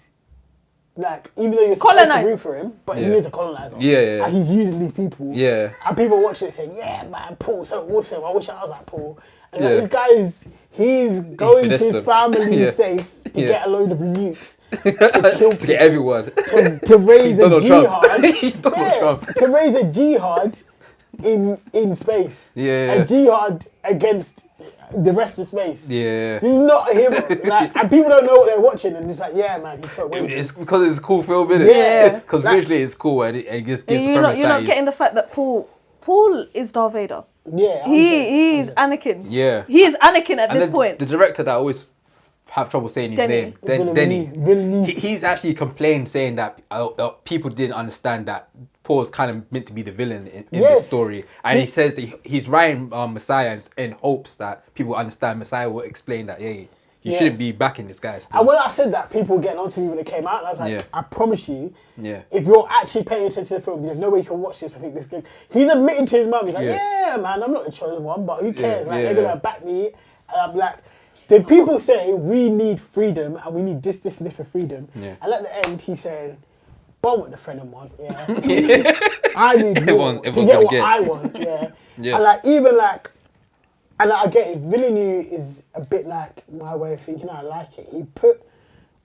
like, even though you're supposed to root for him, but he is a colonizer. Yeah. And he's using these people. Yeah. And people watching it saying, yeah, man, Paul's so awesome. I wish I was like Paul. And like, this guy he's going to family safe to get a load of nukes. To kill to get everyone. To raise a jihad. He's Donald Trump. To raise a jihad in space. Yeah. A jihad against the rest of space. Yeah. This is not him. Like, and people don't know what they're watching, and it's like, yeah, man, he's so weird. It's because it's a cool film, isn't it? Yeah. Because visually it's cool, and it just gives the premise you're not getting the fact that Paul is Darth Vader. Yeah. He's Anakin. Yeah. He is Anakin at this point. The director that I always have trouble saying his name, Denny. He's actually complained saying that people didn't understand that Paul's kind of meant to be the villain in this story, and he says that he's writing Messiah in hopes that people understand Messiah will explain that you shouldn't be backing this guy. Still. And when I said that, people were getting onto me when it came out, and I was like, I promise you, if you're actually paying attention to the film, there's no way you can watch this. I think this good. He's admitting to his mum, he's like, yeah, man, I'm not the chosen one, but who cares? They're gonna back me, and I'm like. The people say we need freedom and we need this and this for freedom. Yeah. And at the end, he's saying, "Bomb with the friend of mine, I need more to get what I want, And I get it. Villeneuve is a bit like my way of thinking. I like it. He put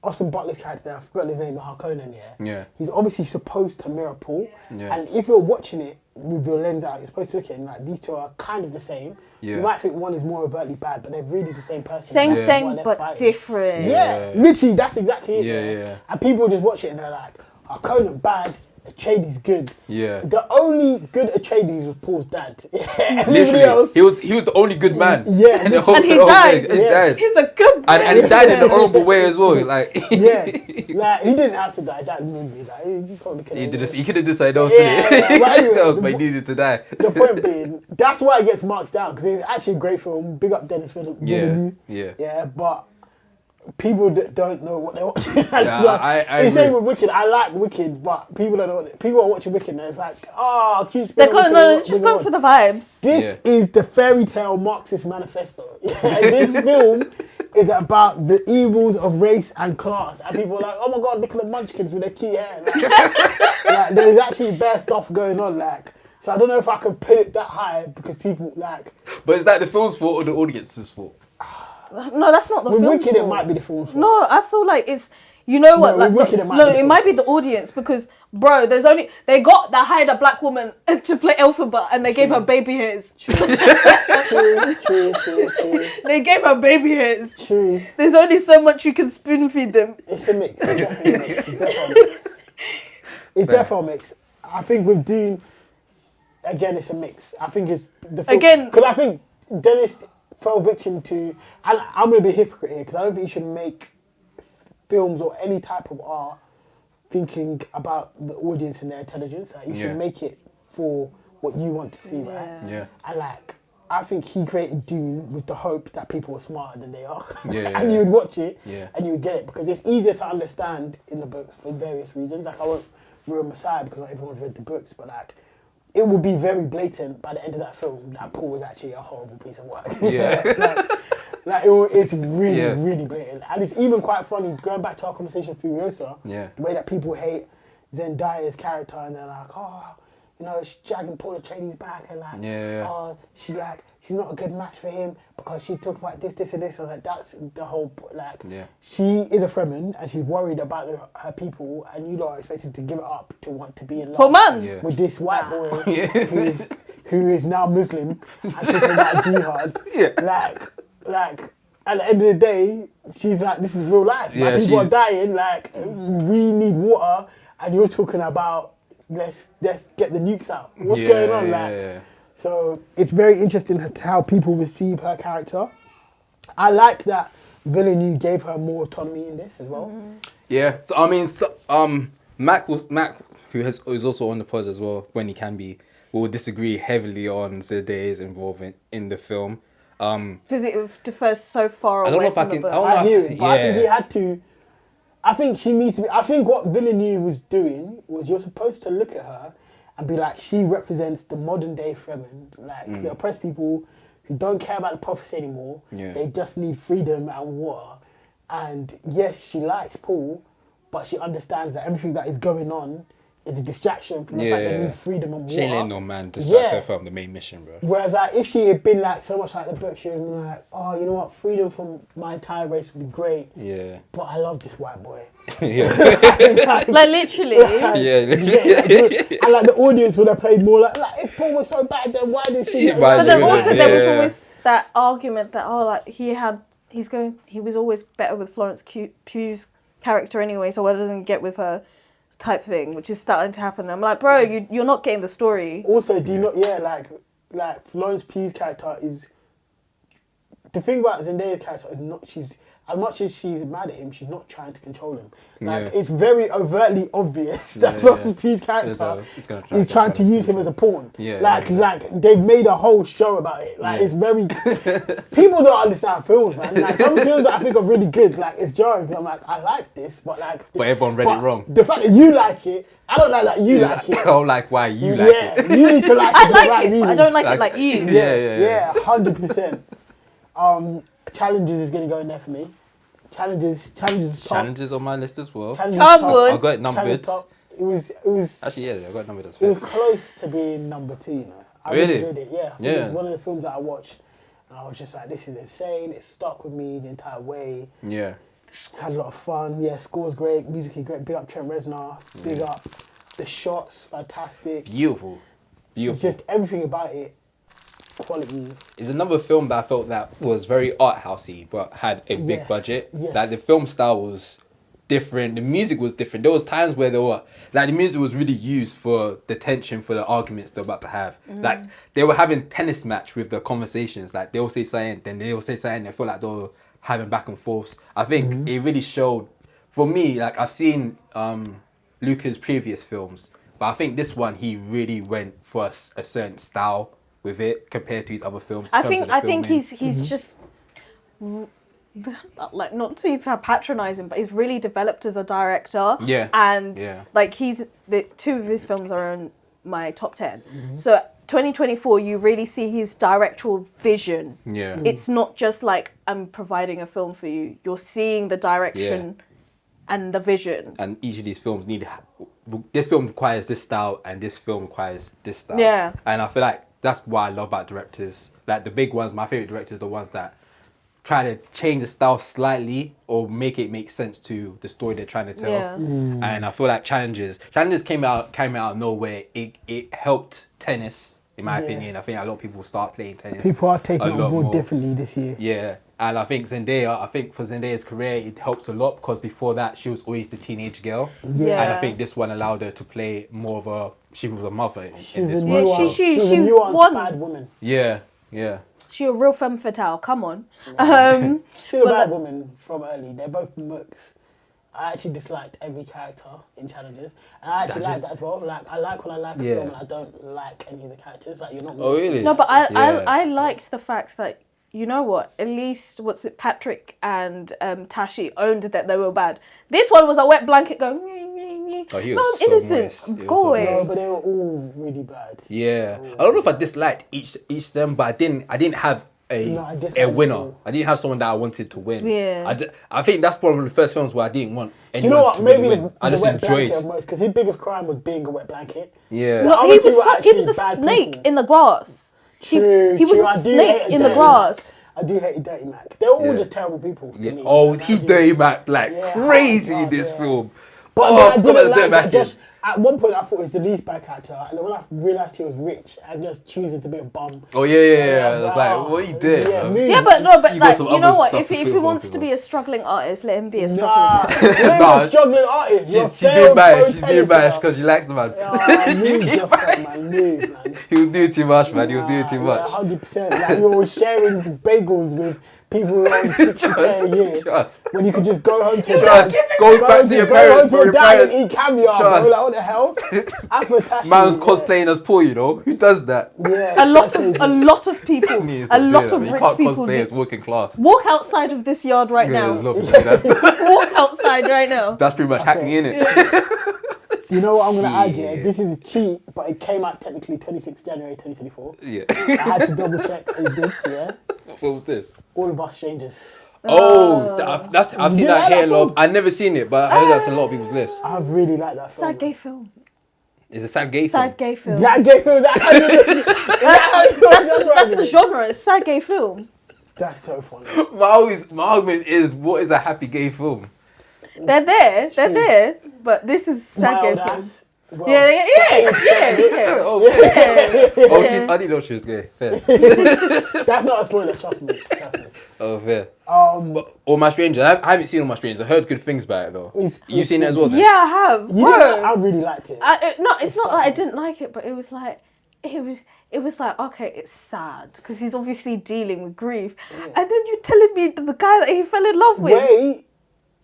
Austin Butler's character, I've forgotten his name, Harkonnen. Yeah. He's obviously supposed to mirror Paul. Yeah. And if you're watching it with your lens out, you're supposed to look at it and like these two are kind of the same. Yeah. You might think one is more overtly bad, but they're really the same person. Same, but different. Yeah, literally, that's exactly it. Yeah. And people just watch it and they're like, Harkonnen bad, Atreides good. Yeah. The only good Atreides was Paul's dad. Literally, else, he was the only good man. Yeah. And he died. He's a good man. And he died in an honourable way as well. Like like he didn't have to die. That movie, he could have decided don't it. But he needed to die. The point being, that's why it gets marked down because it's actually a great film. Big up Dennis Villeneuve. Yeah, but people don't know what they're watching. It's same with Wicked. I like Wicked, but people don't know. People are watching Wicked and it's like, they're just going for the vibes. This is the fairy tale Marxist manifesto. This film is about the evils of race and class, and people are like, oh my god, look at the munchkins with their cute hair. Like, there's actually bare stuff going on. Like, so I don't know if I can put it that high because people like. But is that the film's fault or the audience's fault? No, that's not the film's Wicked, fault. it might be the film's fault. No, I feel like it's, you know what, it might be the audience because, bro, they hired a black woman to play Elphaba and they gave her baby hairs. True. They gave her baby hairs. True. There's only so much you can spoon feed them. It's a mix. It's definitely a mix. It's definitely a mix. I think with Dune, again, it's a mix. I think it's the film. Again. Because I think Dennis fell victim to, and I'm going to be a hypocrite here because I don't think you should make films or any type of art thinking about the audience and their intelligence. Like, you should make it for what you want to see, right? Yeah. And like, I think he created Dune with the hope that people were smarter than they are. Yeah. And you would watch it Yeah. and you would get it because it's easier to understand in the books for various reasons. Like, I won't ruin Messiah because not everyone's read the books, but like, it will be very blatant by the end of that film that Paul was actually a horrible piece of work. Yeah. It's really, really blatant. And it's even quite funny, going back to our conversation with Furiosa, the way that people hate Zendaya's character and they're like, oh, you know, she's dragging Paul Atreides back and like, oh, she's not a good match for him because she talked about this, and this. I was like, that's the whole, like, she is a Fremen and she's worried about her people and you lot are expected to give it up to want to be in love with this white boy who is now Muslim and talking about jihad. Like, at the end of the day, she's like, this is real life. Like, people are dying, like, we need water and you're talking about let's get the nukes out. What's going on? So it's very interesting how people receive her character. I like that Villeneuve gave her more autonomy in this as well. Yeah. So I mean, Mac, who is also on the pod as well when he can be, will disagree heavily on Zendaya's involvement in the film. Because it differs so far away. I don't know if from the book. I hear it, but I think he had to. I think she needs to be. I think what Villeneuve was doing was you're supposed to look at her and be like, she represents the modern day Fremen, like the oppressed people who don't care about the prophecy anymore. They just need freedom and water. And yes, she likes Paul, but she understands that everything that is going on is a distraction from the fact they need freedom and water. She ain't letting no man distract her from the main mission, bro. Whereas like, if she had been like so much like the book, she would have been like, oh, you know what, freedom from my entire race would be great. Yeah. But I love this white boy. like literally. And like the audience would have played more like if Paul was so bad, then why did she get But then also there was always that argument that he was always better with Florence Pugh's character anyway, so why doesn't he get with her type thing, which is starting to happen. I'm like, bro, you're not getting the story. Also, do you not, like Florence Pugh's character is, the thing about Zendaya's character is not, she's, as much as she's mad at him, she's not trying to control him. Like, it's very overtly obvious that Florence Pugh's character is trying to use him as a pawn. Like they've made a whole show about it. Like, it's very, people don't understand films, man. Like, some films that I think are really good, like, it's jarring, I'm like, I like this, but like... But everyone read it wrong. The fact that you like it, I don't like that you like it. I don't like why you like it. Yeah, you need to like it. I like it, but I don't like it like you. Yeah, 100%. Challenges is going to go in there for me. Challenges on my list as well. Come on. I got it numbered. It was actually, I got it numbered as well. It was close to being number 2, you know. I really enjoyed it, It was one of the films that I watched and I was just like, this is insane. It stuck with me the entire way. Yeah. Had a lot of fun. Yeah, score's great, musically great. Big up Trent Reznor. Big up the shots, fantastic. Beautiful. Just everything about it. Quality. It's another film that I felt that was very art housey but had a big budget. Like the film style was different, the music was different. There was times where the music was really used for the tension for the arguments they're about to have. Like they were having tennis match with the conversations. Like they'll say something, then they'll say something. I feel like they were having back and forths. I think it really showed. For me, like I've seen Luca's previous films, but I think this one he really went for a certain style with it compared to his other films. I think he's just like, not to patronize him, but he's really developed as a director. Like the 2 of his films are in my top 10. So 2024, you really see his directorial vision. It's not just like I'm providing a film for you. You're seeing the direction and the vision. And each of these films this film requires this style and this film requires this style. And I feel like that's what I love about directors. Like the big ones, my favorite directors are the ones that try to change the style slightly or make it make sense to the story they're trying to tell. And I feel like Challenges came out of nowhere. It helped tennis, in my opinion. I think a lot of people start playing tennis. People are taking it on board differently this year. Yeah. And I think for Zendaya's career, it helps a lot because before that, she was always the teenage girl. And I think this one allowed her to play more of she was a mother in this one. She was a nuanced bad woman. Yeah. She a real femme fatale. Come on. She's a bad woman from early. They're both mooks. I actually disliked every character in Challenges, and I actually like that as well. Like, I like when I like a film and I don't like any of the characters. Like, you're not. Oh really? No, but I liked the fact that, you know what? At least Patrick and Tashi owned that they were bad. This one was a wet blanket going. Oh, he no, was I'm so innocent. moist. Go away. No, but they were all really bad. Yeah, I don't know if I disliked each them, but I didn't have a winner. I didn't have someone that I wanted to win. Yeah. I think that's one of the first films where I didn't want anyone Do you know what? to Maybe really win. I just wet enjoyed. blanket most, because his biggest crime was being a wet blanket. Yeah. No, he was a snake in the grass. True, he was a snake in the grass. I do hate Dirty Mac. They're all just terrible people. Yeah. Oh, he Dirty Mac crazy in this film. But I didn't like that Josh. At one point, I thought he was the least bad character, and then when I realised he was rich, I just choosing to be a bum. Oh yeah. I was like, what he did? Yeah, but like, you know what? If he wants to be a struggling artist, let him be a struggling artist. You're not a struggling artist. She's being biased. She's being biased because she likes the man. Man. He'll do too much, man. He'll do too much. 100%. Like, you're sharing bagels with people who are on 60k a year. When you could just go home to your dad. Go back to your parents, bro. Your parents. And eat caviar, bro. Like, what the hell? Man's cosplaying as Paul, you know? Who does that? Yeah. A lot of people. A lot of rich people. Cosplay as working class. Walk outside of this yard right now. Walk outside right now. That's pretty much hacking, innit? You know what I'm going to add here? This is cheap, but it came out technically 26th January 2024. Yeah. I had to double check, and it did, yeah. What film was this? All of Us Strangers. Oh, I've seen that here a lot. I've never seen it, but I heard that's in a lot of people's lists. I really like that film. Sad gay film. It's a sad gay film. Sad gay film. Sad gay film. That's the genre. It's sad gay film. That's so funny. My argument is, what is a happy gay film? They're there, but this is sad gay film. Well, Yeah. I didn't know she was gay. Fair. That's not a spoiler, trust me. Oh, fair. All My Strangers. I haven't seen All My Strangers. I heard good things about it though. You seen it as well? Then? Yeah, I have. I really liked it. It's not that I didn't like it, but it was like, okay, it's sad because he's obviously dealing with grief, and then you're telling me the guy that he fell in love with. Wait.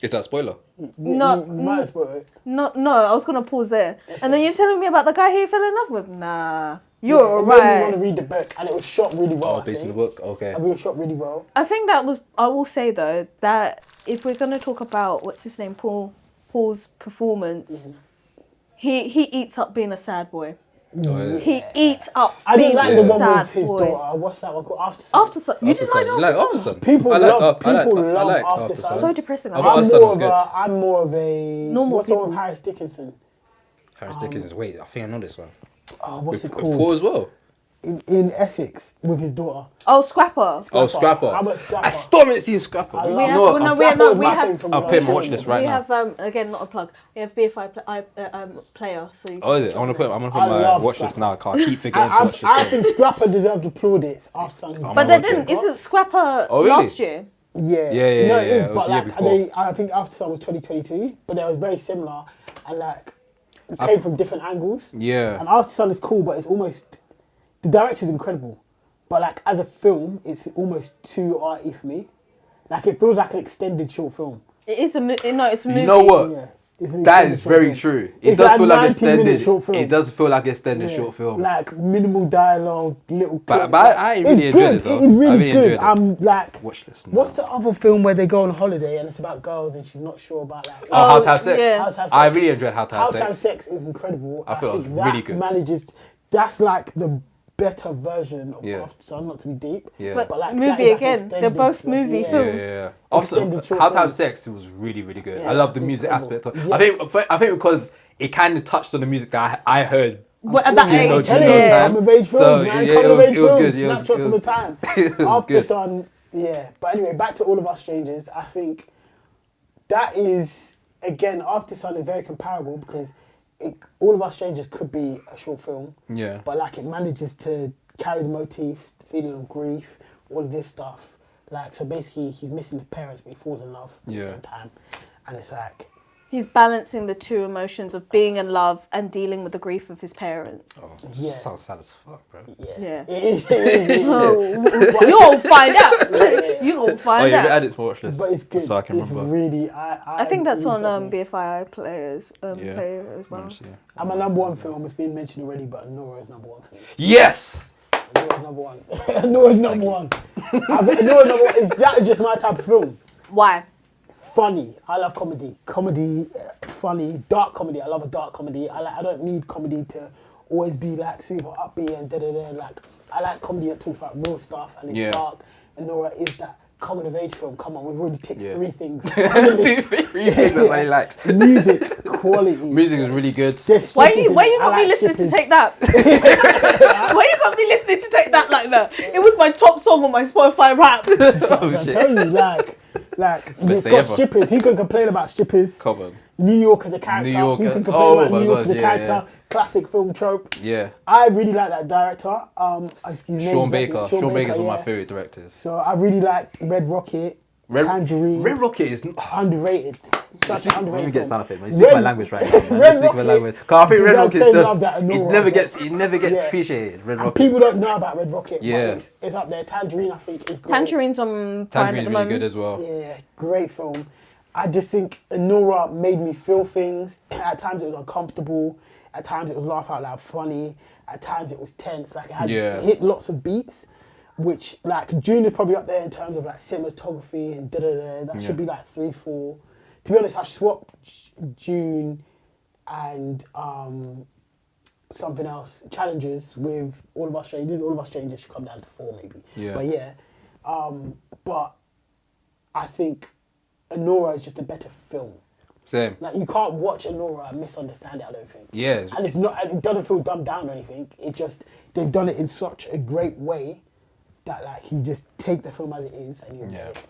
Is that a spoiler? No, might spoil it. No, I was gonna pause there, and then you're telling me about the guy he fell in love with. Nah, you're alright. I want to read the book, and it was shot really well. Based on the book, okay. And it was shot really well. I think that was. I will say though that if we're gonna talk about what's his name, Paul's performance, he eats up being a sad boy. He eats up. I didn't like the one sad with his boy. daughter. What's that one called? After Sun. You didn't like After Sun? People love After Sun. So depressing. I'm more of a normal. What's the one with Harris Dickinson? Harris Dickinson. Wait, I think I know this one. Oh, what's it called? With Paul as well. In Essex with his daughter. Oh, Scrapper. Scrapper. I still haven't seen Scrapper. We have. I'll put my watch list right now. We have again, not a plug. We have BFI player. So you is it? I'm gonna put my watch list now. I can't keep forgetting to watch this. I think Scrapper deserved plaudits after Sun. But they didn't. Isn't Scrapper last year? Yeah. No, it is. But like, I think After Sun was 2022, but they was very similar and like it came from different angles. Yeah. And After Sun is cool, but it's almost. The director's incredible, but like as a film, it's almost too arty for me. Like it feels like an extended short film. It is it's a movie. You know what? Yeah, that is very true. It does feel like extended. Short film. It does feel like extended short film. Like minimal dialogue, little. But I really enjoyed it though. It's really good. I'm like, watch this now. What's the other film where they go on holiday and it's about girls and she's not sure about like. How to Have Sex. Yeah. I really enjoyed How to Have Sex. How to Have Sex is incredible. I feel it was really good. That's like the better version of After Sun, not to be deep. Yeah. But like movie again, they're both movie films. Yeah. Also, How to Have Sex was really, really good. I love the music aspect. I think because it kind of touched on the music that I heard. At that age, I'm of age films, man. It was good. Snapshots of the time. After Sun, But anyway, back to All of Us Strangers. I think that is, again, After Sun is very comparable because All of Us Strangers could be a short film. Yeah. But like it manages to carry the motif, the feeling of grief, all of this stuff. Like, so basically he's missing his parents but he falls in love at the same time. And it's like... He's balancing the two emotions of being in love and dealing with the grief of his parents. Oh, Yeah. sounds sad as fuck, bro. Yeah. It is. You'll find out. You'll find out. Add it to my watch list. But it's good. So I can It's remember. really. I think that's on really BFI players player as well. And my number one film has been mentioned already, but Nora is number one for me. Yes. Nora's number one. Nora's number one. Nora's number one. Is that just my type of film? Why? Funny. I love comedy. Comedy, funny, dark comedy. I love a dark comedy. I don't need comedy to always be like super upbeat and da-da-da. Like, I like comedy that talks about real stuff and it's dark. And Nora is that coming of age film. Come on, we've already ticked 3 things. 3 things that I liked. Music, quality. Music is really good. Why you got me listening to take that? Why you got me listening to take that like that? It was my top song on my Spotify rap. I'm telling you, like it's got strippers. Who can complain about strippers? Come on. New York as a character. Who can complain about New York as a character? Yeah. Classic film trope. Yeah. I really like that director. Sean Baker. Sean Baker's one of my favourite directors. So I really liked Red Rocket. Tangerine. Red Rocket is underrated. Such an underrated. Let me get sound effect, man. You speak my language right now, man. Red You speak my language. Because I think Red Rocket is just... It never gets appreciated, Red Rocket. People don't know about Red Rocket, yeah. But it's up there. Tangerine, I think, is great. Tangerine's on Prime at the moment. Really good as well. Yeah, great film. I just think Anora made me feel things. At times it was uncomfortable. At times it was laugh out loud funny. At times it was tense. Like it hit lots of beats, which like Dune is probably up there in terms of like cinematography and da-da-da. That should be like 3, 4. To be honest, I swapped Dune and something else, Challenges, with All of Us Strangers. All of Us Strangers should come down to 4 maybe. Yeah. But yeah, but I think Anora is just a better film. Same. Like you can't watch Anora and misunderstand it, I don't think. Yeah. And it's not. It doesn't feel dumbed down or anything. It just they've done it in such a great way that like you just take the film as it is and you enjoy it.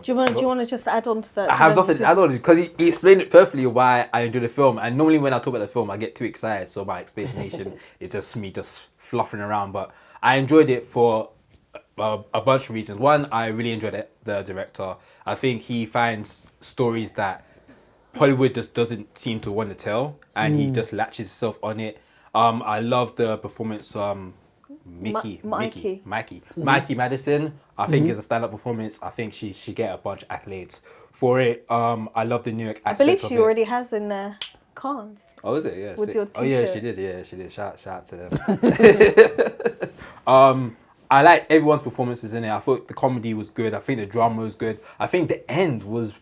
Do you want to just add on to that? I have nothing to add on because he explained it perfectly why I enjoy the film. And normally when I talk about the film, I get too excited, so my explanation is just me just fluffing around. But I enjoyed it for a bunch of reasons. One, I really enjoyed it, the director. I think he finds stories that Hollywood just doesn't seem to want to tell, and he just latches himself on it. I love the performance. Mikey Madison, I think is a stand-up performance. I think she should get a bunch of accolades for it. I love the New York aspect. I believe she already has in Cannes. Oh, is it? Yeah. With your t-shirt. Oh yeah, she did. Yeah, she did. Shout out to them. I liked everyone's performances in it. I thought the comedy was good. I think the drama was good. I think the end was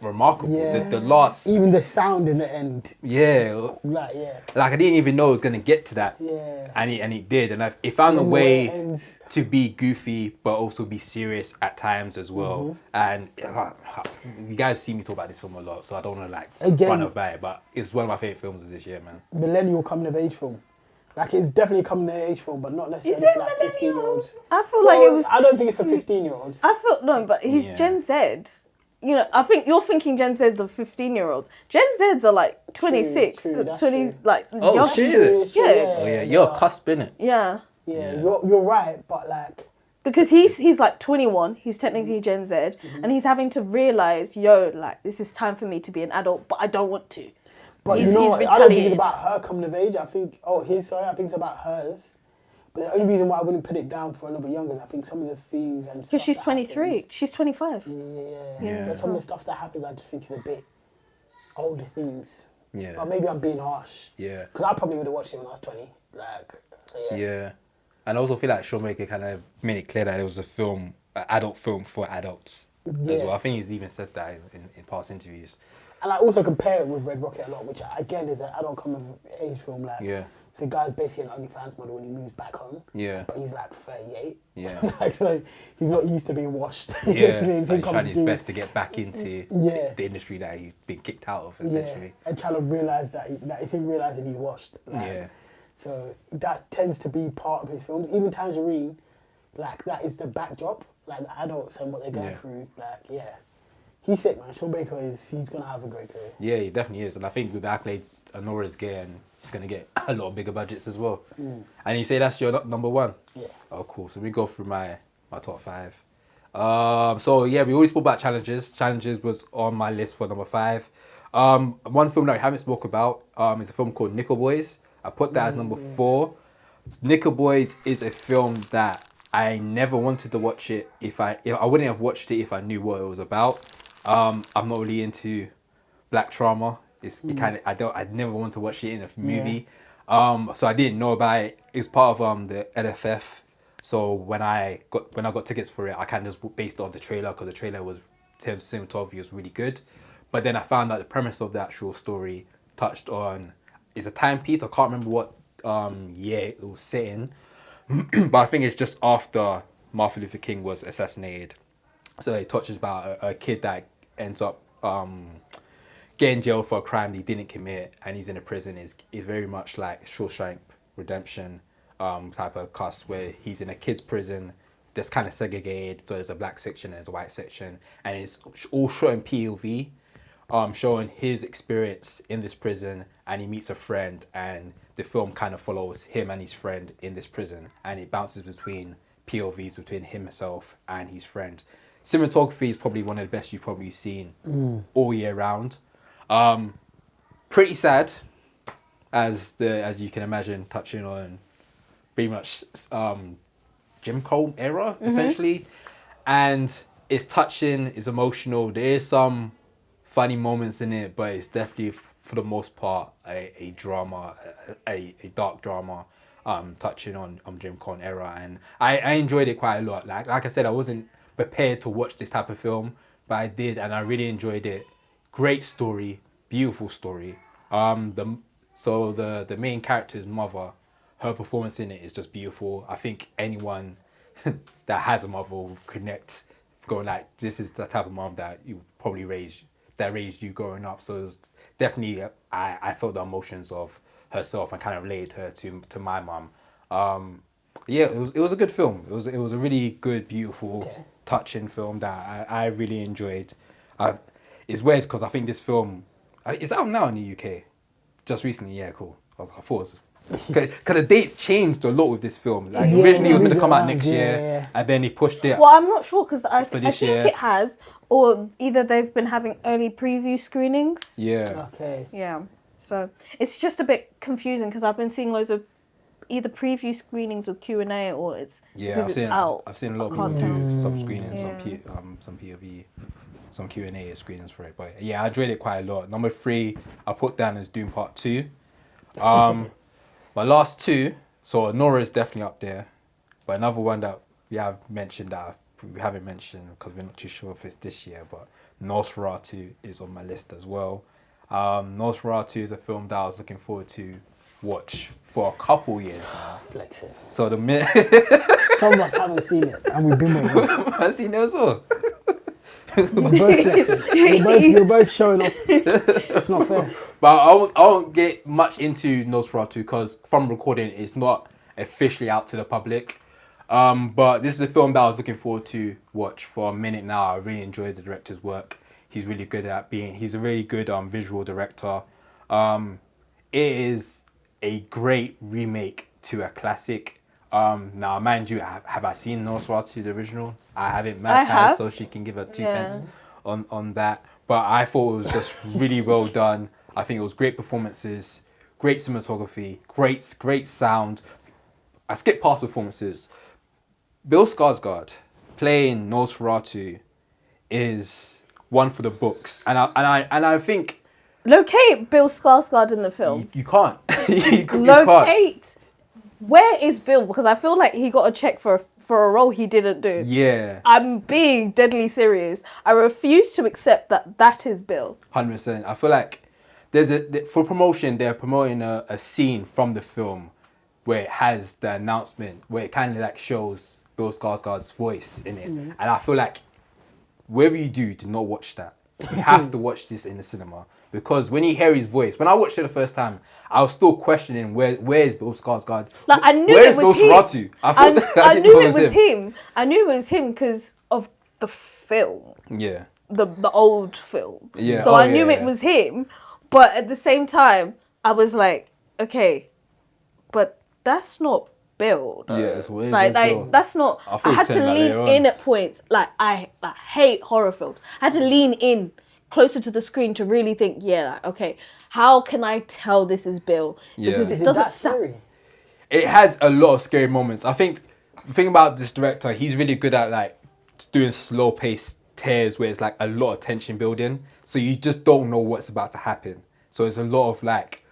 remarkable. Yeah. The last, even the sound in the end. Yeah. Like I didn't even know it was gonna get to that. Yeah. And it did, and it found a way to be goofy but also be serious at times as well. And you guys see me talk about this film a lot, so I don't want to run about it. But it's one of my favorite films of this year, man. Millennial coming of age film. Like it's definitely a coming of age film, but not necessarily for like 15-year-olds. I feel like it was. I don't think it's for 15-year-olds. I feel no, but he's Gen Z. You know, I think you're thinking Gen Zs of 15-year-olds. Gen Zs are like 26, true, 20, like oh, young. shit. Yeah. Oh yeah, you're a cusp, innit? Yeah. Yeah, you're right, but like because he's like 21, he's technically Gen Z, and he's having to realize, like this is time for me to be an adult, but I don't want to. But you know what? I don't think it's about her coming of age. I think I think it's about hers. But the only reason why I wouldn't put it down for a little bit younger is I think some of the themes and because she's 23, happens, she's 25. Yeah. But some of the stuff that happens, I just think is a bit older themes. Yeah. Or maybe I'm being harsh. Yeah. Because I probably would have watched it when I was 20. Yeah. And I also feel like Sean Baker kind of made it clear that it was an adult film for adults as well. I think he's even said that in past interviews. And I also compare it with Red Rocket a lot, which again is an adult coming of age film. Like, so the guy's basically an OnlyFans model when he moves back home. Yeah. But he's like 38. Yeah. So he's not used to being washed. Yeah. He's trying his best to get back into the industry that he's been kicked out of, essentially. Yeah. And trying to realise that it's him realising he's washed. So that tends to be part of his films. Even Tangerine, like that is the backdrop, like the adults and what they're going through. He's sick, man. Sean Baker he's gonna have a great career. Yeah, he definitely is. And I think with the accolades Anora's getting, he's gonna get a lot of bigger budgets as well. And you say that's your number one? Yeah. Oh, cool. So we go through my top 5. So yeah, we already spoke about Challenges. Challenges was on my list for number 5. One film that we haven't spoke about is a film called Nickel Boys. I put that as number 4. Nickel Boys is a film that I never wanted to watch it if I wouldn't have watched it if I knew what it was about. I'm not really into black trauma. I'd never want to watch it in a movie. So I didn't know about it. It was part of the LFF. So when I got tickets for it, I kind of just based it on the trailer because the trailer was cinematography was really good. But then I found out the premise of the actual story touched on is a timepiece. I can't remember what year it was set in, but I think it's just after Martin Luther King was assassinated. So it touches about a kid that ends up getting jailed for a crime that he didn't commit, and he's in a prison. Is very much like Shawshank Redemption type of cast where he's in a kid's prison that's kind of segregated. So there's a black section, there's a white section, and it's all shot in POV, showing his experience in this prison, and he meets a friend, and the film kind of follows him and his friend in this prison, and it bounces between POVs between himself and his friend. Cinematography is probably one of the best you've probably seen all year round. Pretty sad, as you can imagine, touching on pretty much Jim Crow era essentially, and it's touching, it's emotional. There is some funny moments in it, but it's definitely for the most part a drama, a dark drama, touching on Jim Crow era, and I enjoyed it quite a lot. Like I said, I wasn't prepared to watch this type of film, but I did, and I really enjoyed it. Great story, beautiful story. The main character's mother, her performance in it is just beautiful. I think anyone that has a mother will connect, going like, this is the type of mom that you probably raised you growing up. So it was definitely, I felt the emotions of herself and kind of related her to my mom. It was a good film. It was a really good, beautiful, touching film that I really enjoyed. It's weird because I think this film it's out now in the UK, just recently. Yeah, cool. I thought it was, because the dates changed a lot with this film. Like originally it was meant to come out next year, and then he pushed it. Well, I'm not sure because I think year. it has, or either they've been having early preview screenings. Yeah. Okay. Yeah. So it's just a bit confusing because I've been seeing loads of either preview screenings or Q&A, or it's because it's out. I've seen a lot of people do some screenings, some POV, some Q&A screenings for it. But yeah, I enjoyed it quite a lot. Number 3, I put down as Dune Part 2. My last 2, so Anora is definitely up there, but another one that we have mentioned that we haven't mentioned because we're not too sure if it's this year, but Nosferatu is on my list as well. Nosferatu is a film that I was looking forward to watch for a couple years now. Flexing. So the minute some of us haven't seen it, and we've been waiting. I've seen it as well. You're both flexing. You're both showing off. It's not fair. But I won't get much into Nosferatu because from recording it's not officially out to the public. But this is the film that I was looking forward to watch for a minute now. I really enjoyed the director's work. He's really good at he's a really good visual director. It is a great remake to a classic. Now, mind you, have I seen Nosferatu, the original? I haven't. Maz has, so she can give her 2 pence on that. But I thought it was just really well done. I think it was great performances, great cinematography, great sound. I skipped past performances. Bill Skarsgård playing Nosferatu is one for the books, and I think locate Bill Skarsgård in the film. You can't. you locate. Can't. Where is Bill? Because I feel like he got a check for a role he didn't do. Yeah. I'm being deadly serious. I refuse to accept that is Bill. 100%. I feel like for promotion, they're promoting a scene from the film where it has the announcement, where it kind of like shows Bill Skarsgård's voice in it. Mm-hmm. And I feel like whatever you do not watch that. You have to watch this in the cinema. Because when you hear his voice, when I watched it the first time, I was still questioning where is Bill Skarsgård? Like I knew it was him. I knew it was him. I knew it was him because of the film. Yeah. The old film. Yeah. So I knew it was him, but at the same time, I was like, okay, but that's not Bill. Though. Yeah, it's weird. Like that's not. I had to lean in at points. Like I hate horror films. I had to lean in closer to the screen to really think, okay, how can I tell this is Bill? Because it doesn't sound... It has a lot of scary moments. I think the thing about this director, he's really good at like doing slow paced tears where it's like a lot of tension building. So you just don't know what's about to happen. So there's a lot of like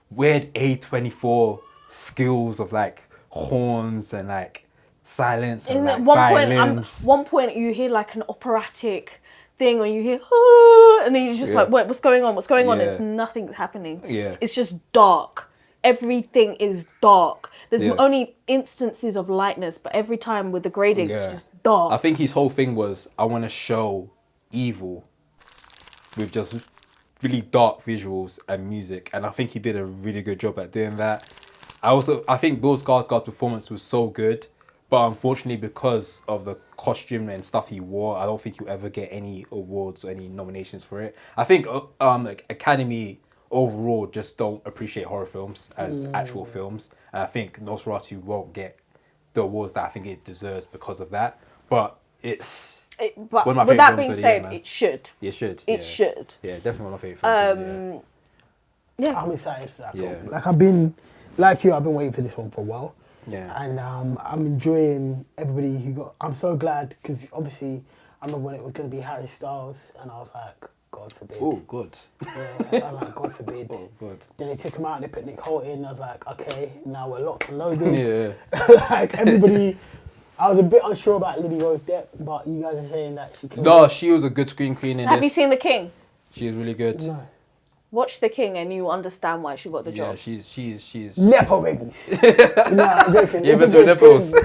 weird A24 skills of like horns and like silence and like violins. One point you hear like an operatic thing, or you hear and then you're just like, wait, what's going on? What's going on? It's nothing's happening. Yeah. It's just dark. Everything is dark. There's only instances of lightness, but every time with the grading, it's just dark. I think his whole thing was, I want to show evil with just really dark visuals and music, and I think he did a really good job at doing that. I think Bill Skarsgård's performance was so good, but unfortunately because of the costume and stuff he wore, I don't think he'll ever get any awards or any nominations for it. I think like Academy overall just don't appreciate horror films as actual films, and I think Nosferatu won't get the awards that I think it deserves because of that. But but with that being said, it should. It should. It should. Yeah, definitely one of my favourite films. I'm excited for that film. Like I've been waiting for this one for a while. Yeah. And I'm enjoying everybody who got. I'm so glad because obviously I remember when it was going to be Harry Styles, and I was like, God forbid. Oh, good. Yeah, I'm like, God forbid. Oh, good. Then they took him out and they put Nick Holt in. I was like, okay, now we're locked and loaded. Yeah. Like everybody, I was a bit unsure about Lily Rose Depp, but you guys are saying that she can. No, she was a good screen queen in this. Have you seen The King? She was really good. No. Watch The King and you understand why she got the job. Yeah, she's Nepo babies. No, I'm joking. Yeah, but so nipples. The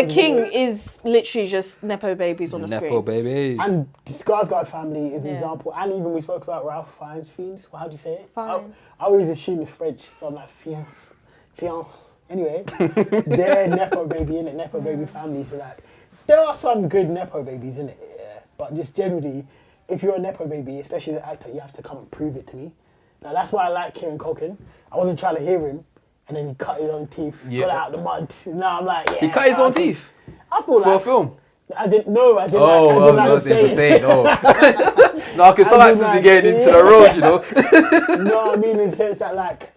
King is literally just Nepo babies on the screen. Nepo babies. And the Skarsgård family is an example. And even we spoke about Ralph Fiennes. How do you say it? I always assume it's French, so I'm like, Fiennes. Anyway, they're Nepo baby, innit? Nepo baby family. So like, there are some good Nepo babies, innit? Yeah. But just generally, if you're a Nepo baby, especially the actor, you have to come and prove it to me. Now that's why I like Kieran Culkin. I wasn't trying to hear him, and then he cut his own teeth, got it out the mud. Now I'm like, He cut his own teeth? I feel like... For a film? As in, no, as in no, like it's insane. No, because some actors be getting into the road, you know? No, I mean in the sense that like,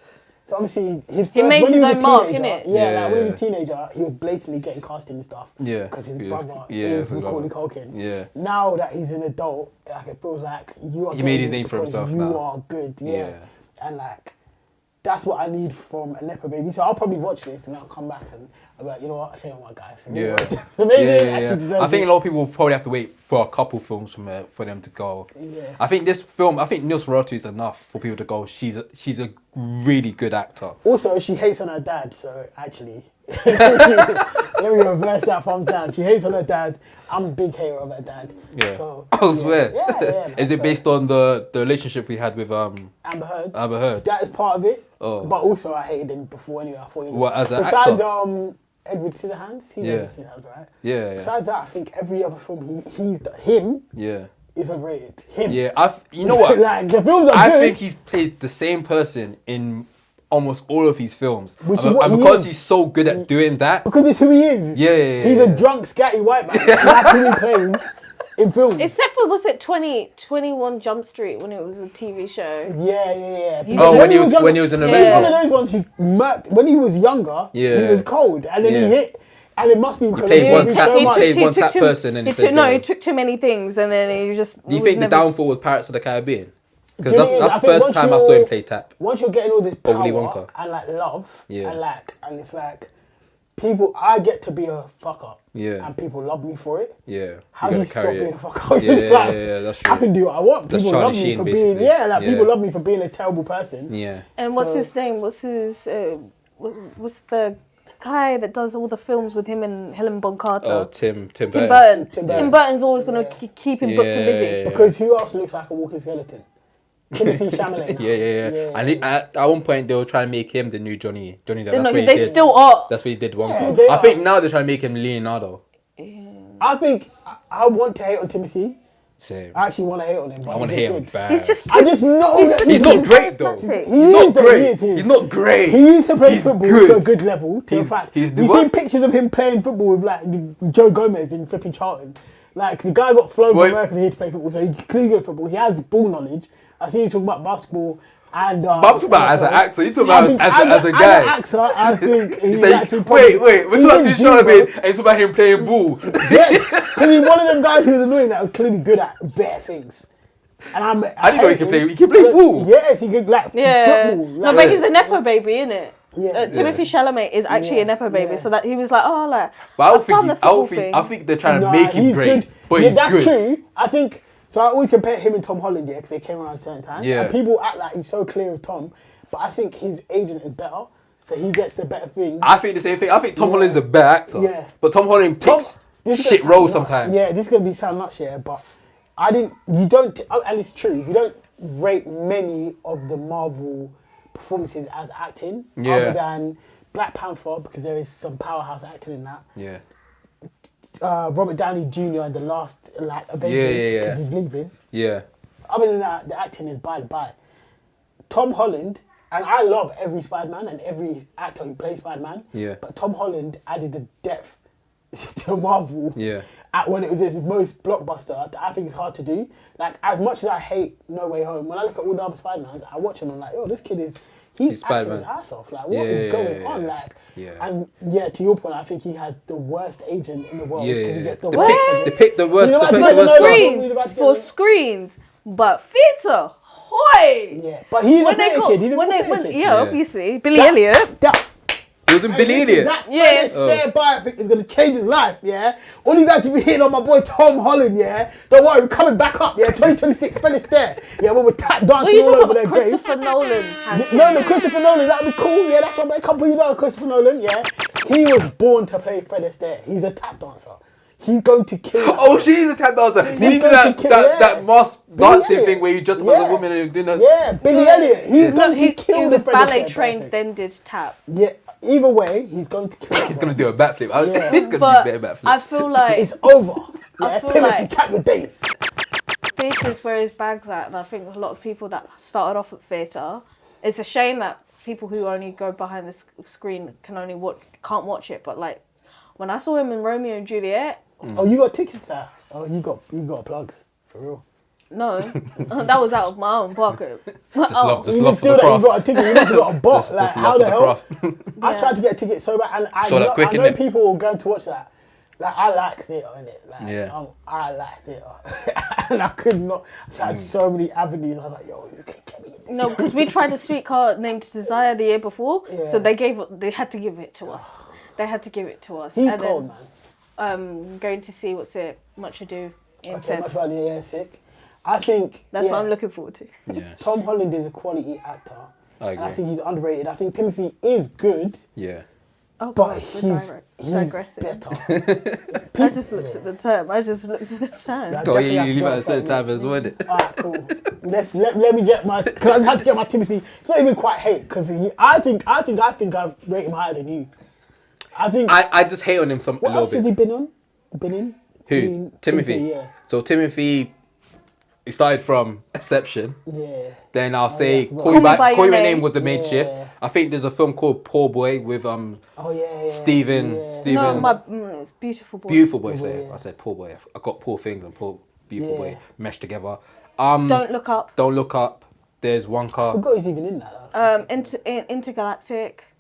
so obviously he made his own mark, innit? Yeah, like when he was a teenager, he was blatantly getting cast in stuff. Yeah. Because his brother is Macaulay Culkin. Yeah. Now that he's an adult, like it feels like you are. He made his name for himself now. You are good, yeah. And like, that's what I need from a Nepo baby. So I'll probably watch this and I'll come back and I'll be like, you know what, I'll tell you what, guys. I think a lot of people probably have to wait for a couple films for them to go. Yeah. I think Nosferatu is enough for people to go, she's a really good actor. Also, she hates on her dad, so actually, let me reverse that thumbs down. She hates on her dad. I'm a big hater of her dad. Yeah. So, I swear. Yeah. Is it based on the relationship we had with Amber Heard? Amber Heard. That is part of it. Oh. But also, I hated him before anyway. I thought what, as an besides actor? Edward Scissorhands, he's Edward Scissorhands, right? Yeah. Besides that, I think every other film him is overrated. Him. Yeah. You know what? Like the films are good. I think he's played the same person in almost all of his films. And because he's so good at doing that. Because it's who he is. Yeah. He's a drunk, scatty white man. That's who he plays in films. Except for, was it 21 Jump Street when it was a TV show? Yeah. When he was in the He's one of those ones who murked, when he was younger, he was cold. And then he hit, and it must be because he plays one tap person. And he took too many things and then he just... Do you think the downfall was Pirates of the Caribbean? Because that's the first time I saw him play tap. Once you're getting all this power Wonka. and like love, and it's like people, I get to be a fuck up, and people love me for it. Yeah, how do you stop being a fuck up? Yeah, that's true. I can do what I want. That's people Charlie love me Sheen, for basically. being people love me for being a terrible person. Yeah. And what's his name? What's what's the guy that does all the films with him and Helen Bonham Carter? Oh, Tim Burton. Tim Burton's always going to keep him booked and busy. Because who else looks like a walking skeleton? Timothee Chalamet. Yeah. And at one point they were trying to make him the new Johnny Depp. They still are. That's what he did. I think now they're trying to make him Leonardo. I think I want to hate on Timothy. Same. I actually want to hate on him. I want to hate him bad. He's just... I just know he's not great though. He's not great. He used to play football to a good level. To the fact, you've seen pictures of him playing football with like Joe Gomez in flipping Charlton. Like, the guy got flown from America here to play football, so he's clearly good at football. He has ball knowledge. I see you talking about basketball and... I'm talking about as an actor. You talking about as a guy. As an actor, I think he's actually... Wait, we're talking about Timothee Chalamet and it's about him playing ball. Yes, because he's one of them guys who was annoying that was clearly good at better things. And I didn't know he can play ball. Yes, he could, like, football. No, but he's a Nepo baby, innit? Yeah. Timothee Chalamet is actually a Nepo baby, so that he was like, oh, like, but I think they're trying to make him great, but he's that's good. True. I think, so I always compare him and Tom Holland, because they came around at certain times. Yeah. And people act like he's so clear with Tom, but I think his agent is better, so he gets the better thing. I think the same thing. I think Tom Holland's a better actor, but Tom Holland picks shit roles sometimes. Yeah, this is going to be sound nuts here, but and it's true, we don't rate many of the Marvel performances as acting, other than Black Panther, because there is some powerhouse acting in that. Yeah. Robert Downey Jr. in the last Avengers, because he's leaving. Yeah. Other than that, the acting is by the by. Tom Holland, and I love every Spider-Man and every actor who plays Spider-Man. Yeah. But Tom Holland added the depth to Marvel. Yeah. When it was his most blockbuster, I think it's hard to do. Like, as much as I hate No Way Home, when I look at all the other Spider-Mans, I watch him and I'm like, oh, this kid he's acting his ass off. Like, what is going on? Like, and to your point, I think he has the worst agent in the world. He gets the worst. They pick the worst. For screens, but theatre, hoy! Yeah, but he's a kid. Obviously, Billy Elliot. He was in Billy Elliot. That stare biopic is going to change his life, yeah? All you guys will be hitting on my boy Tom Holland, yeah? Don't worry, we're coming back up, yeah? 2026, Feliz Stare. Yeah, when we're dancing all over their grave. Christopher Nolan. No, Christopher Nolan, that would be cool, yeah? That's what a couple you know, Christopher Nolan, yeah? He was born to play Fred Astaire. He's a tap dancer. He's going to kill. Oh, she's a tap dancer. Did he do that mask dancing thing where you just was a woman and did that? Yeah, Billy Elliot. He's going to kill. He was ballet trained, then did tap. Yeah. Either way, he's going to kill. He's going to do a backflip. He's going to do a better backflip. I feel like it's over. I feel like count your days. Theatre's where his bag's at, and I think a lot of people that started off at theatre. It's a shame that people who only go behind the screen can't watch it. But like, when I saw him in Romeo and Juliet. Oh, you got tickets to that? Oh, you got plugs for real. No, that was out of my own pocket. Just love for the craft. You got a ticket, you just got a bot. Like, how the hell? I tried to get a ticket so bad, and I know people will go to watch that. Like, I like theatre, innit? Like, I like theatre. And I could not. I tried so many avenues. I was like, yo, you can get me in this. No, because we tried a Streetcar Named Desire the year before, so they had to give it to us. They had to give it to us. He's cold, man. Going to see Much Ado in Feb. Much Ado, sick. I think that's what I'm looking forward to. Yes. Tom Holland is a quality actor. I agree. I think he's underrated. I think Timothy is good. Yeah. Oh, but he's digressing. Better. I just looked at the term. Oh, you leave at a certain time as well. Alright, cool. Let me get because I had to get my Timothy. It's not even quite hate because I think I rate him higher than you. I just hate on him a little bit. What else has he been in? Who? Timothy. Yeah. So Timothy, he started from Inception. Yeah. Then I'll say Call You By Your Name was the main shift. I think there's a film called Poor Boy with Stephen. No, it's Beautiful Boy. Beautiful Boy. I said Poor Boy. I got Poor Things and Poor Beautiful Boy meshed together. Don't Look Up. There's Wonka. I forgot he's even in that.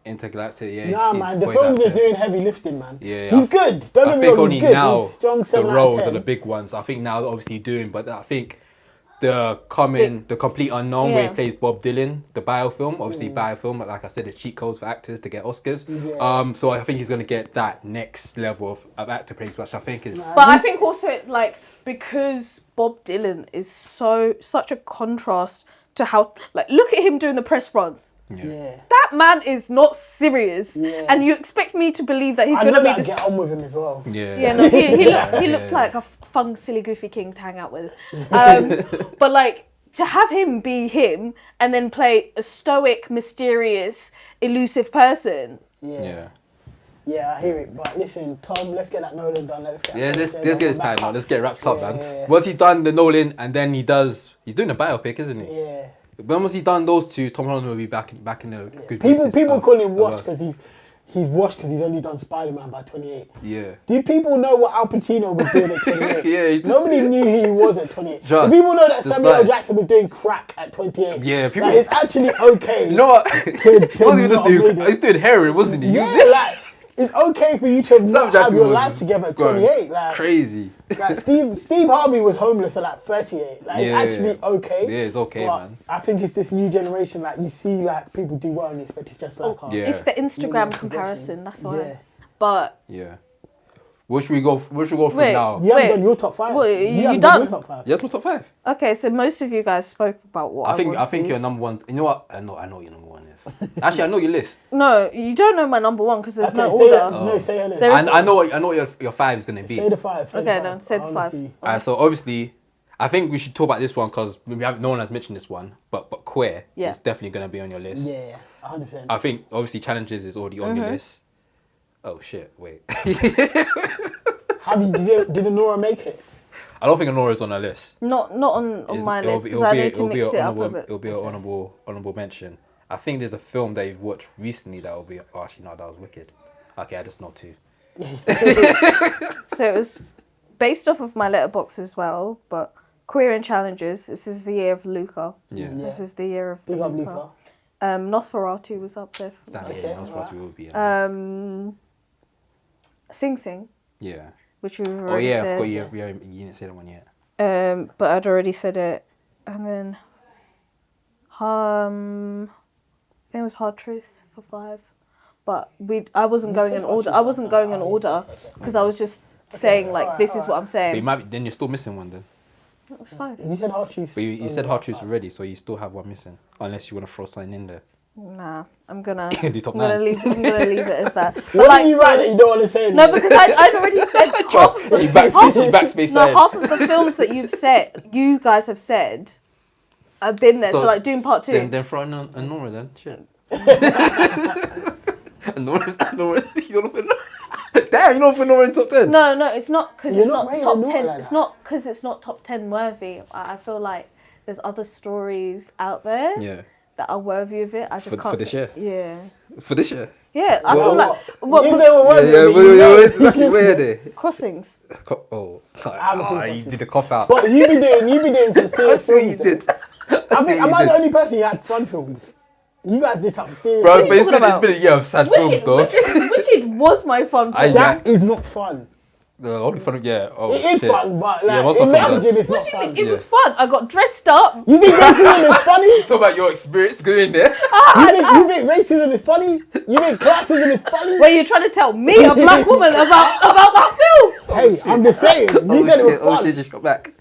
Intergalactic. Yeah. Nah, man, the films are doing heavy lifting, man. Yeah. He's good. Don't get me wrong, he's good. Now he's strong 7 the roles are the big ones. I think now obviously Dune, but I think the complete unknown where he plays Bob Dylan, the biofilm, obviously biofilm, like I said, it's cheat codes for actors to get Oscars. Yeah. So I think he's gonna get that next level of actor praise, which I think is. But I think also because Bob Dylan is such a contrast to how look at him doing the press runs. Yeah. That man is not serious, and you expect me to believe that he's going to be this. Get on with him as well. Yeah. Yeah. No, he looks like a fun, silly, goofy king to hang out with. But to have him be him and then play a stoic, mysterious, elusive person. Yeah. Yeah, I hear it. But listen, Tom, let's get that Nolan done. Let's get this time, man. Let's get it wrapped up, man. Yeah. Once he's done the Nolan, and then he's doing a biopic, isn't he? Yeah. When once he's done those two, Tom Holland will be back in the good People call him Watch because he's washed because he's only done Spider-Man by 28. Yeah. Do people know what Al Pacino was doing at 28? Yeah, Nobody knew who he was at 28. Just- Do people know that just Samuel L. like- Jackson was doing crack at 28? Yeah, people- Like, it's actually okay. You know what? to He wasn't even just not have doing. made it. He's doing heroin, wasn't he? Yeah, like, it's okay for you to not have Jackson your was life together at going 28. Like, crazy. like Steve Harvey was homeless at like 38. Like, Yeah, it's actually okay. Yeah, it's okay, But man. I think it's this new generation. Like, you see, like, people do well and you expect it's just like, Yeah. It's the Instagram New comparison. That's why. Yeah. But Yeah. Where should we go? Where should we go from Wait. now? You haven't Wait. done your top 5. Wait, you haven't done? your top 5. Yes, my top 5. okay, so most of you guys spoke about what I I think your number one. You know what? I know what your number one is. Actually, I know your list. No, you don't know my number one because there's Okay, no say order. that. No, say her list. There is- I know what your 5 is gonna be. Say the 5. Say Okay, the then, say the I wanna 5. see. So obviously, I think we should talk about this one because no one has mentioned this one. But Queer Yeah. is definitely gonna be on your list. Yeah, 100%. I think obviously Challenges is already on your list. Oh shit! Wait. Did Anora make it? I don't think Anora's on our list. Not on my list because I need to mix it up a bit. It'll be an honorable mention. I think there's a film that you've watched recently that will be. Oh, actually, no, that was wicked. Okay, I just know two. So it was based off of my letterbox as well, but Queer and Challenges. This is the year of Luca. Yeah. This is the year of Big up Luca. Luca. Nosferatu was up there. For me. Exactly. Okay, Yeah, Nosferatu will be. Sing Sing, Yeah. which we've Oh already yeah, I said. forgot you didn't say that one yet. But I'd already said it, and then I think it was Hard Truths for 5, but I wasn't going in order. I wasn't going in order because I was just saying like this is what I'm But saying. then you're still missing one then. It was 5. You said hard truth. But you said Hard Truths already, so you still have one missing. Unless you want to throw something in there. Nah, I'm gonna Do top I'm gonna 9. leave it as that. But What like, did you write that you don't want to say? no, because I'd already said half of You backspace no, side. half of the films that you guys have said, I've been there. So, So like Dune Part 2. Then throw in Anora then. Shit. Anora. You don't know. Damn, you don't put Anora in top 10. No, it's not because You're it's not not rating top Anora 10. like It's that. not because it's not top 10 worthy. I feel like there's other stories out there Yeah. that are worthy of it. I just For can't. this year? Yeah. For this year. Yeah, I Well, feel like You what they were working with me, where are they? Crossings. Oh, haven't seen you Crossings. did the cough out. But you be doing some I serious see what films. you though. did. I think am I the only person who had fun films? You guys did something serious. Bro, What are but you it's talking been a year of sad films though. Wicked was my fun film. That is not fun. The only fun, yeah. Oh, It is shit. fun, but like most in of my fun messaging, it's What not do you fun. mean? It was fun. I got dressed up. You think racism is funny? Talk about your experience going there. You think racism is funny? You think classism is funny? Where you're trying to tell me, a black woman, about that film? Hey, I'm just saying. You said it was fun. just got back.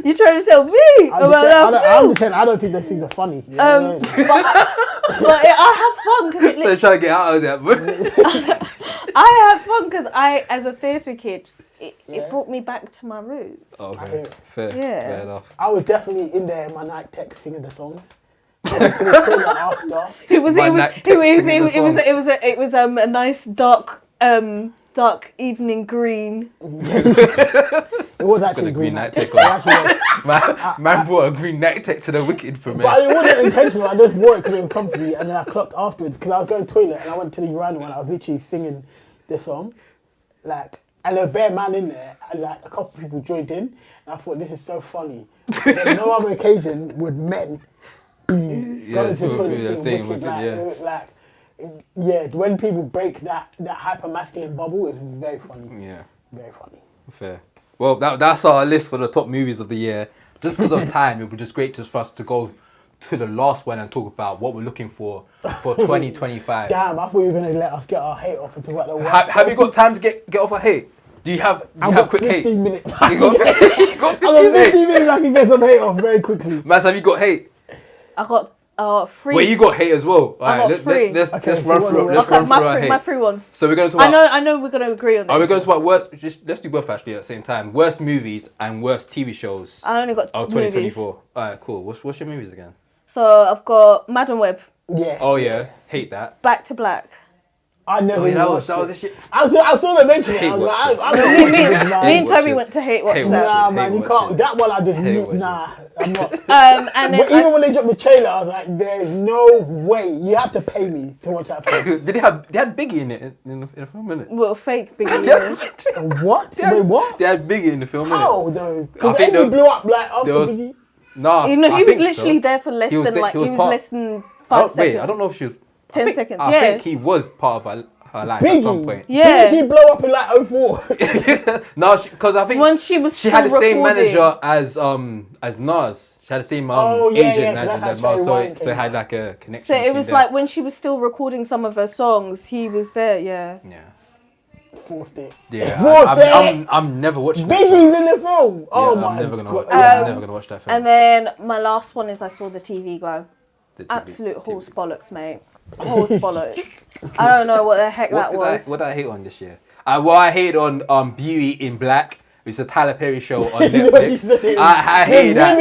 You're trying to tell me about that I'm film? just saying, I don't think those things are funny. You know what I mean? But I have fun because So trying to get out of that, but I have fun because as a theatre kid, Yeah. it brought me back to my roots. okay, fair, Yeah. fair enough. I was definitely in there in my night tech singing the songs. I went to the toilet after. It was My night text singing the song. a nice dark evening green. It was Got actually a green green night night. tech on. Man brought a green night tech to the Wicked for me. But it wasn't intentional. I just wore it because it was comfy, and then I clocked afterwards because I was going to the toilet and I went to the urinal and I was literally singing this song, like, and there was a bare man in there, and like a couple of people joined in, and I thought this is so funny. On no other occasion would men be going to the toilet singing Wicked, when people break that hyper masculine bubble, it's very funny. Yeah, Very funny. fair. Well, that's our list for the top movies of the year. Just because of time, it would just great for us to go to the last one and talk about what we're looking for 2025. Damn, I thought you were gonna let us get our hate off and talk about the worst. Have you got time to get off a hate? Do you have I've got quick 15 hate? minutes. You I've got got 15 minutes. 15 minutes I can get some hate off very quickly. Maz, have you got hate? I got 3. Wait, you got hate as well. I got 3. Let's Okay, run so through. what Let's do we- run through our hate. my 3 ones. So we're going to talk about. I know we're going to agree on this. Are we going to talk about worst? Let's do both actually at the same time. Worst movies and worst TV shows. I only got of movies. 2024. Alright, cool. What's your movies again? So I've got Madam Web, Yeah. Oh yeah, hate that. Back to Black, I never even watched that was it. a shit. I saw them mention it. I was like, I'm not watching this, man. Me and Toby went to hate watch that. Nah, man, you can't. That one I just knew. Nah, I'm not. And then even when they dropped the trailer, I was like, there's no way. You have to pay me to watch that film. They had Biggie in it in the film, innit? Well, fake Biggie. What? Wait, what? They had Biggie in the film, innit? How though? Because Biggie blew up like after Biggie. Nah, he was literally there for less than less than 5 seconds. Wait, I don't know if she was 10 seconds. I think he was part of her life Biggie. at some point. Yeah. Didn't she blow up in like 04? No, because I think when she had the same recording. manager as Nas. She had the same agent as Nas, so it had like a connection. So it was like when she was still recording some of her songs, he was there. Yeah. Yeah. Forced it. Yeah. I'm never watching Biggie's in the film. Oh my I'm never gonna God. I'm never gonna watch that film. And then my last one is I saw the TV Glow. Absolute horse bollocks, mate. Horse bollocks. I don't know what the heck that was. What did I hate on this year? I hate on Beauty in Black. It's a Tyler Perry show on Netflix. I hate that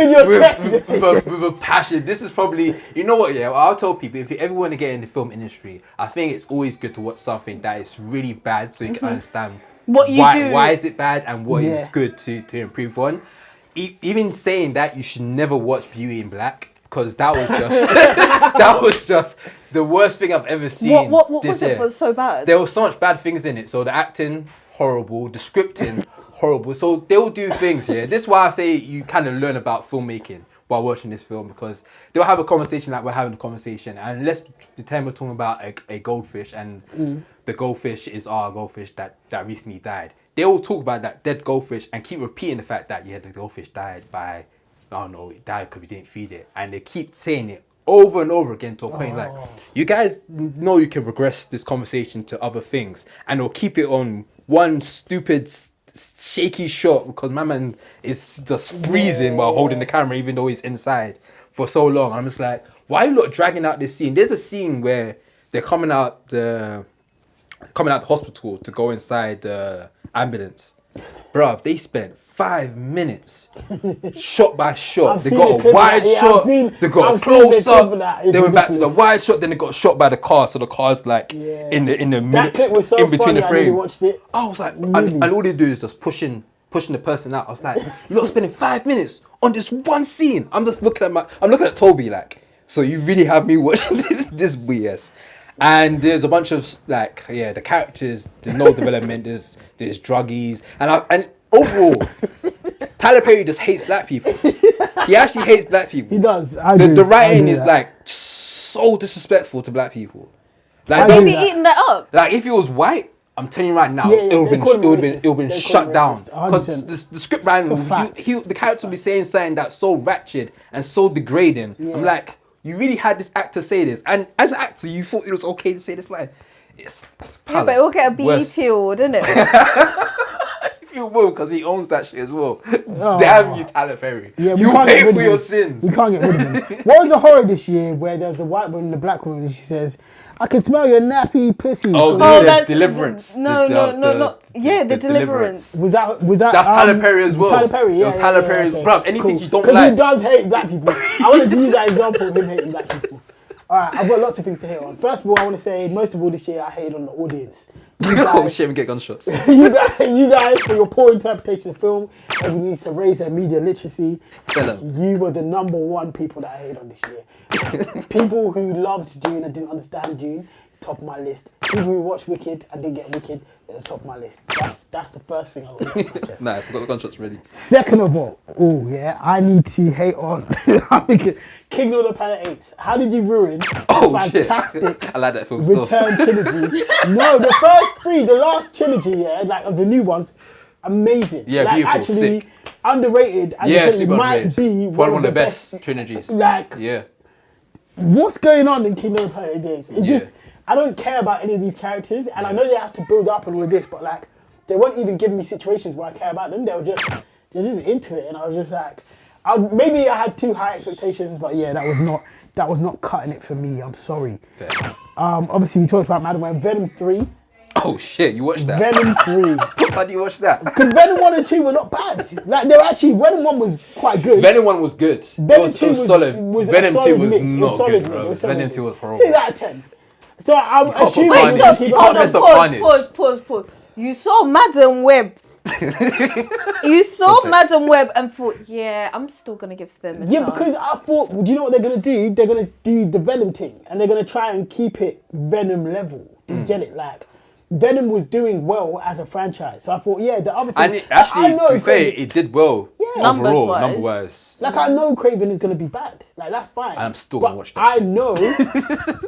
with a passion. This is probably, you know what, yeah, I'll tell people, if you ever want to get in the film industry, I think it's always good to watch something that is really bad so you can understand why is it bad and what is good to improve on. Even saying that, you should never watch Beauty in Black, because that was just the worst thing I've ever seen. What was it was so bad? There were so much bad things in it. So the acting, horrible. The scripting, horrible. So they'll do things, yeah. This is why I say you kind of learn about filmmaking while watching this film, because they'll have a conversation like we're having a conversation, and let's pretend we're talking about a goldfish, and the goldfish is our goldfish that recently died. They all talk about that dead goldfish and keep repeating the fact that the goldfish died by, I don't know, it died because we didn't feed it, and they keep saying it over and over again to a point like, you guys know you can regress this conversation to other things, and they'll keep it on one stupid shaky shot because my man is just freezing while holding the camera even though he's inside for so long. I'm just like, why are you not dragging out this scene? There's a scene where they're coming out the hospital to go inside the ambulance. Bruv, they spent 5 minutes shot by shot. They got a wide shot, they got a close up, they went back to the wide shot, then they got shot by the car, so the car's like in the that clip was so in between funny, the frame. I really watched it. I was like, and all they do is just pushing the person out. I was like, you're not spending 5 minutes on this one scene. I'm looking at Toby like, so you really have me watching this BS. And there's a bunch of like, the characters, there's no development, there's druggies, and overall, Tyler Perry just hates black people. He actually hates black people. He does. The writing is like so disrespectful to black people. Like they be eating that up. Like if he was white, I'm telling you right now, it would have been shut down. Because the script writing, the character would be saying something that's so ratchet and so degrading. Yeah. I'm like, you really had this actor say this, and as an actor, you thought it was okay to say this line. It's yeah, but it'll get a BET award, isn't it? You will, because he owns that shit as well. Damn you, Tyler Perry. Yeah, you pay for your sins. We can't get rid of him. What was the horror this year where there's the white woman and the black woman and she says, I can smell your nappy pussy. That's Deliverance. No, the Deliverance. Was that that's Tyler Perry as well. Tyler Perry, yeah. Tyler Perry, bro. Anything you don't like. Because he does hate black people. I wanted to use that example of him hating black people. Alright, I've got lots of things to hate on. First of all, I want to say, most of all this year, I hated on the audience. Oh shit, we get gunshots. you guys, for your poor interpretation of film, and we need to raise their media literacy. You were the #1 people that I hated on this year. People who loved Dune and didn't understand Dune, top of my list. People who watched Wicked and didn't get Wicked, at the top of my list. That's the first thing I got to my chest. Nice, I've got the gunshots ready. Second of all, I need to hate on Kingdom of the Planet Apes. How did you ruin fantastic I like that film return trilogy? No, the first three, the last trilogy, like of the new ones, amazing. Yeah, like, beautiful, actually sick. Underrated. And Super might be one of the best trilogies. Like, what's going on in Kingdom of the Planet Apes? It just, I don't care about any of these characters, and I know they have to build up and all of this, but like, they won't even give me situations where I care about them. They're just into it, and I was just like, maybe I had too high expectations, but yeah, that was not cutting it for me. I'm sorry. Fair. Obviously we talked about Madam Web, Venom 3. Oh shit, you watched that? Venom 3. How do you watch that? Because Venom 1 and 2 were not bad. Like, they were actually, Venom 1 was quite good. Venom 1 was good. Venom 2 was solid. Venom 2 was mix. not good, bro. Venom 2 was horrible. 6 out of 10. So I'm can't assuming. put Wait, Carnage. so You hold can't on, mess up Carnage. pause. You saw Madam Web. You saw Context. Madam Web and thought, yeah, I'm still gonna give them a Yeah, chance. because I thought, do you know what they're gonna do? They're gonna do the Venom thing, and they're gonna try and keep it Venom level. Do you get it? Like, Venom was doing well as a franchise, so I thought, yeah, the other thing. And it actually, to be fair, it did well. Yeah. Overall, Numbers-wise. number-wise. Like, I know Craven is gonna be bad. Like, that's fine. And I'm still but gonna watch that I shit. know,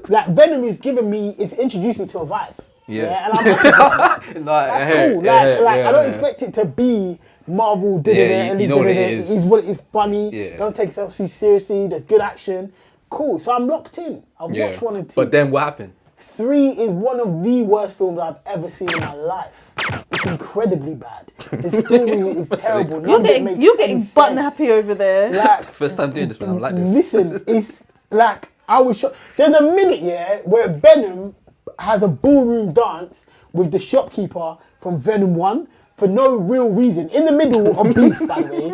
like, Venom is giving me, it's introduced me to a vibe. Yeah. And I'm happy with that. No, That's hey, cool. yeah, Like, yeah, I don't yeah. expect it to be Marvel. Yeah, you know what it is. It's what it's funny. Yeah. Doesn't take itself too seriously. There's good action. Cool. So I'm locked in. I've Yeah. watched 1 and 2. But then what happened? 3 is one of the worst films I've ever seen in my life. It's incredibly bad. The story is terrible. None of it makes You're any getting button sense. happy over there. Like, First time doing this, man. I'm like this. listen, it's like, I was shocked. There's a minute, yeah, where Venom has a ballroom dance with the shopkeeper from Venom 1 for no real reason. In the middle of Bleach, by the way.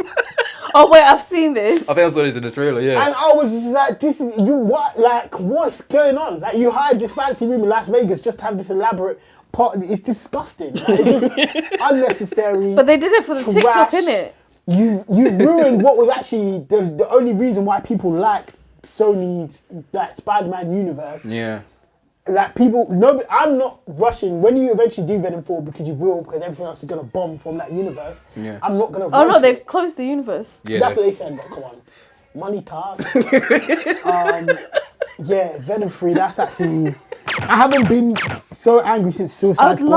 Oh wait, I've seen this. I think I saw this in the trailer, yeah. And I was just like, this is, you what? Like, what's going on? Like, you hired this fancy room in Las Vegas just to have this elaborate part. It's disgusting. Like, it's just unnecessary. But they did it for the trash. TikTok, innit? You ruined what was actually the only reason why people liked Sony's like Spider-Man universe. Yeah. Like people, nobody. I'm not rushing. When you eventually do Venom 4, because you will, because everything else is gonna bomb from that universe. Yeah. I'm not gonna. Oh no, rush they've it. closed the universe. Yeah. That's what they said. But come on, money talks. Yeah, Venom 3. That's actually. I haven't been so angry since Suicide I'd Squad.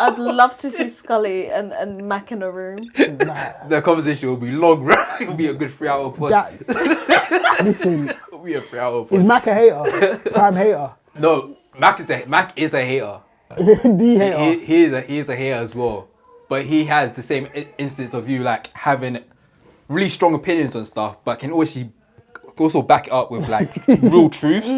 I'd love to see Scully and Mac in a room. Nah, The conversation will be long, right? It'll be a good 3-hour pod. listen, It'll be a 3-hour is pod. Mac a hater? Prime hater. No, Mac is a hater. The hater. He is a hater as well. But he has the same instance of you like having really strong opinions on stuff, but can also back it up with like real truths.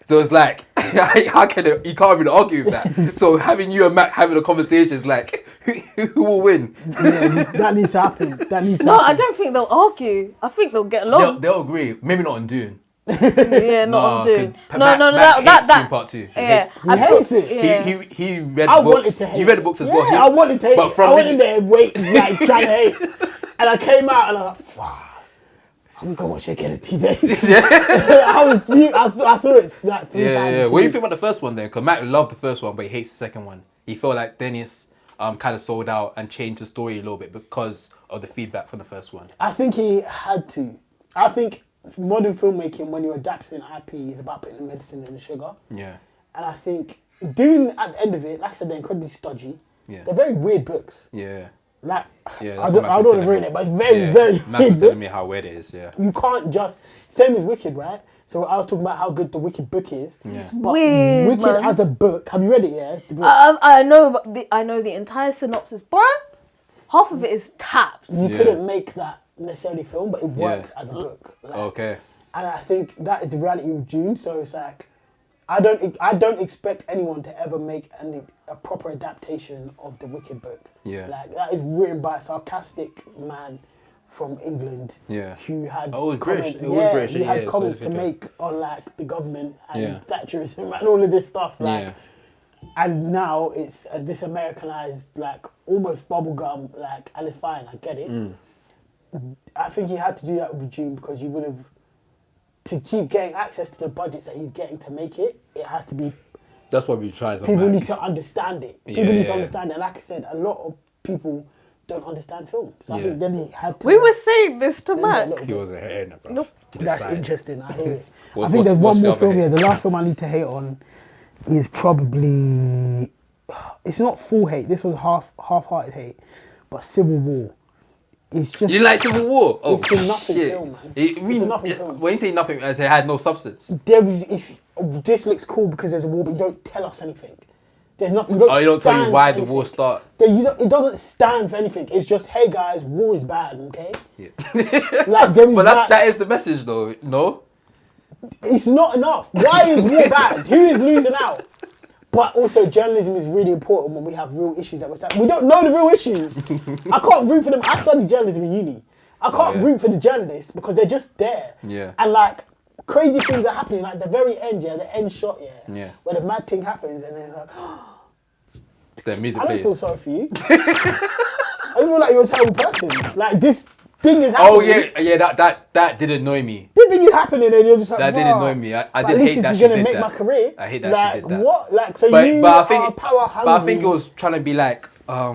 So it's like, how can you can't really argue with that. So having you and Mac having a conversation is like, who will win? Yeah, that needs to happen. That needs to No, happen. I don't think they'll argue. I think they'll get along. They'll agree. Maybe not on Dune. Yeah, not on Dune. Mac hates Dune Part 2. He Yeah, hates- I hates thought- it. Yeah. He read I the wanted books. to hate. He read the books as Yeah, well. I wanted to hate. But from I went reading- in there waiting, like trying to hate, and I came out and I was like, fuck. I'm gonna watch it again in 2 days. I saw it like 3 times. Yeah. in What do 2 you days. think about the first one then? Because Mac loved the first one, but he hates the second one. He felt like Dennis kind of sold out and changed the story a little bit because of the feedback from the first one. I think he had to. I think modern filmmaking, when you're adapting IP, is about putting the medicine in the sugar. Yeah. And I think Dune, at the end of it, like I said, they're incredibly stodgy. Yeah. They're very weird books. Yeah. Like, Yeah. I don't want to ruin it, but it's very, very Mac weird was telling books. me how weird it is, yeah. You can't just, same as Wicked, right? So I was talking about how good the Wicked book is. It's But weird, Wicked man. as a book, have you read it yet? The book? I know the entire synopsis, bro. Half of it is tapped. You Yeah. couldn't make that necessarily film, but it works as a book. Like, Okay. And I think that is the reality of Dune. So it's like, I don't expect anyone to ever make a proper adaptation of the Wicked book. Yeah. Like, that is written by a sarcastic man from England. Yeah. Who had Oh, it was British. comment- It was British, who had yeah, so comments it's to good. make on like the government and Yeah. Thatcherism and all of this stuff. Like, Yeah. and now it's this Americanized, like almost bubblegum, like, and it's fine, I get it. Mm. I think he had to do that with June because you would have, to keep getting access to the budgets that he's getting to make it, it has to be, That's what we tried. people need to understand it. People Yeah, need to yeah. understand it. And like I said, a lot of people don't understand film. So I Yeah. think then he had to. We were saying this to Yeah, Mac. look. He wasn't hating it, bro. Nope. That's interesting, I hear it. I What's- think there's what's one the more other film hate? here. The last film I need to hate on is probably, it's not full hate, this was half-hearted hate, but Civil War. It's just, You like Civil War? Oh, It's a nothing shit. film, man. It, It's a nothing film. When you say nothing, as it had no substance. there is, this looks cool because there's a war, but you don't tell us anything. There's nothing. You don't Oh, you don't tell you stand why for the war anything. started. It doesn't stand for anything. It's just, hey guys, war is bad, okay? Yeah. Like, there is But that- that is the message, though. No. It's not enough. Why is war bad? Who is losing out? But also, journalism is really important when we have real issues that we're studying. We don't know the real issues. I can't root for them. I studied journalism in uni. I can't Yeah. root for the journalists because they're just there. Yeah. And like, crazy things are happening. Like the very end, the end shot, Yeah. where the mad thing happens, and then it's like, The music I don't plays. feel sorry for you. I don't feel like you're a terrible person. Like this thing is happening. Oh yeah, that did annoy me. This thing is happening, and you're just like, That did annoy me. I did hate that she gonna did make that. my career. I hate that like, she did that. What? Like, so But you I think are power hungry. But I think it was trying to be like I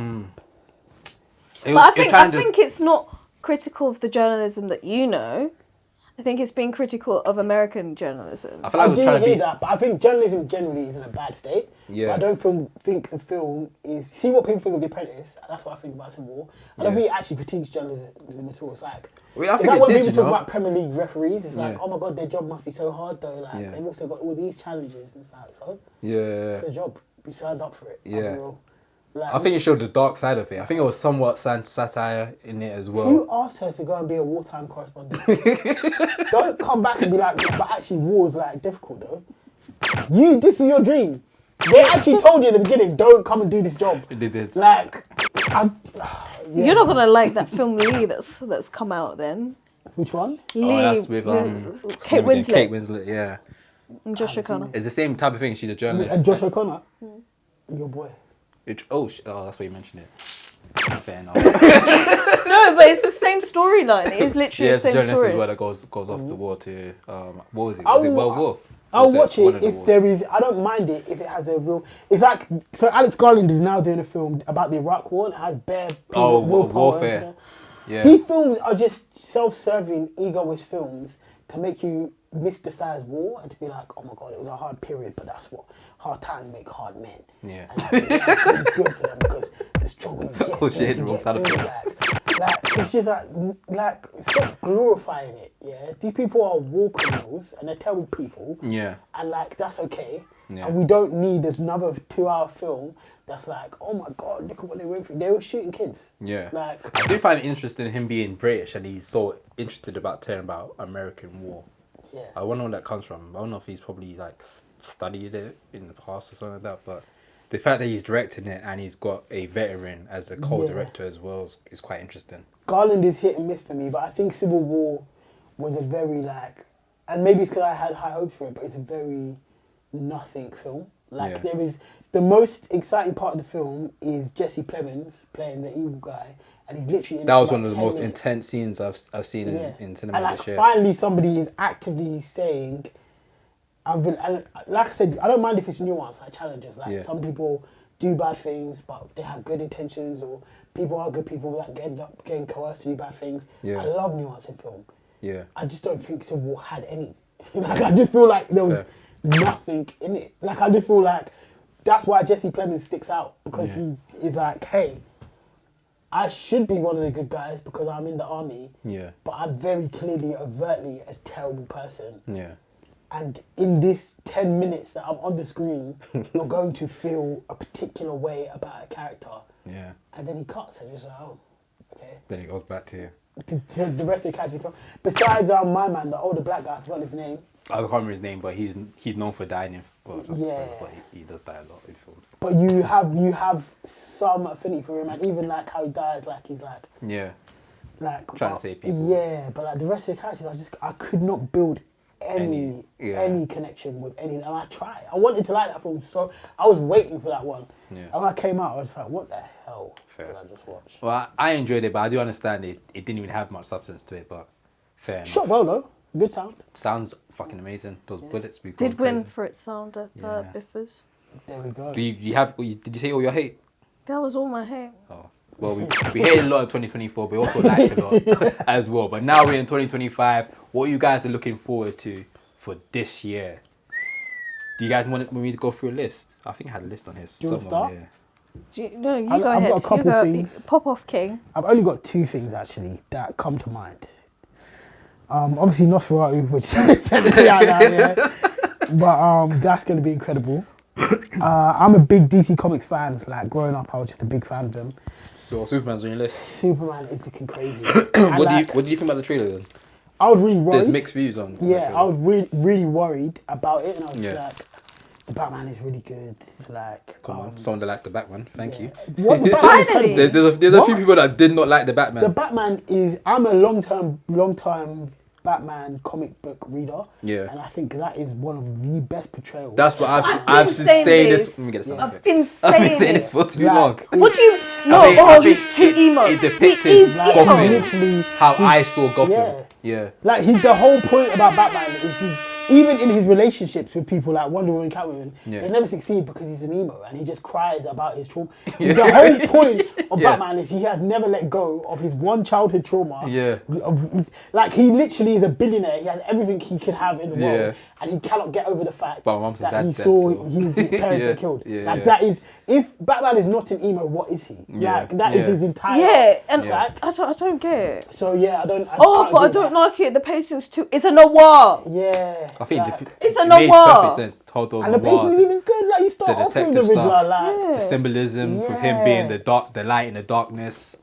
think it's not critical of the journalism that you know. I think it's being critical of American journalism. I feel like it was trying to be that, but I think journalism generally is in a bad state. Yeah. But I don't think the film is. See what people think of The Apprentice. That's what I think about Civil War. I don't think it actually critiques journalism at all. It's like, I think it's like when did, people talk about Premier League referees. It's like, Yeah. oh my god, their job must be so hard though. Like they've also got all these challenges. It's like, so Yeah. it's a job. You signed up for it. Yeah. Like, I think it showed the dark side of it. I think it was somewhat satire in it as well. who asked her to go and be a wartime correspondent? Don't come back and be like, but actually war's like difficult though. This is your dream. They actually told you in the beginning, don't come and do this job. They did. Like, You're not gonna like that film Lee that's come out then. Which one? Lee, that's with Kate Winslet Kate Winslet, yeah. and Josh O'Connor. It's the same type of thing. She's a journalist. And Josh O'Connor? Your boy. That's why you mentioned it. Fair enough. No, but it's the same storyline. It is literally Yeah, the it's a same journalist story. as well that goes off the war to what was it? I'll- Was it World War? I'll Was watch one it of the if wars? there is. I don't mind it if it has a real. It's like so. Alex Garland is now doing a film about the Iraq War. And it has bare willpower. warfare. Yeah. These films are just self-serving, egoist films to make you mysticize war and to be like, oh my god, it was a hard period, but that's what hard times make hard men. Yeah. And that's really good for them because the stronger you get, Oh, shit, to wrong get side of through, it. like it's just like stop glorifying it. Yeah, these people are war criminals and they're terrible people. Yeah. And like that's okay. Yeah. And we don't need another 2-hour film that's like, oh my god, look at what they went through. They were shooting kids. Yeah. Like I do find it interesting him being British and he's so interested about telling about American war. yeah. I wonder where that comes from. I don't know if he's probably like studied it in the past or something like that, but the fact that he's directing it and he's got a veteran as a co-director as well is quite interesting. Garland is hit and miss for me, but I think Civil War was a very like, and maybe it's because I had high hopes for it, but it's a very nothing film. Like there is the most exciting part of the film is Jesse Plemons playing the evil guy, and he's literally in That was for one of the 10 most minutes. intense scenes I've seen in cinema and like this year. finally somebody is actively saying, and like I said, I don't mind if it's nuanced, like challenges. Like some people do bad things, but they have good intentions, or people are good people that end up getting coerced to do bad things. Yeah. I love nuance in film. Yeah. I just don't think Civil War had any. Like I just feel like there was nothing in it. Like I just feel like that's why Jesse Plemons sticks out, because he is like, hey, I should be one of the good guys because I'm in the army. Yeah. But I'm very clearly, overtly a terrible person. Yeah. And in this 10 minutes that I'm on the screen, you're going to feel a particular way about a character. Yeah. And then he cuts and you're just like, oh, okay. Then it goes back to The rest of the characters come. Besides my man, the older black guy, I forgot his name. I can't remember his name, but he's known for dying in that's a spoiler, but he does die a lot in films. But you have some affinity for him, and even like how he dies, like he's like Trying to save people. Yeah, but like the rest of the characters, I could not build any connection with any, and I tried. I wanted to like that film, so I was waiting for that one. Yeah. And when I came out, I was like, what the hell did I just watch? Well, I enjoyed it, but I do understand it didn't even have much substance to it, but fair enough. Shot well though, good sound. Sounds fucking amazing. Those bullets be Did going win crazy. for its sound at the Biffers. There we go. Do did you say all your hate? That was all my hate. Oh. Well, we hated a lot in 2024, but we also liked a lot as well. But now we're in 2025. What you guys are looking forward to for this year? Do you guys want me to go through a list? I think I had a list on here you want to somewhere. start? No, you I've go ahead. got a couple things. Pop off, King. I've only got two things actually that come to mind. Obviously Nosferatu, which is 70 out now, yeah. But that's going to be incredible. I'm a big DC Comics fan. Like growing up, I was just a big fan of them. So Superman's on your list. Superman is looking crazy. What do you think about the trailer then? I was really worried. There's mixed views on. Yeah, I was really worried about it, and I was Yeah. like, the Batman is really good. Like, Come on, someone that likes the Batman. Thank you. What, the Batman is Finally! incredible. There's a few people that did not like the Batman. The Batman is. I'm a long time Batman comic book reader. Yeah. And I think that is one of the best portrayals. That's what I've been saying this. Let me get this I've been saying this for too long. What do you? No, I think he's too emo. It depicted he is Gotham, emo. how I saw Gotham. Yeah. Yeah. Like the whole point about Batman is even in his relationships with people like Wonder Woman and Catwoman, they never succeed because he's an emo and he just cries about his trauma. The whole point of Batman is he has never let go of his one childhood trauma. Yeah. Like he literally is a billionaire. He has everything he could have in the world, and he cannot get over the fact that he saw his parents were killed. That is, if Batman is not an emo, what is he? Like that is his entire. Yeah, and I don't get it. So yeah, I don't. I don't like it. The pacing's too. It's a noir. Yeah. I think it's a it made noir. perfect sense. Total and the noir. pacing's even good. Like you start off with the Riddler, the symbolism with him being the light in the darkness.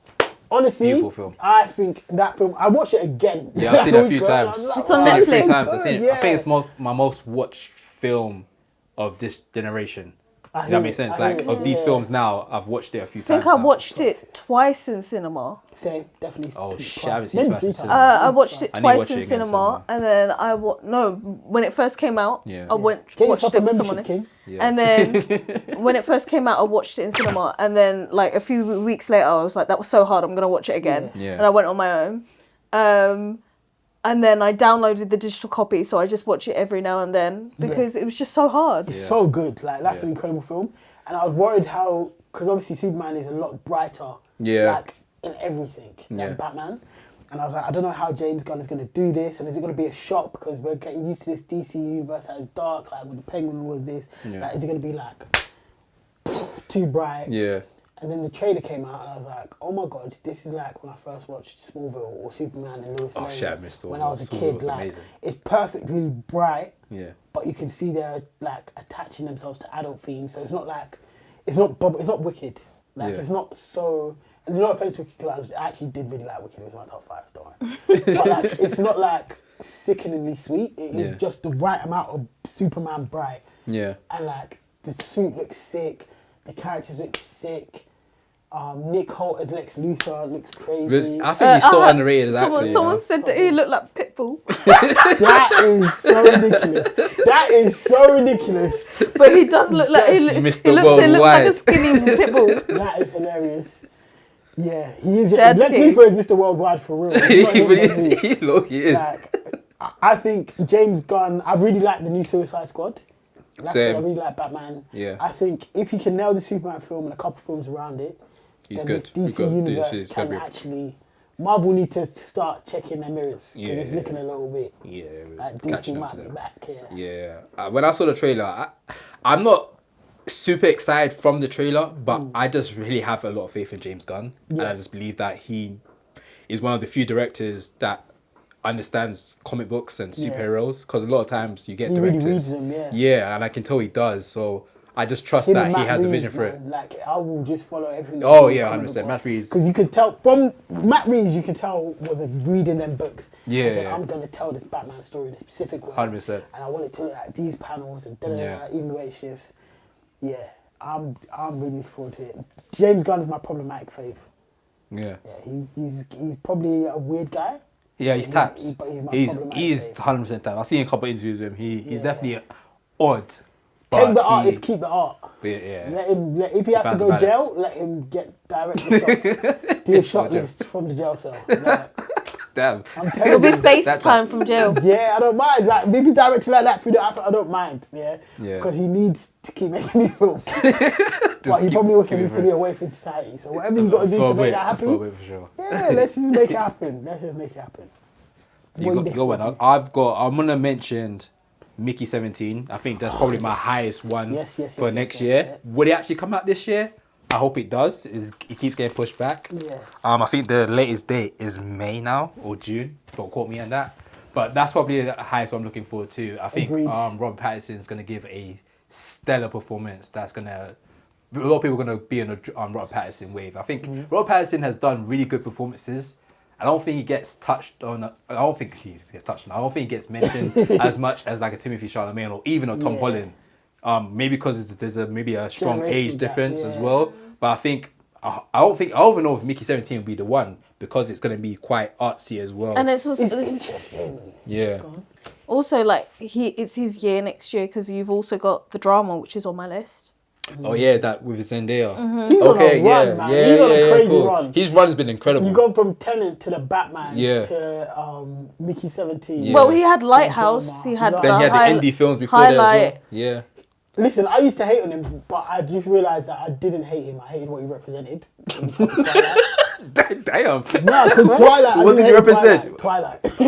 Honestly, beautiful film. I think that film. I watched it again. Yeah, I've seen it a few times. It's on Netflix. I've seen it 3 times. I think it's my most watched film of this generation. If that makes sense. Like of these films now, I've watched it a few times. I think I watched it twice in cinema. Same, definitely. Oh shit, I haven't seen it twice in cinema. I watched it twice in cinema, and then when it first came out, I watched it with someone. And then when it first came out, I watched it in cinema, and then like a few weeks later, I was like, that was so hard, I'm gonna watch it again. And I went on my own. And then I downloaded the digital copy, so I just watch it every now and then because it was just so hard. It's so good. Like that's an incredible film. And I was worried because obviously Superman is a lot brighter. Like in everything than Batman. And I was like, I don't know how James Gunn is going to do this, and is it going to be a shock because we're getting used to this DC universe that is dark, like with the Penguin and all of this. Like, is it going to be like too bright? Yeah. And then the trailer came out, and I was like, "Oh my god, this is like when I first watched Smallville or Superman and Lois Lane." Oh shit, I missed Smallville. When I was a kid, like amazing. It's perfectly bright. Yeah. But you can see they're like attaching themselves to adult themes, so it's not like it's not Wicked. Like it's not so. And no offense to Wicked, because I actually did really like Wicked. It was my top 5, don't worry. But like, it's not like sickeningly sweet. It is just the right amount of Superman bright. Yeah. And like the suit looks sick. The characters look sick. Nick Holt as Lex Luthor looks crazy. I think he's so underrated as actor. Someone said that he looked like Pitbull. That is so ridiculous. That is so ridiculous. But he does look like he looks like a skinny Pitbull. That is hilarious. Yeah, he is. Lex Luthor is Mr. Worldwide for real. He is. Like, I think James Gunn. I really like the new Suicide Squad. I really like Batman. Yeah. I think if he can nail the Superman film and a couple films around it, he's good. This DC universe can actually. Marvel need to start checking their mirrors because it's looking a little bit. Yeah. Like DC might be back here. Yeah. When I saw the trailer, I'm not super excited from the trailer, but I just really have a lot of faith in James Gunn, and I just believe that he is one of the few directors that understands comic books and superheroes, because a lot of times you get directors. Really reads them, and I can tell he does. So I just trust that he has a vision for it. Like I will just follow everything. Oh yeah, 100%. Matt Reeves. Because you could tell from Matt Reeves, you could tell was reading them books. Yeah. Said, I'm gonna tell this Batman story in a specific way. 100%. And I want it to look like these panels and even the way it shifts. Yeah, I'm really looking forward to it. James Gunn is my problematic fave. Yeah. Yeah, he's probably a weird guy. Yeah, he's tapped. He's 100% tapped. I've seen a couple of interviews with him. He's definitely odd. Take the artist, keep the art. Yeah. Let him. If he has to go jail, let him get direct shots. Do a shot list from the jail cell. Damn. It'll be FaceTime from jail. Yeah, I don't mind. Like maybe directed like that through the app. I don't mind. Yeah. Because he needs to keep making these films. But he probably also needs to be away from society. So whatever you got to do to make that happen. For sure. Yeah, let's just make it happen. You got one. I'm gonna mention Mickey 17. I think that's probably my highest one for next year. Yeah. Would it actually come out this year? I hope it does. It keeps getting pushed back. Yeah. I think the latest date is May now or June. Don't quote me on that. But that's probably the highest one I'm looking forward to. I think Robert Pattinson's going to give a stellar performance. That's going to... A lot of people are going to be on Robert Pattinson wave. I think Robert Pattinson has done really good performances. I don't think he gets touched on. I don't think he gets mentioned as much as like a Timothee Chalamet or even a Tom Holland. Maybe because there's maybe a strong age difference as well. But I think I don't even know if Mickey 17 will be the one because it's gonna be quite artsy as well. And it's also It's interesting. Yeah. also like it's his year next year because you've also got the drama, which is on my list. Oh yeah, that with Zendaya. He's on a run, man. He's on a crazy cool. run. His run's been incredible. You go from Tenet to the Batman Yeah. to Mickey 17. Yeah. Well, he had Lighthouse. He had Then he had the indie films before that as highlight. well. Yeah. Listen, I used to hate on him, but I just realised that I didn't hate him. I hated what he represented. Damn. No, because Twilight. What did he represent? Twilight. He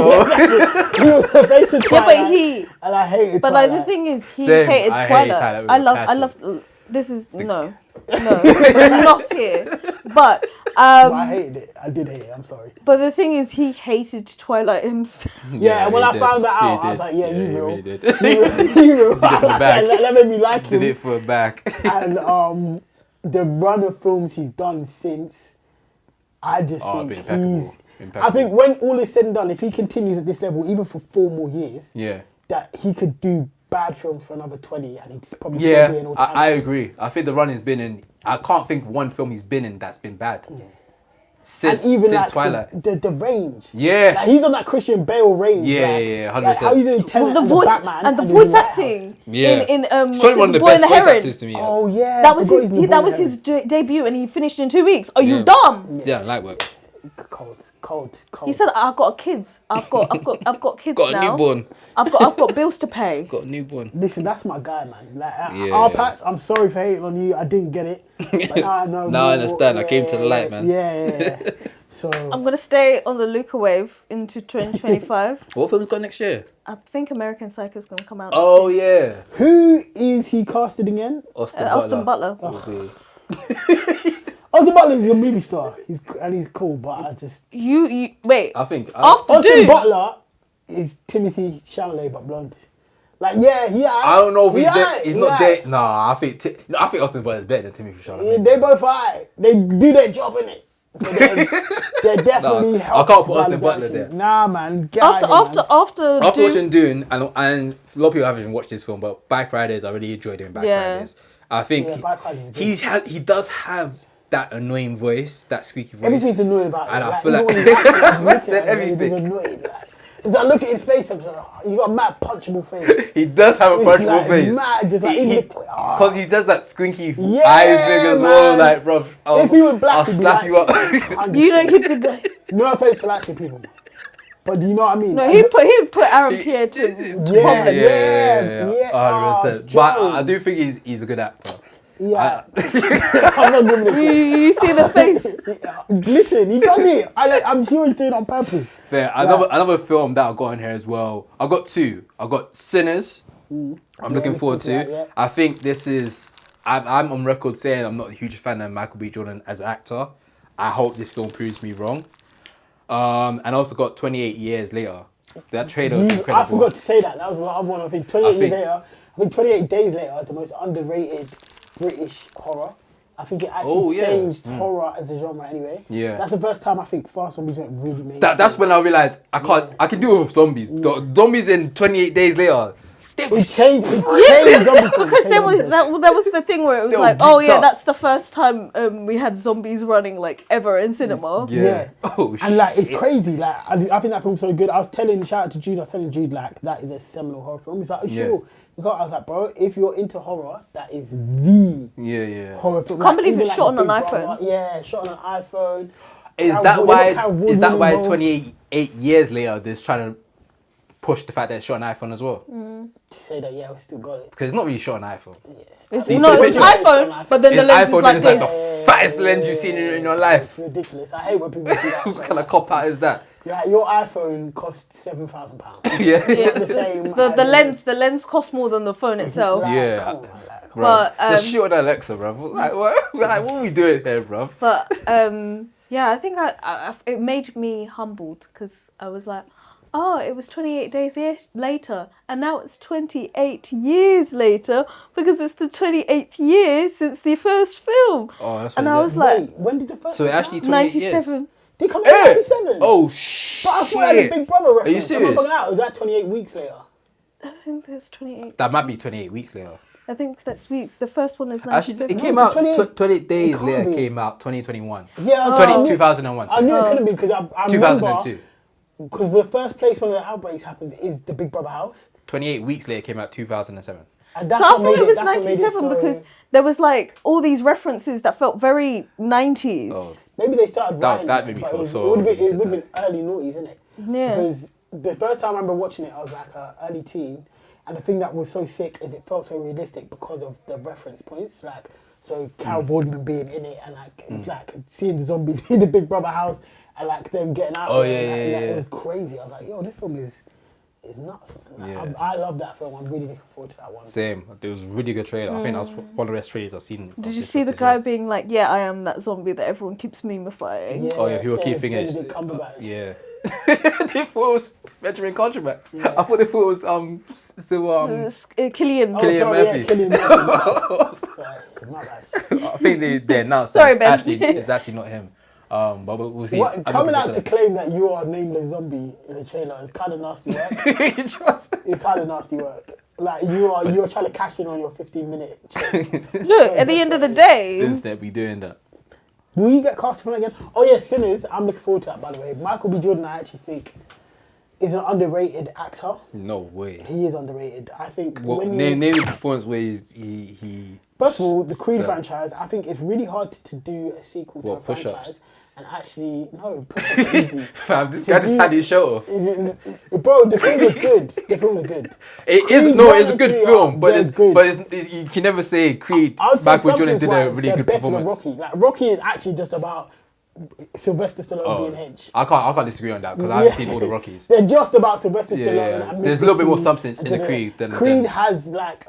was the face of Twilight. Yeah, but he. And I hated But Twilight. like the thing is, he Same. hated I Twilight. hated Twilight with I a love. passion. This is no, we're not here. But I hated it. I did hate it. I'm sorry. but the thing is, he hated Twilight himself. Yeah, and when he I did. found that He out, I was did. like, yeah, you he real. really did. You real. back. That made me like him. Did it for a back. And the run of films he's done since, I just Oh, think been impeccable. he's. Impeccable. I think when all is said and done, if he continues at this level, even for 4 more years, Yeah. that he could do bad films for another 20, and he'd probably still be an Yeah, all-time. I agree. I think the run has been in. I can't think of one film he's been in that's been bad. And Since, even since like Twilight. the range. Yes. Like, he's on that Christian Bale range. Yeah, like, yeah, 100%. Like, how you doing Tenet The and voice Batman and the he's voice in Lighthouse. acting Yeah. in It's what's probably it, one of The the Boy and best the voice Heron. actors to me. Oh yeah. That was forgot his. he's in That The was Boy his and debut, and he finished in 2 weeks. Are you Yeah. dumb? Yeah, light work. the Heron. Cold. He said, "I've got kids. I've got kids Got a now. newborn. I've got bills to pay." Got a newborn. Listen, that's my guy, man. Like, Yeah. our Pats, I'm sorry for hating on you. I didn't get it. But now I know. Now I understand. I came to the light, man. Yeah. So I'm gonna stay on the Luca wave into 2025. What film's got next year? I think American Psycho's gonna come out. Oh yeah. who is he casted again? Austin Butler. Will be- Austin Butler is a movie star. He's cool, but I just You wait. I think. After Austin Dune. Butler is Timothee Chalamet but blonde. Like I don't know if he's there. He's not there. there. Nah, I think Austin Butler is better than Timothee Yeah, Chalamet. they both alright. They do their job, innit? They're definitely Nah, I can't put Austin validation. Butler there. Nah, man. Get After out of here, after After Dune, watching Dune, and a lot of people haven't watched this film, but Bike Riders, I really enjoyed doing Bike Yeah. Riders. I think Yeah, Bike Riders is good. he does have that annoying voice, that squeaky voice. Everything's annoying about it. And I feel even like- when he's acting, I'm I looking said at him, he's everything. annoying. Like, it's like, look at his face. I'm just like, oh, you got a mad punchable face. He does have a He's punchable like, face. mad, just like, even the- Because he does that squinky Yeah, eye thing as well, man. like, bro. If he was black, I'll he'd be slap like- you up. 100%. you know he could. No offense to Latin people, but do you know what I mean? No, he put Aaron Pierre to. Yeah. 100%. Oh, But Joe. I do think he's a good actor. Yeah. I'm not giving it. You see the face. Listen, he does it. I'm sure he's doing it on purpose. Fair. Another film that I got in here as well. I got 2. I got Sinners. I'm looking forward to. that, yeah. I think this is. I'm on record saying I'm not a huge fan of Michael B. Jordan as an actor. I hope this film proves me wrong. And also got 28 Years Later. That trailer was incredible. I forgot to say that. That was what I wanted. I think 28 Days Later is the most underrated British horror. I think it actually changed horror as a genre anyway. Yeah. That's the first time I think Fast Zombies went really mainstream. That's when I realized I can do it with zombies. Zombies in 28 Days Later. It changed zombie films, Because changed there was zombie that was the thing where it was They were like, oh geeked yeah, up. that's the first time we had zombies running like ever in cinema. Yeah. Oh, And like it's shit. crazy. Like I think that film's so good. I was telling Jude like that is a seminal horror film. He's like, oh, sure. Because I was like, bro, if you're into horror, that is the Yeah. horror film. Can't believe even it's shot on Big an Brother. iPhone. Yeah, shot on an iPhone. Is that why 28 years later they're trying to push the fact that it's shot on iPhone as well? To say that, yeah, we still got it. Because it's not really shot on iPhone. It's You no, see the it's picture? iPhone, but then the It's lens is iPhone like and it's like this. the fattest lens you've seen in your life. It's ridiculous. I hate when people do that. What kind of cop out is that? Like, your iPhone costs £7,000. Yeah. It's not the same. The lens costs more than the phone itself. Like, Yeah. come on, like, Bro, But, just shoot on Alexa, bro. Like what are we doing here, bro? But yeah, I think it made me humbled because I was like, oh, it was 28 days later, and now it's 28 years later because it's the 28th year since the first film. Oh, that's And what I it was is. like, Wait, when did the first So it one actually come 28 years. 97. Did it come out in 97? Oh But I shit! thought it had a Big Brother reference. you serious? Out. Was that 28 weeks later? I think there's 28. That might be 28 weeks later. I think that's weeks. The first one is 97. Actually, it came out 28 days it can't later. be. Came out 2021. Yeah, I 2001. I knew it couldn't be because I 2002. Because the first place when the outbreaks happens is the Big Brother house. 28 weeks later came out 2007. And So that's I what thought made it was that's what made 97 so- because there was like all these references that felt very 90s. Oh. maybe they started writing that it, made me but feel it so would have when you been, said that. early noughties, isn't it? Yeah. Because the first time I remember watching it, I was like an early teen, and the thing that was so sick is it felt so realistic because of the reference points, like so Carol Boardman being in it and like seeing the zombies in the Big Brother house and like them getting out. Oh, there, yeah, and, yeah, like, yeah. It was crazy. I was like, yo, this film is nuts. Man. Like, Yeah. I love that film. I'm really looking forward to that one. Same. It was a really good trailer. I think that was one of the best trailers I've seen. Did you see the guy being like, yeah, I am that zombie that everyone keeps memifying? Oh yeah, people keep thinking it's it's Cumberbatch. yeah. They thought it was Benjamin Contract. I thought they thought it was Killian. Oh, Cillian sorry, Murphy. Yeah, Cillian Murphy. Sorry, my bad. I think they announced Sorry, that Ben. it's actually not him. But we'll see. What, I'm coming looking out for to claim that you are named a zombie in a trailer is kind of nasty work. that. It's kind of nasty work. Like you're trying to cash in on your 15-minute check. Look, at the end of the day, Instead, be doing that. Will you get cast for it again? Oh yeah, Sinners. I'm looking forward to that, by the way. Michael B. Jordan, I actually think, is an underrated actor. No way. He is underrated. I think. What, name the performance where he. First of all, the Creed franchise. I think it's really hard to do a sequel to a Push-ups? franchise and actually push-ups are easy. Fam, this guy just had his show off. Bro, the film was good. The film was good. It's a good film, but it's good. you can never say Creed. I would say Michael Jordan did a substance-wise, really they're good better performance. than Rocky. Like Rocky is actually just about Sylvester Stallone being hench. I can't disagree on that because I haven't seen all the Rockies. They're just about Sylvester Yeah, Stallone. yeah. And There's a little bit more substance in the Creed than Creed has like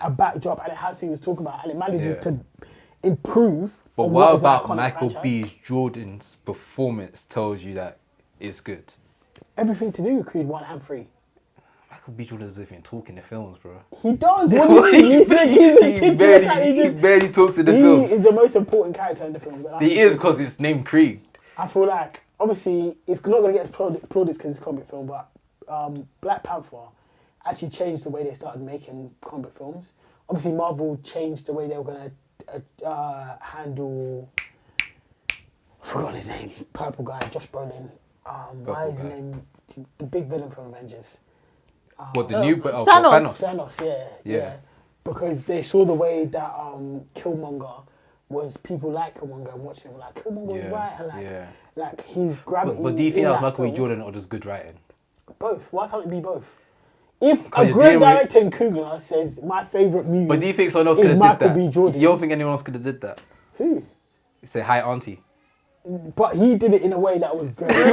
a backdrop and it has things to talk about and it manages Yeah. to improve. But on what is an about iconic Michael franchise. B. Jordan's performance tells you that it's good? Everything to do with Creed 1 and 3. Michael B. Jordan doesn't even talk in the films, bro. He does. What do you mean? You think he's a He barely talks in the films. He is the most important character in the films. He is because it's named Creed. I feel like, obviously, it's not going to get applauded because it's a comic film, but Black Panther actually changed the way they started making comic films. Obviously, Marvel changed the way they were going to handle... I forgot his name. Purple guy, Josh Brolin. Why is his name? The big villain from Avengers. What, the new... Thanos. Thanos, yeah. Because they saw the way that Killmonger was, people like Killmonger and watching him like, Killmonger was right, and like his gravity. But do you think that was in Michael B. film- Jordan or just good writing? Both. Why can't it be both? If a you're great dealing with- director in Kugler says my favourite movie But do you think someone else is could have Michael did that? B. Jordan. You don't think anyone else could have did that? Who? Say hi, auntie. But he did it in a way that was great. I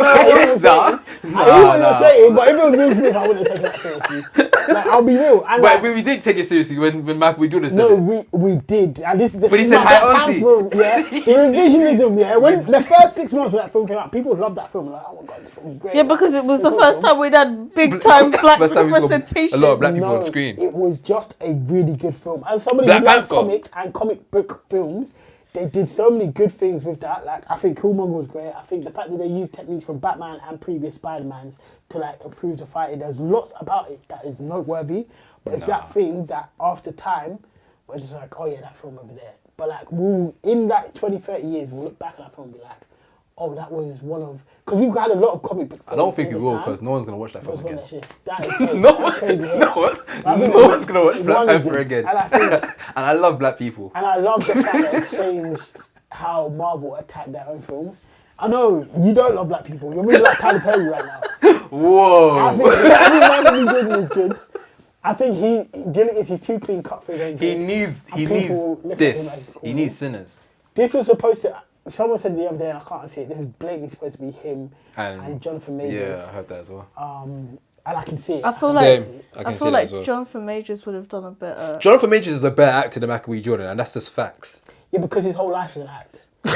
Nah, hear what you're saying, but if it was Will Smith, I wouldn't have taken that seriously. Like, I'll be real. And But like, we did take it seriously when Michael B. Jordan said no, it. we did. And this is the But he thing said, about "Hi, Black auntie." Panther, yeah, the revisionism, yeah. When the first 6 months when that film came out, people loved that film. Like, oh my god, this film is great. yeah, because it was the It's a first film. time we'd had big time black First time we saw representation. a lot of black people on screen. It was just a really good film. And somebody Black who loves Panther. comics and comic book films, they did so many good things with that. Like, I think Killmonger was great. I think the fact that they used techniques from Batman and previous Spider-Mans to like improve the fighting, there's lots about it that is noteworthy. But it's that thing that after time, we're just like, oh yeah, that film over there. But like, in that 20, 30 years, we'll look back at that film and be like, oh, that was one of... Because we've had a lot of comic book films. I don't think in we this will time. because no one's going to watch that film That again. was one that shit. That is crazy. No That's crazy, yeah. no one's going to watch Black One of Panther them. again. And I think... And I love black people. And I love the fact that it changed how Marvel attacked their own films. I know you don't love black people. You're really like Tyler Perry right now. Whoa. I think Michael B. Jordan is good. I think he's too clean cut for his own He good. needs And people look at him as this. cool. He needs Sinners. This was supposed to... Someone said the other day, and I can't see it, this is blatantly supposed to be him and Jonathan Majors. Yeah, I heard that as well. And I can see it. I feel Same. I like can I see feel that like as well. Jonathan Majors would have done a better. Jonathan Majors is a better actor than Michael B. Jordan, and that's just facts. Yeah, because his whole life is an act. His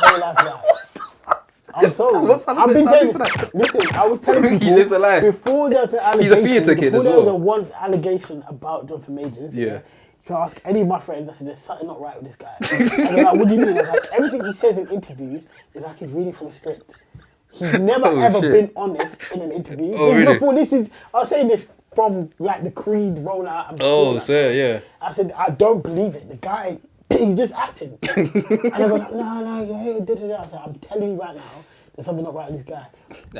whole life is an act. I'm sorry. What's I've been saying for this. that? Listen, I was telling He people lives a life. before there's an allegation. He's a theatre kid before as there was well. a one allegation about Jonathan Majors. Yeah. You can ask any of my friends. I said, "There's something not right with this guy." And they're like, "What do you mean?" I was like, "Everything he says in interviews is like he's reading from a script. He's never ever shit. been honest in an interview. Oh, really? Before this is, I was saying this from like the Creed rollout. And Oh, so yeah. I said, I don't believe it. The guy, he's just acting. And I was like, no, you're hating, da-da-da. I said, I'm telling you right now, there's something not right with this guy.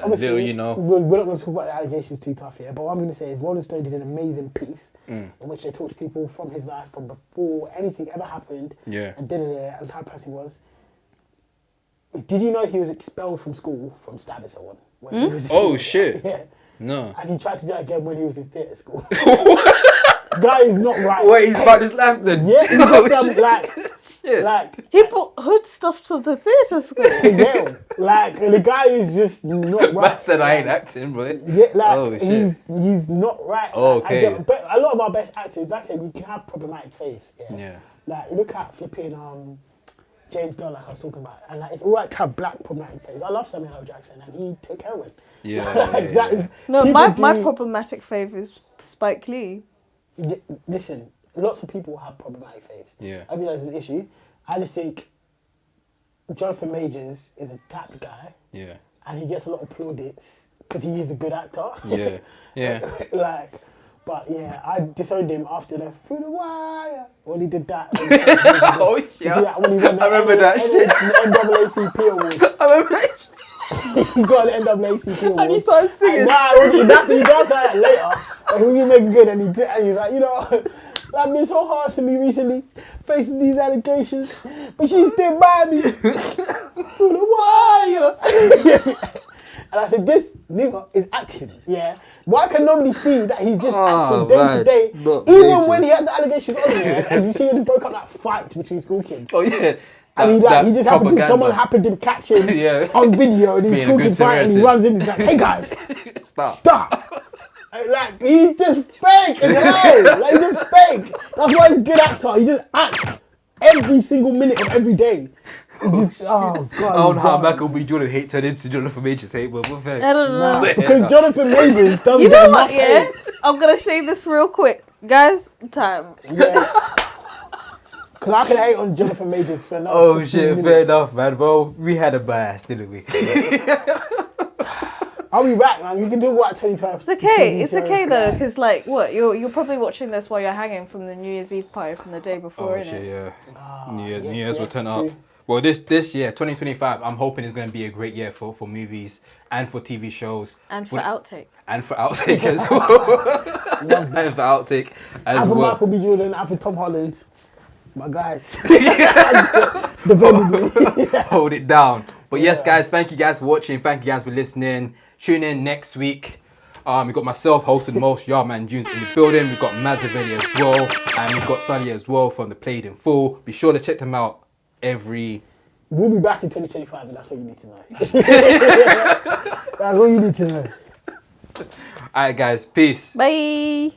Obviously, little, you know. We're not going to talk about the allegations too tough here, but what I'm going to say is Rolling Stone did an amazing piece in which they talked to people from his life from before anything ever happened. Yeah. And da-da-da, and the type of person he was. Did you know he was expelled from school from stabbing someone? When he was Oh, shit. Yeah. No. And he tried to do it again when he was in theatre school. Guy is not right. Wait, he's about his life then? Yeah, he Oh, just shit. like He brought hood stuff to the theatre school. to Yale. Like the guy is just not right. Man said I ain't acting, bro. Yeah, like Oh, shit. he's not right. Oh, Like, okay. but a lot of our best actors, like I said, we can have problematic faves. Yeah. Like look at flipping James Gunn, like I was talking about, and like, it's alright to have black problematic faves. I love Samuel L. Jackson, and he took heroin. Yeah. Like, that is- No, people my do- problematic fave is Spike Lee. Listen, lots of people have problematic faves. Yeah. I mean, that's an issue. I just think Jonathan Majors is a tap guy, Yeah. and he gets a lot of plaudits because he is a good actor. Yeah. Yeah. Like, but yeah, I disowned him after the Through the Wire when he did that. Oh, You see yeah. that when he won the I remember that shit. NAACP award. I remember that shit. He got an NAACP award. And he started singing. And he does that later. But when he makes good, and he's like, you know, I've been so harsh to me recently, facing these allegations, but she's still by me. Through the wire. And I said, this nigga is acting, yeah? Why can nobody see that he's just acting day to day? Not Even religious. when he had the allegations on him, and you see when he broke up that fight between school kids. Oh, yeah. And he just happened to, someone happened to catch him Yeah. on video, and he's Being a school good kids fighting, and he Samaritan. runs in, he's like, hey guys, Stop. stop. Like, he's just fake as hell. Like, he's just fake. That's why he's a good actor. He just acts every single minute of every day. He just, oh, God. I don't know how God. Michael B. Jordan hate turned into Jonathan Majors hate, but what fair? I don't know. Nah, because Jonathan Majors doesn't You get know what, enough yeah? hate. I'm going to say this real quick. Guys, time. Yeah. Because I can hate on Jonathan Majors for another Oh 15 shit, minutes. fair enough, man. Well, we had a bias, didn't we? I'll be back, man. We can do what 2012. It's okay. It's okay though, because like, what you're probably watching this while you're hanging from the New Year's Eve party from the day before, Oh innit? shit, yeah. New Year's yes, will turn true. up. Well, this year, 2025, I'm hoping is going to be a great year for movies and for TV shows. And for Outtake. And for Outtake as well. And for Outtake as And for well. Michael B. Jordan, and for Tom Holland. My guys. The venue. Hold it down. But yes, guys, thank you guys for watching. Thank you guys for listening. Tune in next week. We got myself, hosted most Yardman Dunes in the building. We've got Maz Junior as well. And we've got Scully as well from the Played in Full. Be sure to check them out every... We'll be back in 2025, and that's all you need to know. That's all you need to know. Alright, guys. Peace. Bye.